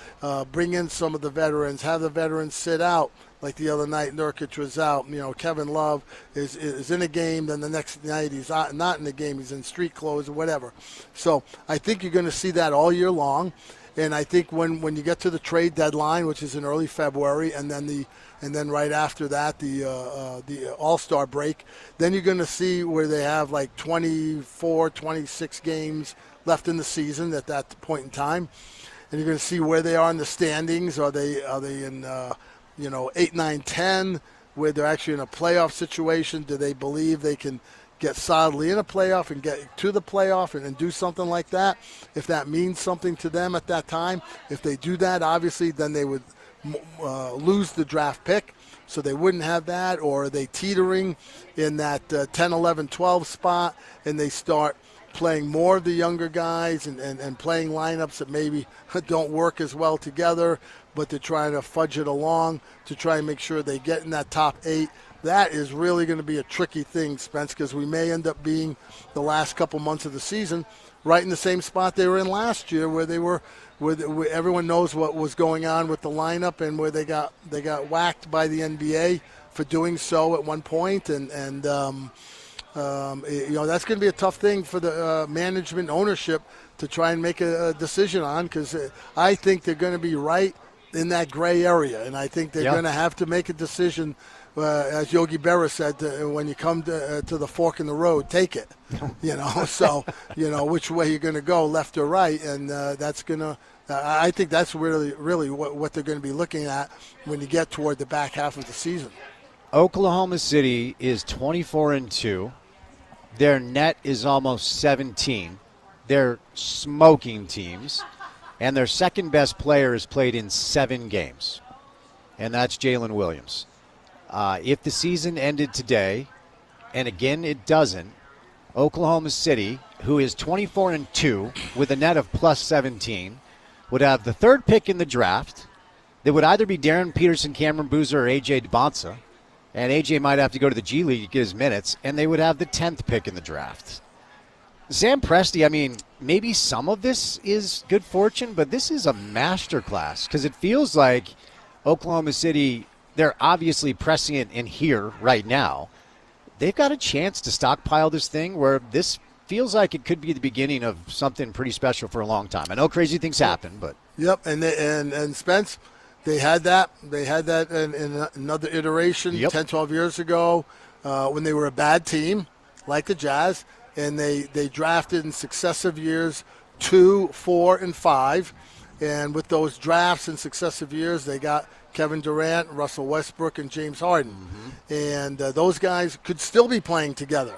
bring in some of the veterans, have the veterans sit out. Like the other night, Nurkic was out. Kevin Love is in a game. Then the next night he's not in the game. He's in street clothes or whatever. So I think you're going to see that all year long. And I think when you get to the trade deadline, which is in early February, and then right after that the All-Star break, then you're going to see where they have like 24, 26 games left in the season at that point in time, and you're going to see where they are in the standings. Are they in 8, 9, 10, where they're actually in a playoff situation? Do they believe they can get solidly in a playoff and get to the playoff and do something like that? If that means something to them at that time, if they do that, obviously, then they would lose the draft pick, so they wouldn't have that. Or are they teetering in that 10, 11, 12 spot, and they start playing more of the younger guys and playing lineups that maybe don't work as well together, but they're trying to fudge it along to try and make sure they get in that top 8. That is really going to be a tricky thing, Spence, because we may end up being the last couple months of the season right in the same spot they were in last year, where they were, where everyone knows what was going on with the lineup, and where they got whacked by the NBA for doing so at one point, and that's going to be a tough thing for the management ownership to try and make a decision on, because I think they're going to be right in that gray area, and I think they're going to have to make a decision. As Yogi Berra said, when you come to the fork in the road, take it. So which way you're going to go, left or right, and that's going to. I think that's really what they're going to be looking at when you get toward the back half of the season. Oklahoma City is 24-2. Their net is almost 17. They're smoking teams, and their second best player has played in 7 games, and that's Jalen Williams. If the season ended today, and again it doesn't, Oklahoma City, who is 24-2 with a net of plus 17, would have the 3rd pick in the draft. They would either be Darren Peterson, Cameron Boozer, or A.J. DeBonsa, and A.J. might have to go to the G League to get his minutes, and they would have the 10th pick in the draft. Sam Presti, maybe some of this is good fortune, but this is a masterclass, because it feels like Oklahoma City, they're obviously pressing it in here right now. They've got a chance to stockpile this thing where this feels like it could be the beginning of something pretty special for a long time. I know crazy things happen, but yep. And Spence, they had that in another iteration 10, 12 years ago when they were a bad team like the Jazz, and they drafted in successive years 2, 4, and 5, and with those drafts in successive years, they got Kevin Durant, Russell Westbrook, and James Harden. Mm-hmm. And those guys could still be playing together,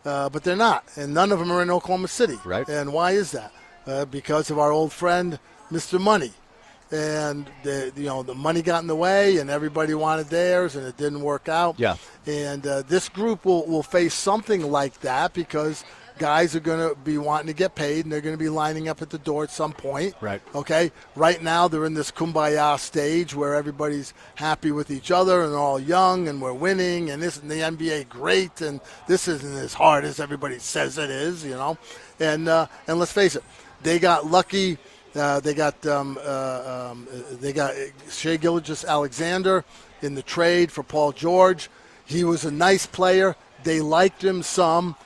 but they're not. And none of them are in Oklahoma City. Right. And why is that? Because of our old friend, Mr. Money. And the money got in the way, and everybody wanted theirs, and it didn't work out. Yeah. And this group will face something like that, because guys are going to be wanting to get paid, and they're going to be lining up at the door at some point. Right. Okay? Right now they're in this kumbaya stage where everybody's happy with each other, and they're all young, and we're winning, and isn't the NBA great, and this isn't as hard as everybody says it is, And let's face it, they got lucky. They got Shai Gilgeous-Alexander in the trade for Paul George. He was a nice player. They liked him some.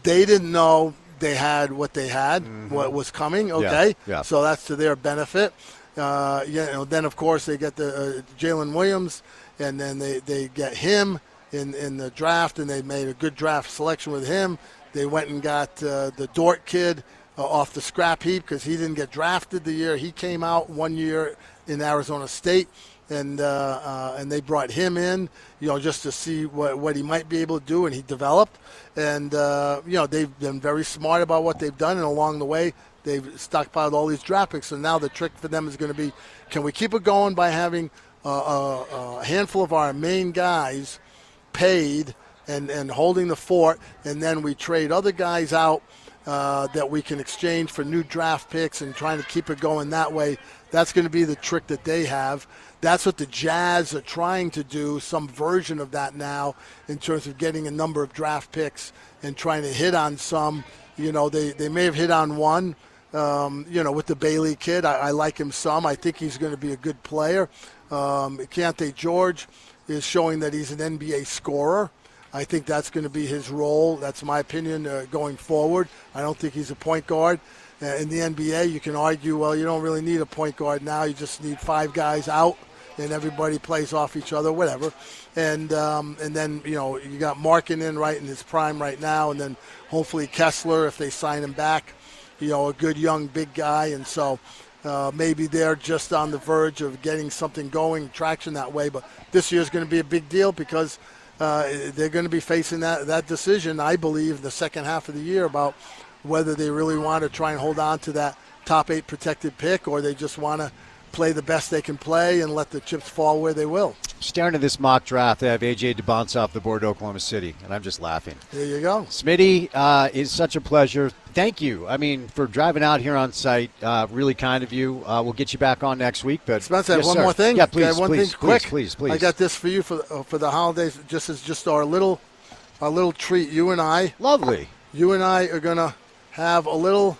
They didn't know they had what they had, what was coming. Okay, yeah. So that's to their benefit. Then of course they get the Jalen Williams, and then they get him in the draft, and they made a good draft selection with him. They went and got the Dort kid off the scrap heap, because he didn't get drafted the year he came out 1 year in Arizona State. And they brought him in, just to see what he might be able to do, and he developed. And they've been very smart about what they've done, and along the way they've stockpiled all these draft picks. So now the trick for them is going to be, can we keep it going by having a handful of our main guys paid and holding the fort, and then we trade other guys out that we can exchange for new draft picks and trying to keep it going that way. That's going to be the trick that they have. That's what the Jazz are trying to do, some version of that now in terms of getting a number of draft picks and trying to hit on some. They may have hit on one, with the Bailey kid. I like him some. I think he's going to be a good player. Keontae George is showing that he's an NBA scorer. I think that's going to be his role. That's my opinion going forward. I don't think he's a point guard. In the NBA, you can argue, well, you don't really need a point guard now. You just need 5 guys out, and everybody plays off each other, whatever. And then, you got Markkanen right in his prime right now, and then hopefully Kessler, if they sign him back, a good young big guy. And so maybe they're just on the verge of getting something going, traction that way. But this year is going to be a big deal because they're going to be facing that decision, I believe, the second half of the year about whether they really want to try and hold on to that top 8 protected pick or they just want to play the best they can play and let the chips fall where they will. Staring at this mock draft, they have A.J. DeBonce off the board, Oklahoma City, and I'm just laughing. There you go. Smitty, it's such a pleasure. Thank you. For driving out here on site. Really kind of you. We'll get you back on next week. But Spencer, yes, one sir. more thing. Yeah, please, one please, thing quick. Please. I got this for you for the holidays. Just our little treat. You and I. Lovely. You and I are gonna have a little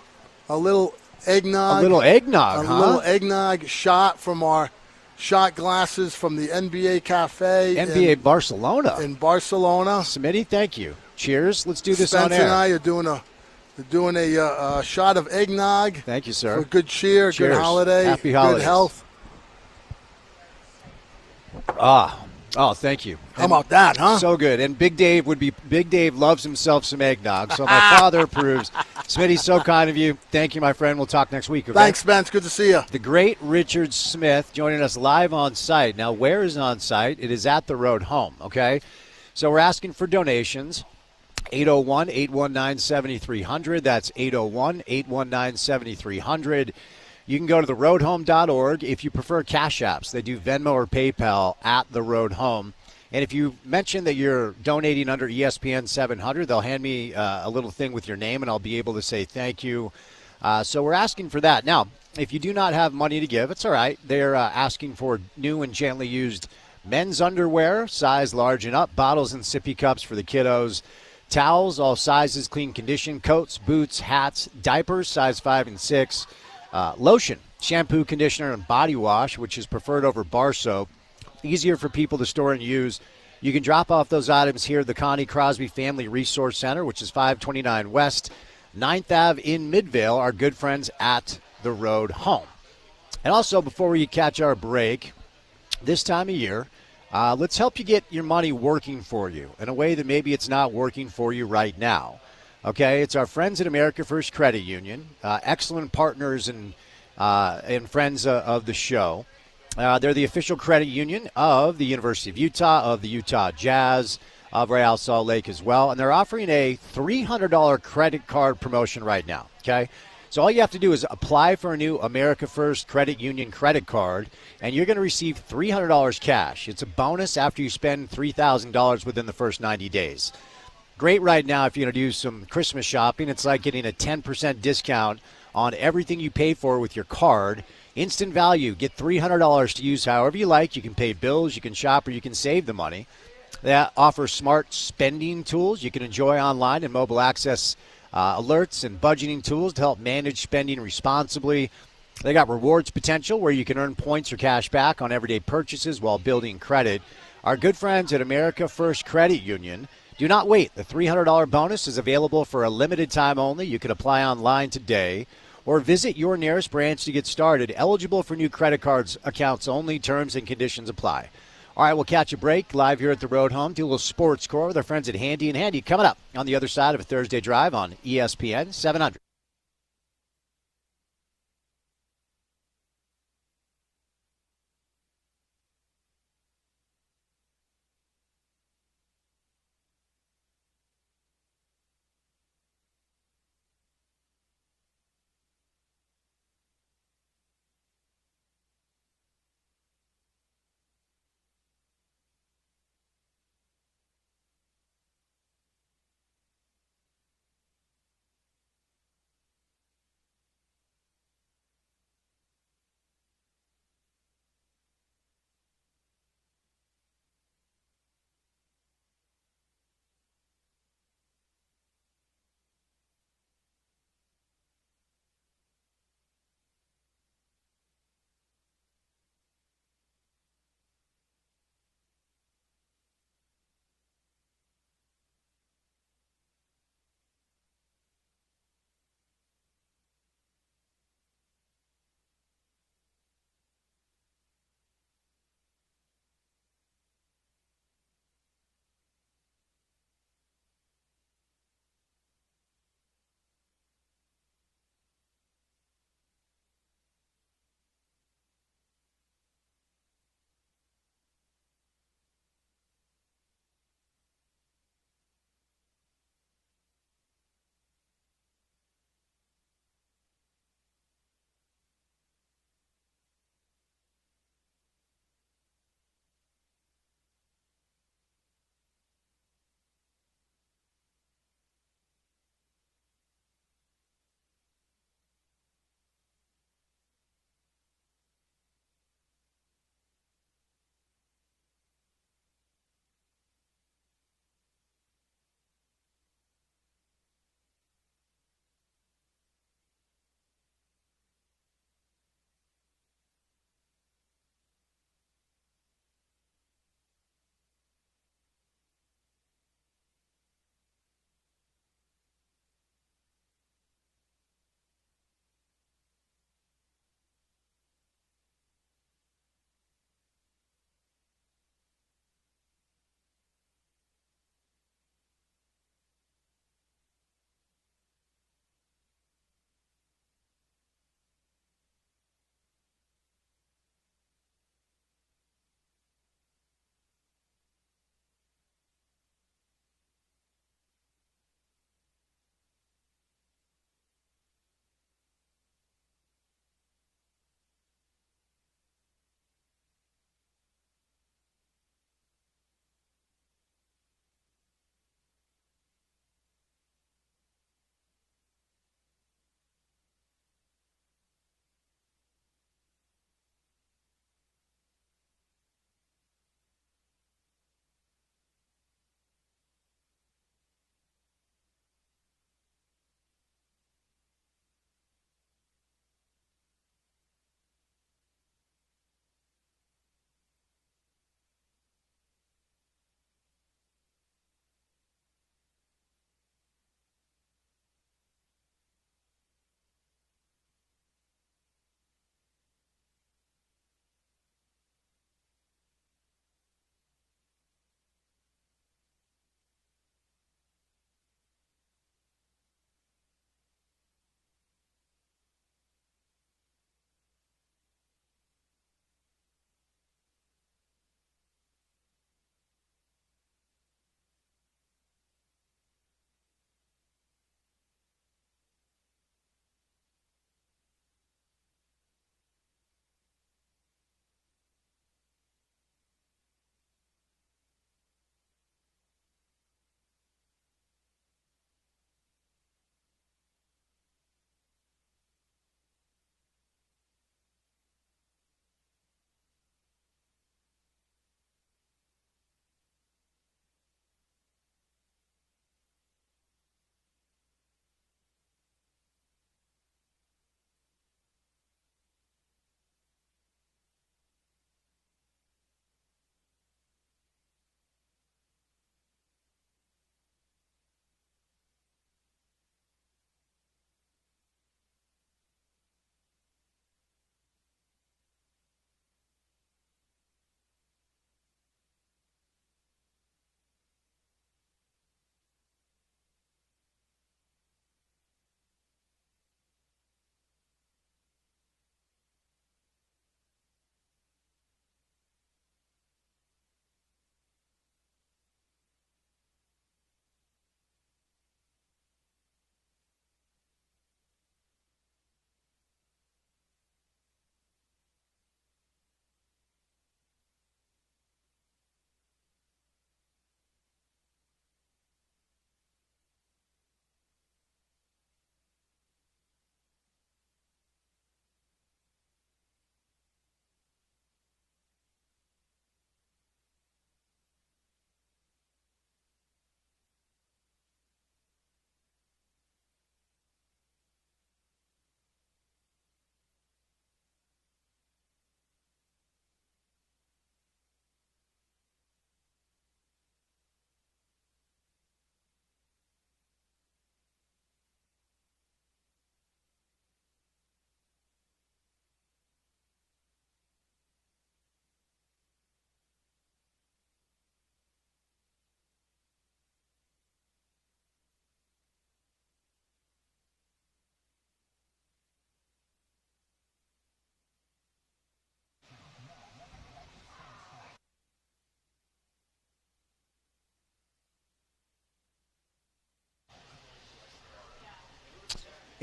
eggnog. A little eggnog, A little eggnog shot from our shot glasses from the NBA Cafe. NBA Barcelona. In Barcelona. Smitty, thank you. Cheers. Let's do this Spence on air. and I are doing a shot of eggnog. Thank you, sir. For good cheer, Cheers. good holiday, Happy holidays. good health. Oh, thank you. How about that, huh? So good. And Big Dave loves himself some eggnog, so my father approves. Smitty, so kind of you. Thank you, my friend. We'll talk next week, okay? Thanks, Spence. Good to see you. The great Richard Smith joining us live on site. Now, where is on site? It is at the road home, okay? So we're asking for donations. 801-819-7300. That's 801-819-7300. You can go to theroadhome.org. If you prefer Cash Apps, they do Venmo or PayPal at the Road Home. And if you mention that you're donating under ESPN 700, they'll hand me a little thing with your name, and I'll be able to say thank you. So we're asking for that. Now, if you do not have money to give, it's all right. They're asking for new and gently used men's underwear, size large and up, bottles and sippy cups for the kiddos, towels, all sizes, clean condition, coats, boots, hats, diapers, size 5 and 6, lotion, shampoo, conditioner, and body wash, which is preferred over bar soap. Easier for people to store and use. You can drop off those items here at the Connie Crosby Family Resource Center, which is 529 West 9th Ave in Midvale, our good friends at the Road Home. And also, before we catch our break, this time of year, let's help you get your money working for you in a way that maybe it's not working for you right now. Okay, it's our friends at America First Credit Union, excellent partners and friends of the show. They're the official credit union of the University of Utah, of the Utah Jazz, of Real Salt Lake as well. And they're offering a $300 credit card promotion right now, okay? So all you have to do is apply for a new America First Credit Union credit card, and you're going to receive $300 cash. It's a bonus after you spend $3,000 within the first 90 days. Great right now if you're going to do some Christmas shopping. It's like getting a 10% discount on everything you pay for with your card. Instant value. Get $300 to use however you like. You can pay bills, you can shop, or you can save the money. They offer smart spending tools you can enjoy online and mobile access alerts and budgeting tools to help manage spending responsibly. They got rewards potential where you can earn points or cash back on everyday purchases while building credit. Our good friends at America First Credit Union. Do not wait. The $300 bonus is available for a limited time only. You can apply online today or visit your nearest branch to get started. Eligible for new credit cards, accounts only. Terms and conditions apply. All right, we'll catch a break live here at the Road Home. Do a little sports score with our friends at Handy and Handy coming up on the other side of a Thursday Drive on ESPN 700.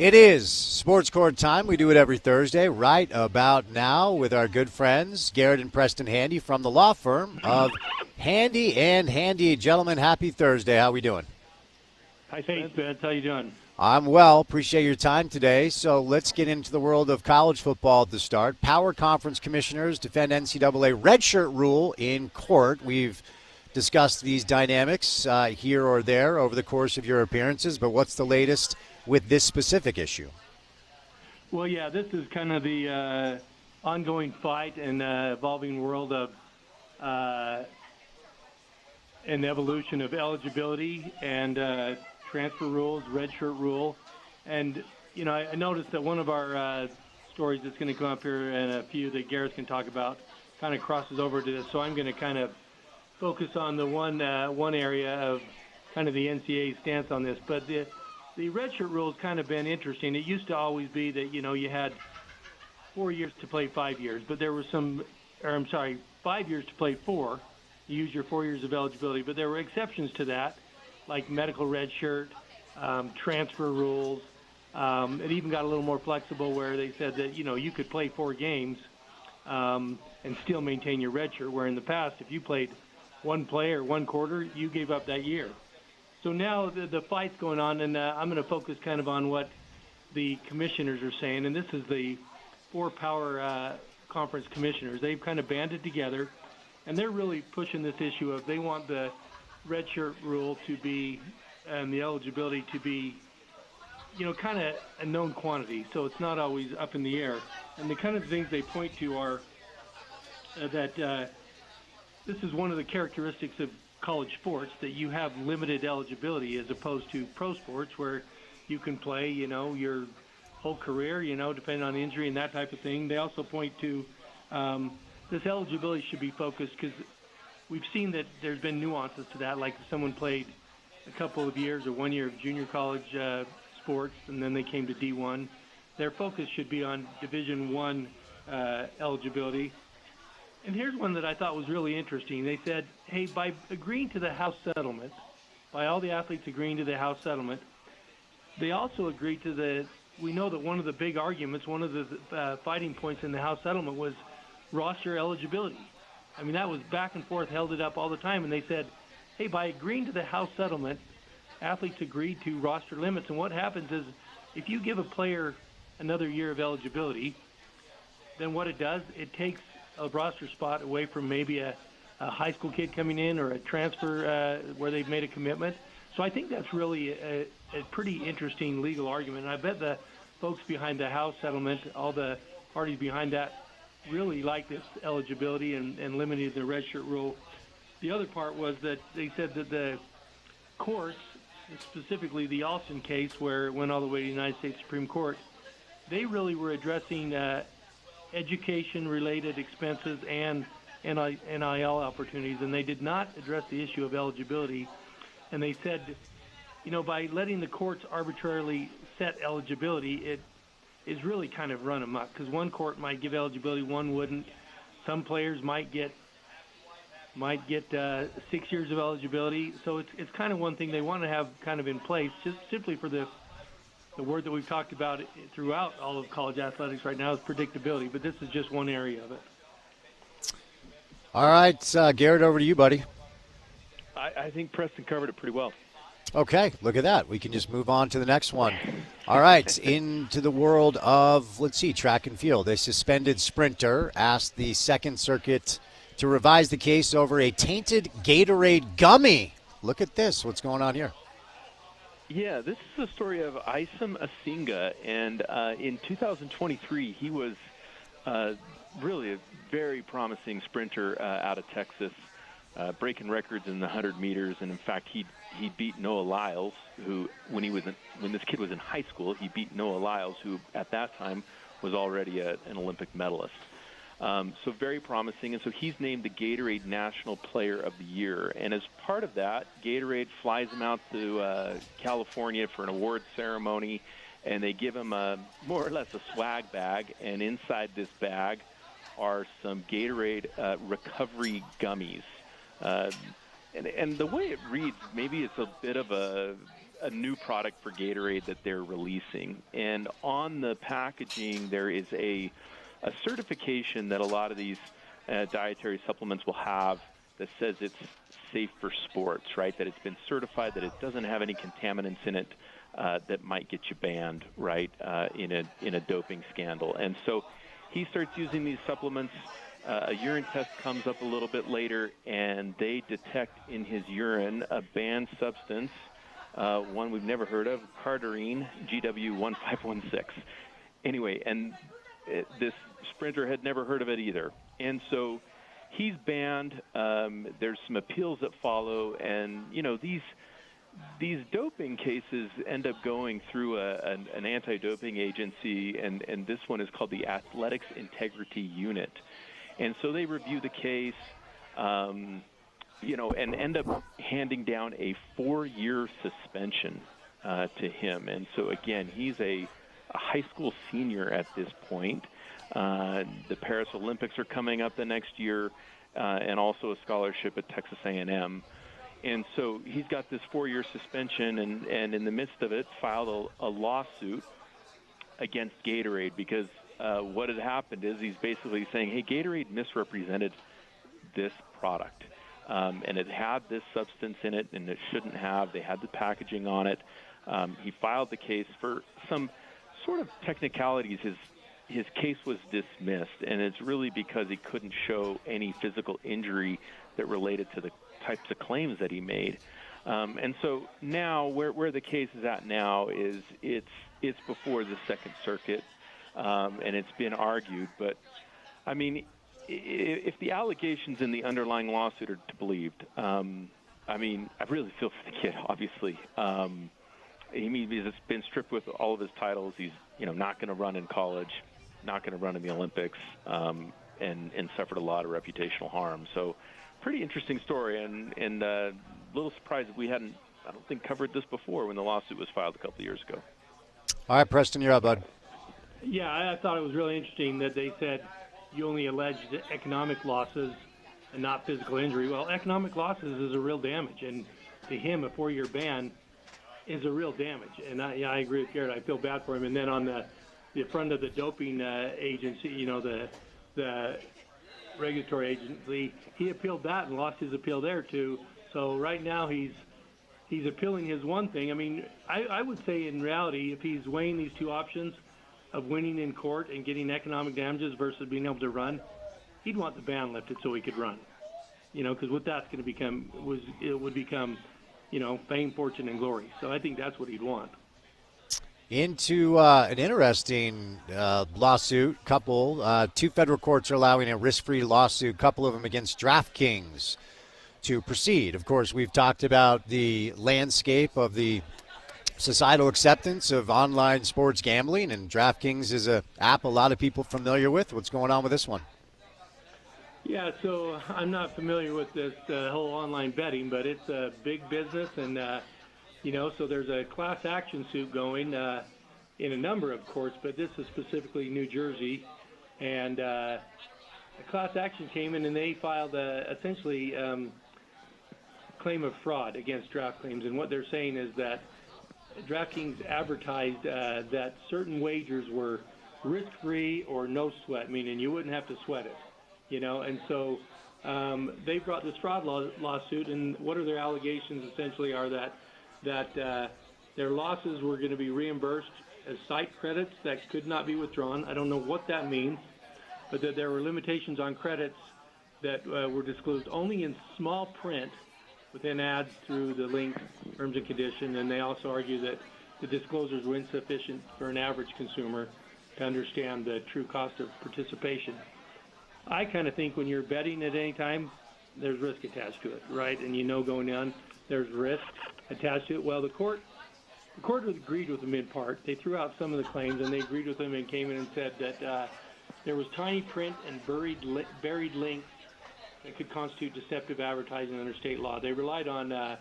It is Sports Court time. We do it every Thursday right about now with our good friends, Garrett and Preston Handy from the law firm of Handy and Handy. Gentlemen, happy Thursday. How we doing? Hi, Spence. How you doing? I'm well. Appreciate your time today. So let's get into the world of college football at the start. Power Conference commissioners defend NCAA redshirt rule in court. We've discussed these dynamics here or there over the course of your appearances, but what's the latest with this specific issue? Well, yeah, this is kind of the ongoing fight and evolving world of an evolution of eligibility and transfer rules, redshirt rule. And, you know, I noticed that one of our stories that's going to come up here and a few that Garrett can talk about kind of crosses over to this. So I'm going to kind of focus on the one area of kind of the NCAA stance on this. But the redshirt rule has kind of been interesting. It used to always be that, you know, you had 4 years to play 5 years, but there were 5 years to play 4. You use your 4 years of eligibility, but there were exceptions to that, like medical redshirt, transfer rules. It even got a little more flexible where they said that, you know, you could play 4 games and still maintain your redshirt, where in the past, if you played one play or one quarter, you gave up that year. So now the fight's going on, and I'm going to focus kind of on what the commissioners are saying, and this is the 4 power conference commissioners. They've kind of banded together, and they're really pushing this issue of they want the redshirt rule to be and the eligibility to be, you know, kind of a known quantity, so it's not always up in the air. And the kind of things they point to are that this is one of the characteristics of college sports, that you have limited eligibility as opposed to pro sports where you can play, you know, your whole career, you know, depending on injury and that type of thing. They also point to this eligibility should be focused because we've seen that there's been nuances to that, like if someone played a couple of years or 1 year of junior college sports and then they came to D1. Their focus should be on Division I eligibility. And here's one that I thought was really interesting. They said, hey, by agreeing to the House settlement, by all the athletes agreeing to the House settlement, they also agreed to we know that one of the big arguments, one of the fighting points in the House settlement was roster eligibility. I mean, that was back and forth, held it up all the time. And they said, hey, by agreeing to the House settlement, athletes agreed to roster limits. And what happens is if you give a player another year of eligibility, then what it does, it takes a roster spot away from maybe a high school kid coming in or a transfer where they've made a commitment. So I think that's really a pretty interesting legal argument. And I bet the folks behind the House settlement, all the parties behind that, really like this eligibility and limited the redshirt rule. The other part was that they said that the courts, specifically the Alston case where it went all the way to the United States Supreme Court, they really were addressing education-related expenses and NIL opportunities, and they did not address the issue of eligibility. And they said, you know, by letting the courts arbitrarily set eligibility, it is really kind of run amok, because one court might give eligibility, one wouldn't. Some players might get 6 years of eligibility. So it's kind of one thing they want to have kind of in place, just simply for the word that we've talked about throughout all of college athletics right now is predictability, but this is just one area of it. All right, Garrett, over to you, buddy. I think Preston covered it pretty well. Okay, look at that. We can just move on to the next one. All right, into the world of, track and field. A suspended sprinter asked the Second Circuit to revise the case over a tainted Gatorade gummy. Look at this. What's going on here? Yeah, this is the story of Isam Asinga, and in 2023, he was really a very promising sprinter out of Texas, breaking records in the 100 meters, and in fact, he beat Noah Lyles, who when this kid was in high school, he beat Noah Lyles, who at that time was already an Olympic medalist. So very promising, and so he's named the Gatorade National Player of the Year. And as part of that, Gatorade flies him out to California for an award ceremony, and they give him more or less a swag bag, and inside this bag are some Gatorade recovery gummies. And the way it reads, maybe it's a bit of a a new product for Gatorade that they're releasing. And on the packaging, there is a certification that a lot of these dietary supplements will have that says it's safe for sports, right? That it's been certified, that it doesn't have any contaminants in it that might get you banned, right, in a doping scandal. And so he starts using these supplements. A urine test comes up a little bit later, and they detect in his urine a banned substance, one we've never heard of, cardarine, GW1516. Anyway, and this sprinter had never heard of it either. And so he's banned. There's some appeals that follow, and, you know, these doping cases end up going through an anti-doping agency, and this one is called the Athletics Integrity Unit. And so they review the case, you know, and end up handing down a 4-year suspension to him. And so, again, he's a high school senior at this point. The Paris Olympics are coming up the next year, and also a scholarship at Texas A&M. And so he's got this 4-year suspension, and in the midst of it, filed a lawsuit against Gatorade because what had happened is he's basically saying, hey, Gatorade misrepresented this product. And it had this substance in it, and it shouldn't have. They had the packaging on it. He filed the case for some sort of technicalities. His case was dismissed, and it's really because he couldn't show any physical injury that related to the types of claims that he made. And so now where the case is at now is it's before the Second Circuit, and it's been argued. But, I mean, if the allegations in the underlying lawsuit are to be believed, I mean, I really feel for the kid, obviously. He's been stripped with all of his titles. He's, you know, not going to run in college, not going to run in the Olympics, and suffered a lot of reputational harm. So pretty interesting story, and a little surprised that we hadn't, I don't think, covered this before when the lawsuit was filed a couple of years ago. All right, Preston, you're up, bud. Yeah, I thought it was really interesting that they said you only alleged economic losses and not physical injury. Well, economic losses is a real damage, and to him, a 4-year ban is a real damage. And I agree with Garrett. I feel bad for him. And then on the front of the doping agency, you know, the regulatory agency, he appealed that and lost his appeal there too. So right now he's appealing his one thing. I mean, I would say in reality, if he's weighing these two options of winning in court and getting economic damages versus being able to run, he'd want the ban lifted so he could run. You know, because what that's going to become would become, you know, fame, fortune, and glory. So I think that's what he'd want. Into an interesting lawsuit. Two federal courts are allowing a risk-free lawsuit, couple of them against DraftKings, to proceed. Of course, we've talked about the landscape of the societal acceptance of online sports gambling, and DraftKings is an app a lot of people familiar with. What's going on with this one? Yeah, so I'm not familiar with this whole online betting, but it's a big business, and you know, so there's a class action suit going in a number of courts, but this is specifically New Jersey, and a class action came in, and they filed essentially claim of fraud against DraftKings, and what they're saying is that DraftKings advertised that certain wagers were risk-free or no sweat, meaning you wouldn't have to sweat it, you know. And so they brought this fraud lawsuit, and what are their allegations essentially are that their losses were going to be reimbursed as site credits that could not be withdrawn. I don't know what that means, but that there were limitations on credits that were disclosed only in small print within ads through the link terms and conditions, and they also argue that the disclosures were insufficient for an average consumer to understand the true cost of participation. I kind of think when you're betting at any time, there's risk attached to it, right? And you know going on, there's risk attached to it. Well, the court agreed with them in part. They threw out some of the claims, and they agreed with them and came in and said that there was tiny print and buried links that could constitute deceptive advertising under state law. They relied on the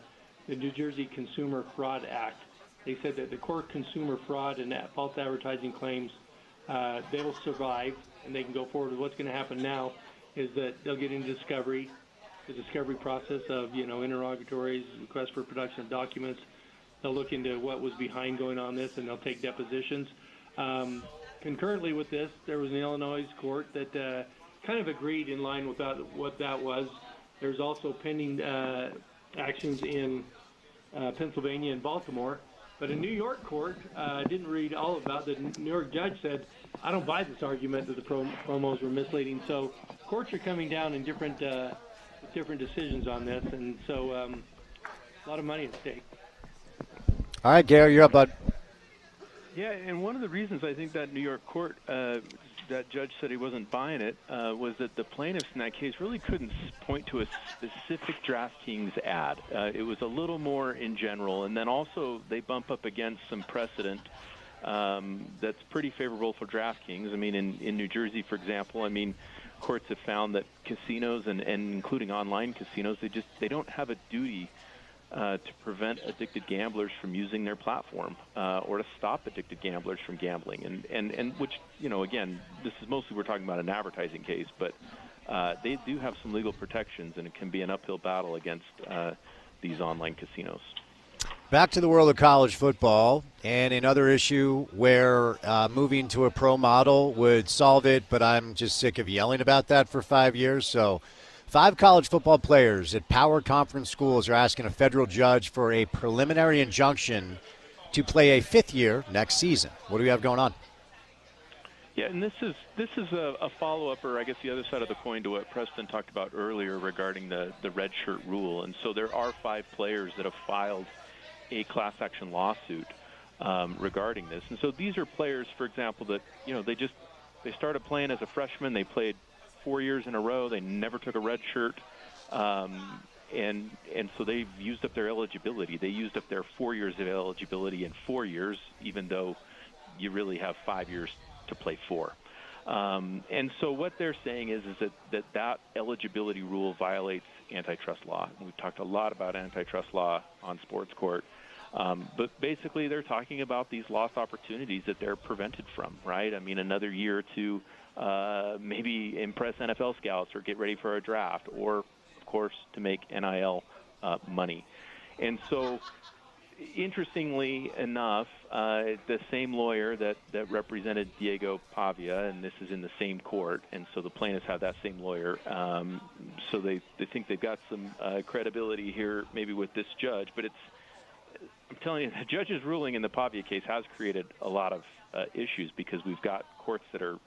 New Jersey Consumer Fraud Act. They said that the core consumer fraud and false advertising claims, they will survive, and they can go forward. What's going to happen now is that they'll get into discovery, the discovery process of, you know, interrogatories, requests for production of documents. they'll look into what was behind going on this, and they'll take depositions. Concurrently with this, there was an Illinois court that kind of agreed in line with what that was. There's also pending actions in Pennsylvania and Baltimore. But a New York court didn't read all about the New York judge said, I don't buy this argument that the promos were misleading. So courts are coming down in different decisions on this, and so a lot of money at stake. All right, Gary, you're up, bud. Yeah, and one of the reasons I think that New York court, that judge said he wasn't buying it, was that the plaintiffs in that case really couldn't point to a specific DraftKings ad. It was a little more in general, and then also they bump up against some precedent that's pretty favorable for DraftKings. I mean, in New Jersey, for example, I mean, courts have found that casinos and including online casinos, they don't have a duty to prevent addicted gamblers from using their platform or to stop addicted gamblers from gambling. And which, again, this is mostly we're talking about an advertising case, but they do have some legal protections, and it can be an uphill battle against these online casinos. Back to the world of college football, and another issue where moving to a pro model would solve it, but I'm just sick of yelling about that for 5 years. So 5 college football players at power conference schools are asking a federal judge for a preliminary injunction to play a 5th year next season. What do we have going on? Yeah, and this is a follow-up, or I guess the other side of the coin, to what Preston talked about earlier regarding the red shirt rule. And so there are 5 players that have filed a class action lawsuit regarding this. And so these are players, for example, that they started playing as a freshman. They played 4 years in a row. They never took a red shirt, and so they've used up their eligibility. They used up their 4 years of eligibility in 4 years, even though you really have 5 years to play 4. And so what they're saying is that eligibility rule violates antitrust law. And we've talked a lot about antitrust law on Sports Court. But basically they're talking about these lost opportunities that they're prevented from, right? I mean, another year or two, maybe impress NFL scouts or get ready for a draft, or, of course, to make NIL money. And so, interestingly enough, the same lawyer that represented Diego Pavia, and this is in the same court, and so the plaintiffs have that same lawyer, so they think they've got some credibility here maybe with this judge, but I'm telling you, the judge's ruling in the Pavia case has created a lot of issues because we've got courts that are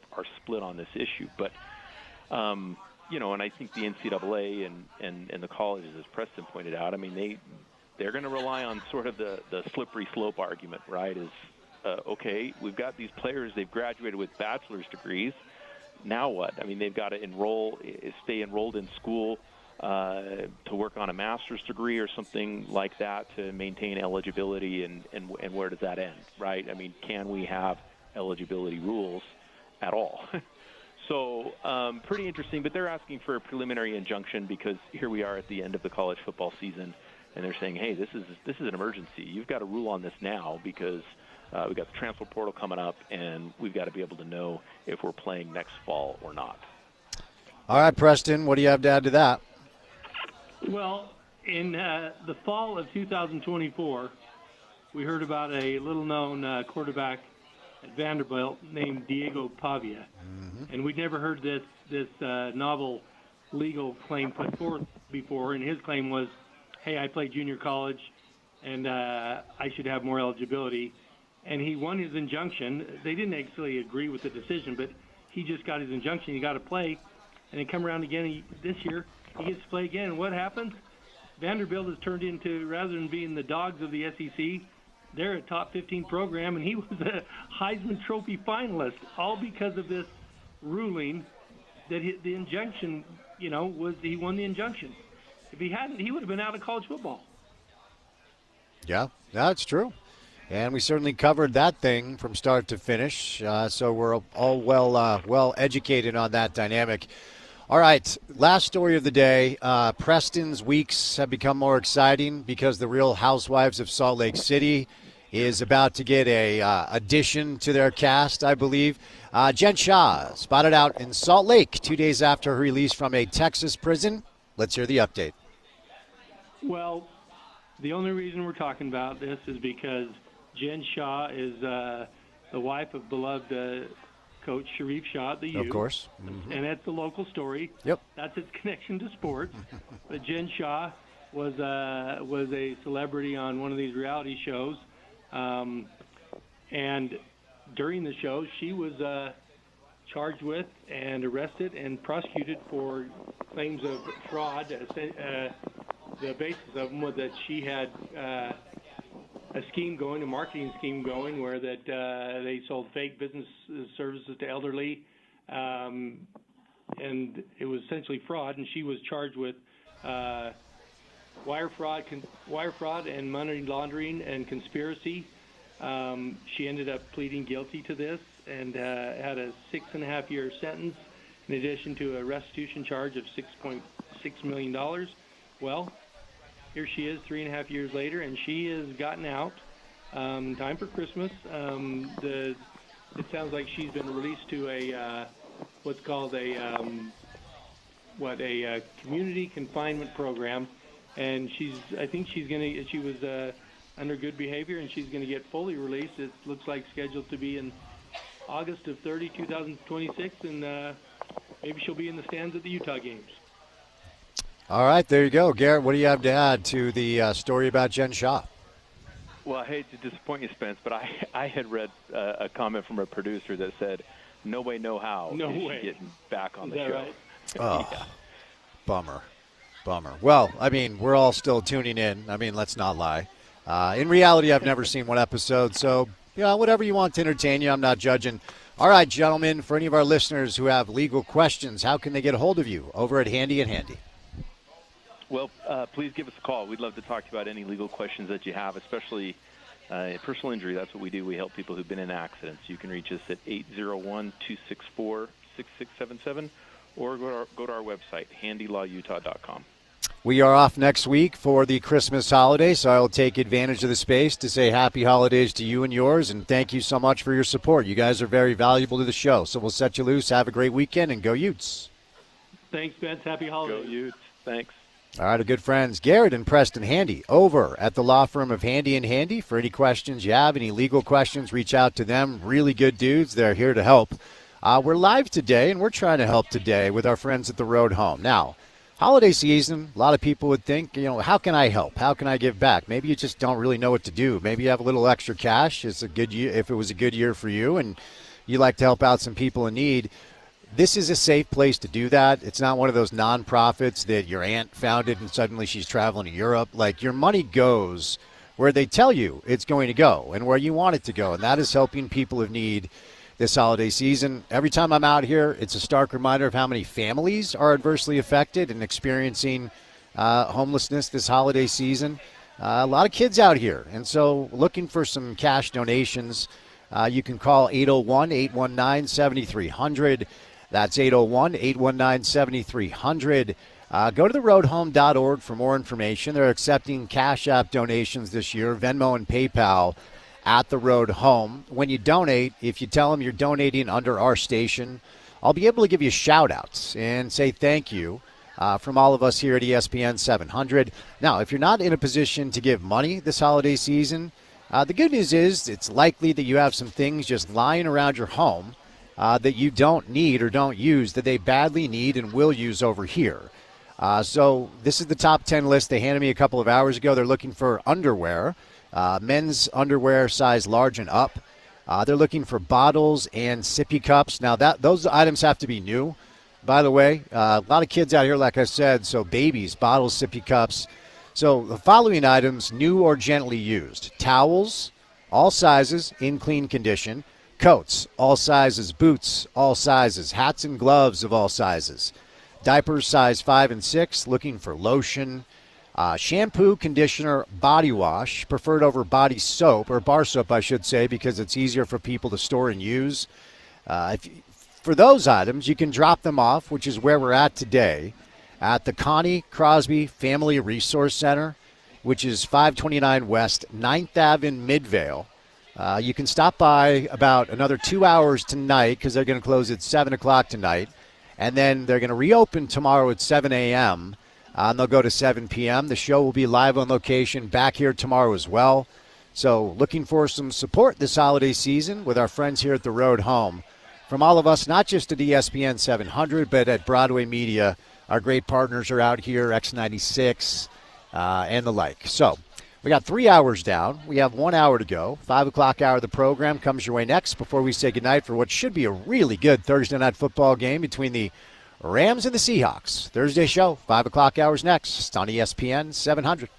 split on this issue. But, and I think the NCAA and the colleges, as Preston pointed out, I mean, they're going to rely on sort of the slippery slope argument, right? Okay, we've got these players, they've graduated with bachelor's degrees. Now what? I mean, they've got to stay enrolled in school to work on a master's degree or something like that to maintain eligibility, and where does that end, right? I mean, can we have eligibility rules at all? So pretty interesting, but they're asking for a preliminary injunction because here we are at the end of the college football season, and they're saying, hey, this is an emergency. You've got to rule on this now because we've got the transfer portal coming up, and we've got to be able to know if we're playing next fall or not. All right, Preston, what do you have to add to that? Well, in the fall of 2024, we heard about a little-known quarterback at Vanderbilt named Diego Pavia. Mm-hmm. And we'd never heard this novel legal claim put forth before, and his claim was, hey, I played junior college, and I should have more eligibility. And he won his injunction. They didn't actually agree with the decision, but he just got his injunction. He got to play, and then come around again this year. He gets to play again, and what happens? Vanderbilt has turned into, rather than being the dogs of the SEC, they're a top 15 program, and he was a Heisman Trophy finalist, all because of this ruling that the injunction, was he won the injunction. If he hadn't, he would have been out of college football. Yeah, that's true. And we certainly covered that thing from start to finish, so we're all well educated on that dynamic. All right, last story of the day. Preston's weeks have become more exciting because the Real Housewives of Salt Lake City is about to get a addition to their cast, I believe. Jen Shah spotted out in Salt Lake 2 days after her release from a Texas prison. Let's hear the update. Well, The only reason we're talking about this is because Jen Shaw is the wife of beloved Coach Sharif Shaw at the U. Of course. Mm-hmm. And it's a local story. Yep. That's its connection to sports. But Jen Shaw was a celebrity on one of these reality shows. And during the show, she was charged with and arrested and prosecuted for claims of fraud. The basis of them was that she had a scheme going, a marketing scheme going, where that they sold fake business services to elderly, and it was essentially fraud. And she was charged with wire fraud and money laundering and conspiracy. She ended up pleading guilty to this and had a 6.5-year sentence, in addition to a restitution charge of $6.6 million. Well, here she is 3.5 years later, and she has gotten out. Time for Christmas. It sounds like she's been released to a what's called a community confinement program, and I think she was under good behavior, and she's gonna get fully released. It looks like scheduled to be in August of 2026, and maybe she'll be in the stands at the Utah games. All right, there you go. Garrett, what do you have to add to the story about Jen Shaw? Well, I hate to disappoint you, Spence, but I had read a comment from a producer that said, no way, no how is she getting back on the show. Right? Oh, yeah. Bummer. Well, I mean, we're all still tuning in. I mean, let's not lie. In reality, I've never seen one episode, so, whatever you want to entertain you, I'm not judging. All right, gentlemen, for any of our listeners who have legal questions, how can they get a hold of you over at Handy and Handy? Well, please give us a call. We'd love to talk to you about any legal questions that you have, especially personal injury. That's what we do. We help people who've been in accidents. You can reach us at 801-264-6677 or go to our website, handylawutah.com. We are off next week for the Christmas holiday, so I'll take advantage of the space to say happy holidays to you and yours, and thank you so much for your support. You guys are very valuable to the show, so we'll set you loose. Have a great weekend, and go Utes. Thanks, Spence. Happy holidays. Go Utes. Thanks. All right, our good friends Garrett and Preston Handy over at the law firm of Handy and Handy. For any questions you have, any legal questions, reach out to them. Really good dudes. They're here to help. We're live today, and we're trying to help today with our friends at the Road Home. Now, holiday season, a lot of people would think, how can I help? How can I give back? Maybe you just don't really know what to do. Maybe you have a little extra cash. It's a good year if it was a good year for you, and you like to help out some people in need. This is a safe place to do that. It's not one of those nonprofits that your aunt founded and suddenly she's traveling to Europe. Like, your money goes where they tell you it's going to go and where you want it to go, and that is helping people in need this holiday season. Every time I'm out here, it's a stark reminder of how many families are adversely affected and experiencing homelessness this holiday season. A lot of kids out here, and so looking for some cash donations. You can call 801-819-7300. That's 801-819-7300. Go to theroadhome.org for more information. They're accepting Cash App donations this year, Venmo and PayPal at the Road Home. When you donate, if you tell them you're donating under our station, I'll be able to give you shout-outs and say thank you from all of us here at ESPN 700. Now, if you're not in a position to give money this holiday season, the good news is it's likely that you have some things just lying around your home that you don't need or don't use that they badly need and will use over here. So this is the top 10 list they handed me a couple of hours ago. They're looking for underwear, men's underwear size large and up. They're looking for bottles and sippy cups. Now, those items have to be new, by the way. A lot of kids out here, like I said, so babies, bottles, sippy cups. So the following items, new or gently used: towels, all sizes, in clean condition; coats, all sizes; boots, all sizes; hats and gloves of all sizes; diapers size 5 and 6, looking for lotion; shampoo, conditioner, body wash, preferred over body soap, or bar soap, I should say, because it's easier for people to store and use. For those items, you can drop them off, which is where we're at today, at the Connie Crosby Family Resource Center, which is 529 West 9th Ave in Midvale. You can stop by about another 2 hours tonight because they're going to close at 7 o'clock tonight. And then they're going to reopen tomorrow at 7 a.m. And they'll go to 7 p.m. The show will be live on location back here tomorrow as well. So looking for some support this holiday season with our friends here at the Road Home. From all of us, not just at ESPN 700, but at Broadway Media, our great partners are out here, X96 and the like. So we got 3 hours down. We have 1 hour to go. 5 o'clock hour of the program comes your way next before we say goodnight for what should be a really good Thursday night football game between the Rams and the Seahawks. Thursday show, 5 o'clock hours next on ESPN 700.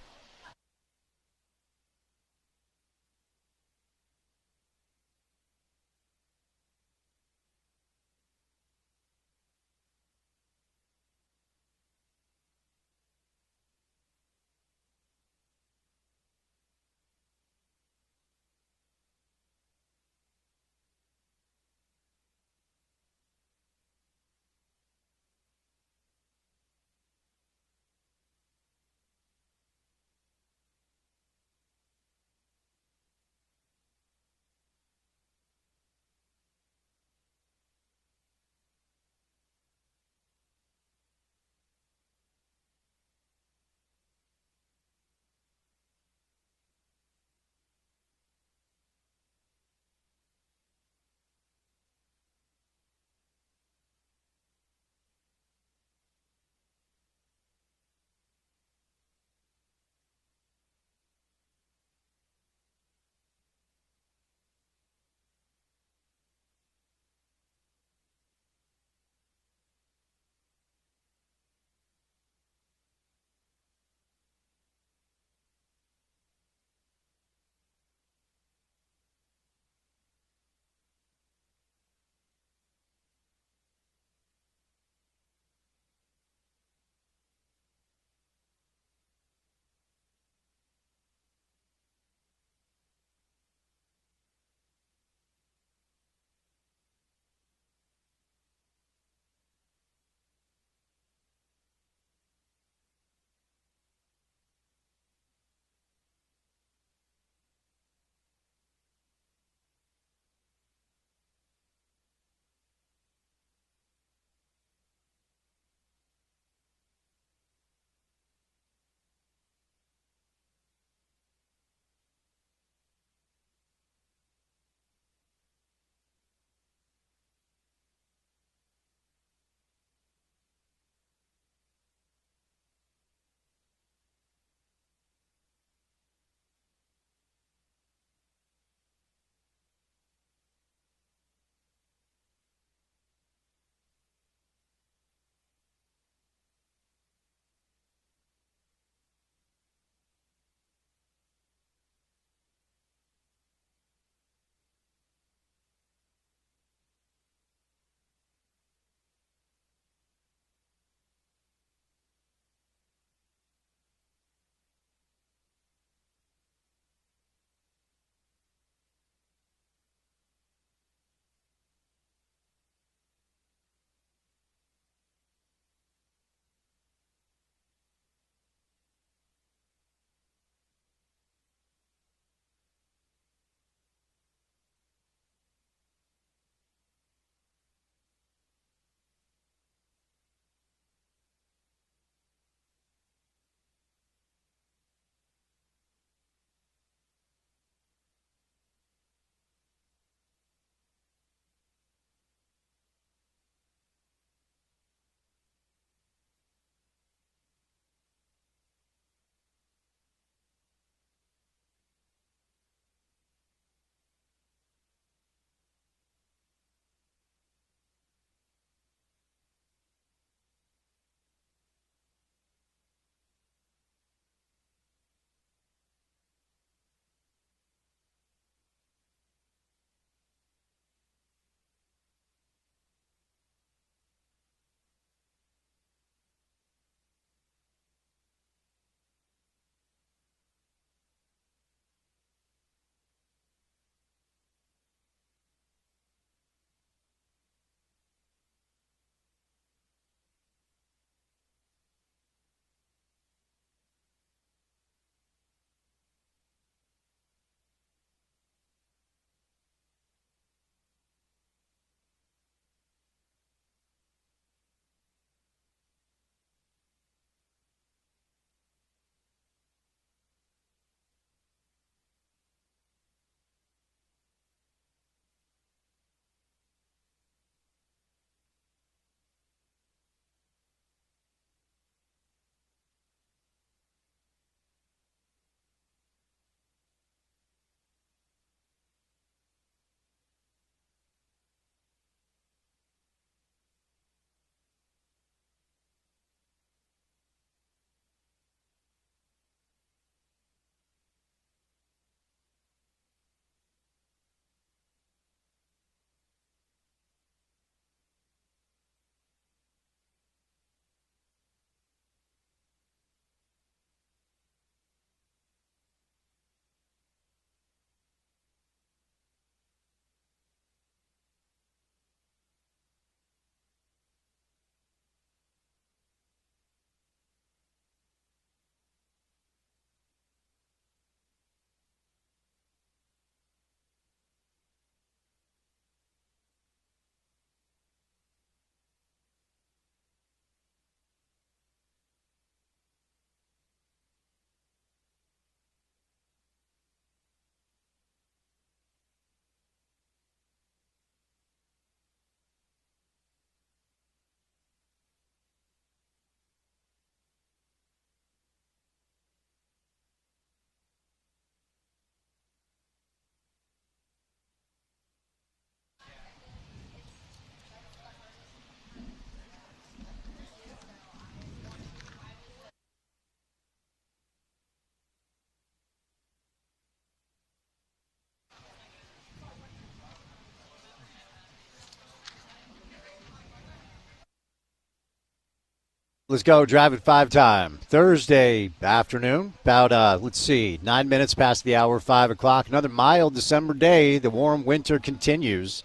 let's go. Drive at 5 time. Thursday afternoon, about, 9 minutes past the hour, 5 o'clock. Another mild December day. The warm winter continues.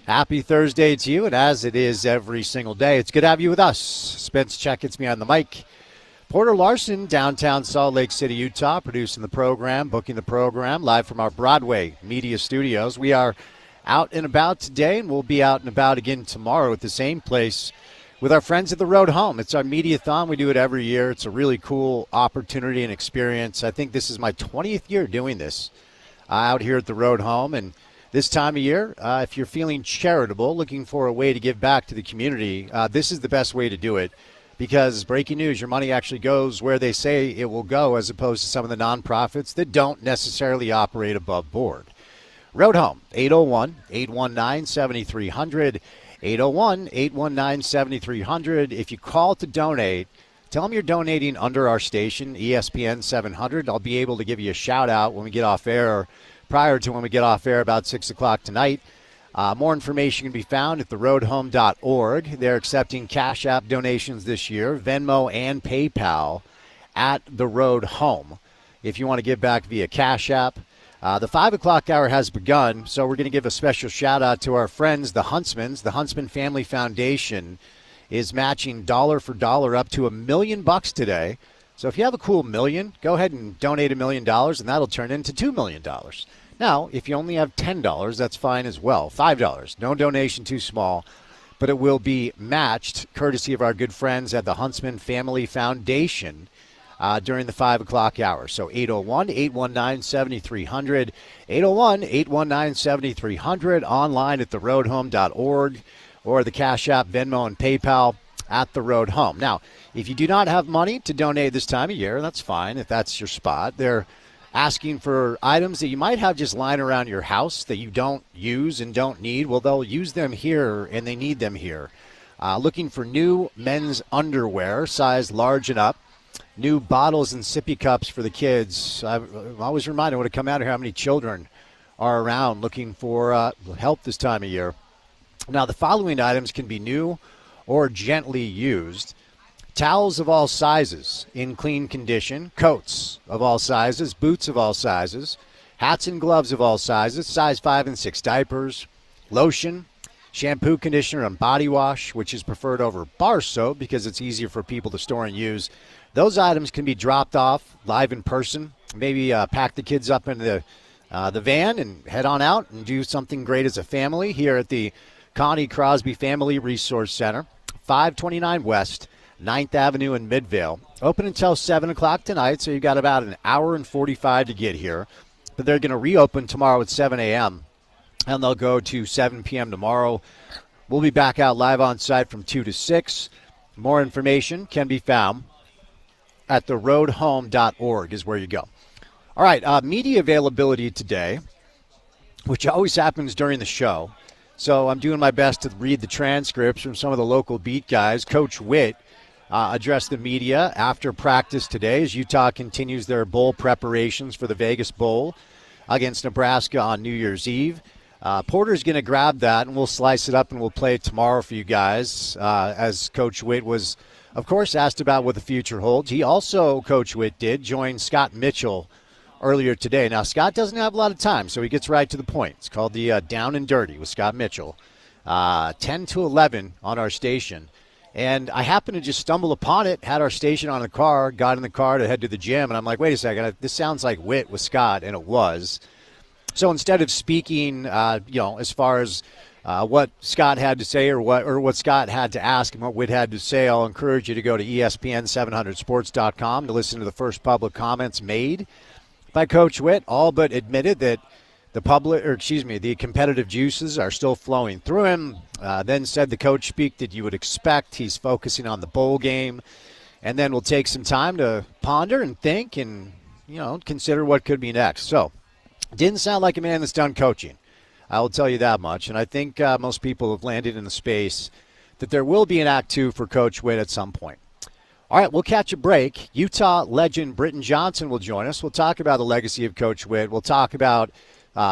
Happy Thursday to you, and as it is every single day, it's good to have you with us. Spence Checketts me on the mic. Porter Larson, downtown Salt Lake City, Utah, producing the program, booking the program, live from our Broadway media studios. We are out and about today, and we'll be out and about again tomorrow at the same place with our friends at the Road Home. It's our Mediathon. We do it every year. It's a really cool opportunity and experience. I think this is my 20th year doing this out here at the Road Home. And this time of year, if you're feeling charitable, looking for a way to give back to the community, this is the best way to do it. Because, breaking news, your money actually goes where they say it will go, as opposed to some of the nonprofits that don't necessarily operate above board. Road Home, 801-819-7300. 801-819-7300. If you call to donate, tell them you're donating under our station, ESPN 700. I'll be able to give you a shout-out when we get off air, prior to when we get off air about 6 o'clock tonight. More information can be found at theroadhome.org. They're accepting Cash App donations this year, Venmo and PayPal at the Road Home. If you want to give back via Cash App. The 5 o'clock hour has begun, so we're going to give a special shout-out to our friends, the Huntsmans. The Huntsman Family Foundation is matching dollar for dollar up to $1 million today. So if you have a cool million, go ahead and donate $1 million, and that'll turn into $2 million. Now, if you only have $10, that's fine as well. $5, no donation too small, but it will be matched courtesy of our good friends at the Huntsman Family Foundation during the 5 o'clock hour. So 801-819-7300, 801-819-7300, online at theroadhome.org, or the Cash App, Venmo, and PayPal at the Road Home. Now, if you do not have money to donate this time of year, that's fine if that's your spot. They're asking for items that you might have just lying around your house that you don't use and don't need. Well, they'll use them here, and they need them here. Looking for new men's underwear, size large and up. New bottles and sippy cups for the kids. I'm always reminded when I come out here how many children are around looking for help this time of year. Now, the following items can be new or gently used. Towels of all sizes in clean condition, coats of all sizes, boots of all sizes, hats and gloves of all sizes, size 5 and 6 diapers, lotion, shampoo, conditioner, and body wash, which is preferred over bar soap because it's easier for people to store and use. Those items can be dropped off live in person. Maybe pack the kids up in the van and head on out and do something great as a family here at the Connie Crosby Family Resource Center, 529 West 9th Avenue in Midvale. Open until 7 o'clock tonight, so you've got about an hour and 45 to get here. But they're going to reopen tomorrow at 7 a.m., and they'll go to 7 p.m. tomorrow. We'll be back out live on site from 2 to 6. More information can be found at theroadhome.org is where you go. All right, media availability today, which always happens during the show. So I'm doing my best to read the transcripts from some of the local beat guys. Coach Witt addressed the media after practice today as Utah continues their bowl preparations for the Vegas Bowl against Nebraska on New Year's Eve. Porter's going to grab that, and we'll slice it up, and we'll play it tomorrow for you guys, as Coach Witt was, of course, asked about what the future holds. He also, Coach Witt did, join Scott Mitchell earlier today. Now, Scott doesn't have a lot of time, so he gets right to the point. It's called the Down and Dirty with Scott Mitchell, 10 to 11 on our station. And I happened to just stumble upon it, had our station on the car, got in the car to head to the gym, and I'm like, wait a second, this sounds like Witt with Scott, and it was. So instead of speaking, as far as what Scott had to say or what Scott had to ask and what Witt had to say, I'll encourage you to go to ESPN700sports.com to listen to the first public comments made by Coach Witt. All but admitted that the competitive juices are still flowing through him. Then said the coach speak that you would expect. He's focusing on the bowl game, and then we'll take some time to ponder and think and consider what could be next. So, didn't sound like a man that's done coaching. I will tell you that much. And I think most people have landed in the space that there will be an Act 2 for Coach Witt at some point. All right, we'll catch a break. Utah legend Britton Johnson will join us. We'll talk about the legacy of Coach Witt. We'll talk about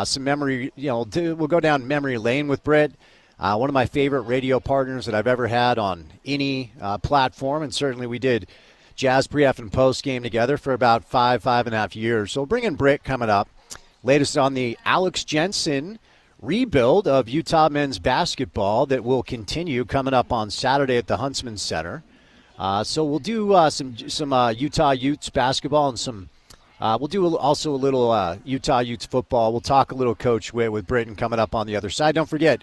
some memory, we'll go down memory lane with Britt. One of my favorite radio partners that I've ever had on any platform, and certainly we did Jazz pre-F and post game together for about 5.5 years. So we'll bring in Britt coming up. Latest on the Alex Jensen rebuild of Utah men's basketball that will continue coming up on Saturday at the Huntsman Center. So we'll do some Utah Utes basketball and some. We'll do also a little Utah Utes football. We'll talk a little Coach Witt with Britton coming up on the other side. Don't forget,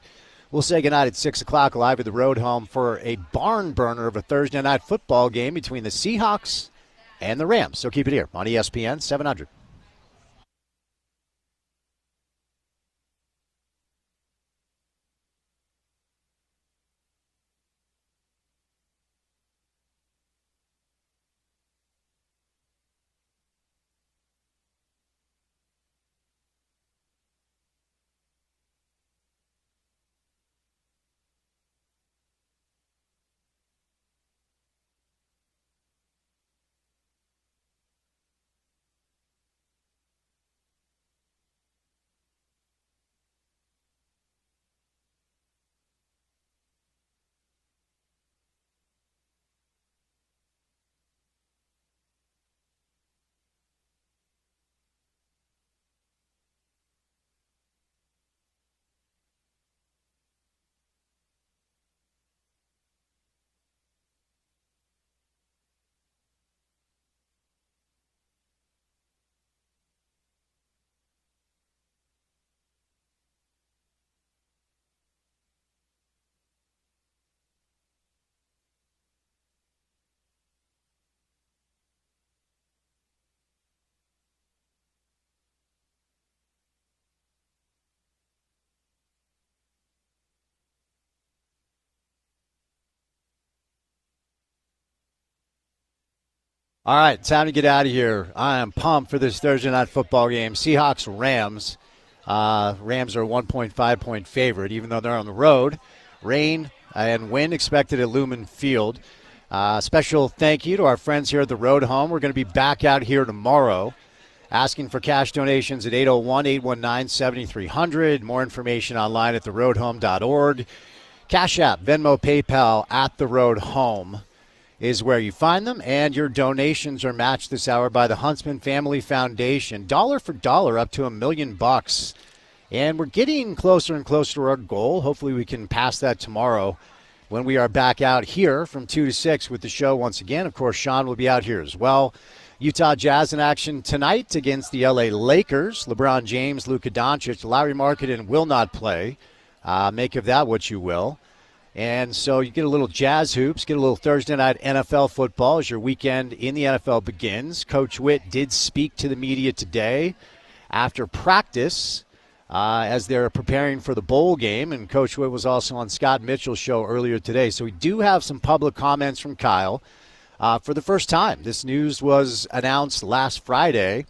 we'll say goodnight at 6 o'clock live at the Road Home for a barn burner of a Thursday night football game between the Seahawks and the Rams. So keep it here on ESPN 700. All right, time to get out of here. I am pumped for this Thursday night football game. Seahawks-Rams. Rams are a 1.5-point favorite, even though they're on the road. Rain and wind expected at Lumen Field. Special thank you to our friends here at the Road Home. We're going to be back out here tomorrow asking for cash donations at 801-819-7300. More information online at theroadhome.org. Cash App, Venmo, PayPal at the Road Home is where you find them, and your donations are matched this hour by the Huntsman Family Foundation. Dollar for dollar, up to $1 million. And we're getting closer and closer to our goal. Hopefully we can pass that tomorrow when we are back out here from 2 to 6 with the show once again. Of course, Sean will be out here as well. Utah Jazz in action tonight against the LA Lakers. LeBron James, Luka Doncic, Larry Markkanen will not play. Make of that what you will. And so you get a little Jazz hoops, get a little Thursday night NFL football as your weekend in the NFL begins. Coach Witt did speak to the media today after practice as they're preparing for the bowl game. And Coach Witt was also on Scott Mitchell's show earlier today. So we do have some public comments from Kyle for the first time. This news was announced last Friday.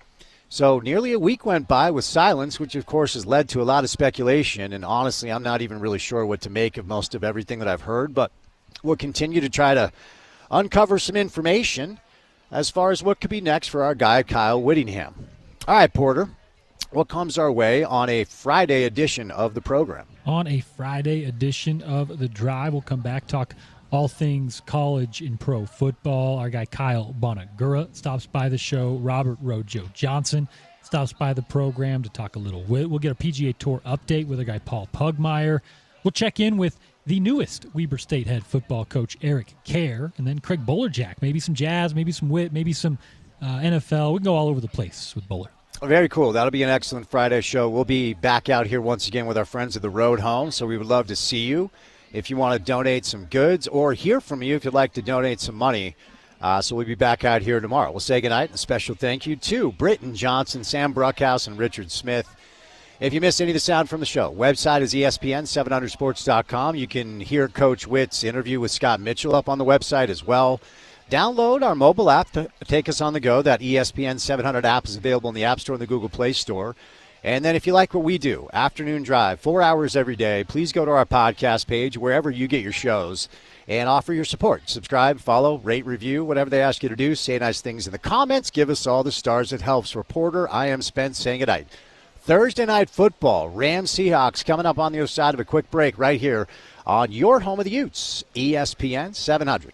So nearly a week went by with silence, which, of course, has led to a lot of speculation. And honestly, I'm not even really sure what to make of most of everything that I've heard. But we'll continue to try to uncover some information as far as what could be next for our guy, Kyle Whittingham. All right, Porter, what comes our way on a Friday edition of the program? On a Friday edition of The Drive, we'll come back, talk all things college and pro football. Our guy Kyle Bonagura stops by the show. Robert Rojo Johnson stops by the program to talk a little. We'll get a PGA Tour update with our guy Paul Pugmire. We'll check in with the newest Weber State head football coach Eric Kerr, and then Craig Bolerjack. Maybe some Jazz, maybe some Witt, maybe some NFL. We can go all over the place with Bowler. Very cool. That'll be an excellent Friday show. We'll be back out here once again with our friends at the Road Home, so we would love to see you. If you want to donate some goods or hear from you if you'd like to donate some money. So we'll be back out here tomorrow. We'll say goodnight. A special thank you to Britton Johnson, Sam Bruckhouse, and Richard Smith. If you missed any of the sound from the show, website is ESPN700sports.com. You can hear Coach Witt's interview with Scott Mitchell up on the website as well. Download our mobile app to take us on the go. That ESPN 700 app is available in the App Store and the Google Play Store. And then if you like what we do, Afternoon Drive, 4 hours every day, please go to our podcast page, wherever you get your shows, and offer your support. Subscribe, follow, rate, review, whatever they ask you to do. Say nice things in the comments. Give us all the stars. It helps. Reporter, I am Spence saying goodnight Thursday Night Football, Rams Seahawks coming up on the other side of a quick break right here on your home of the Utes, ESPN 700.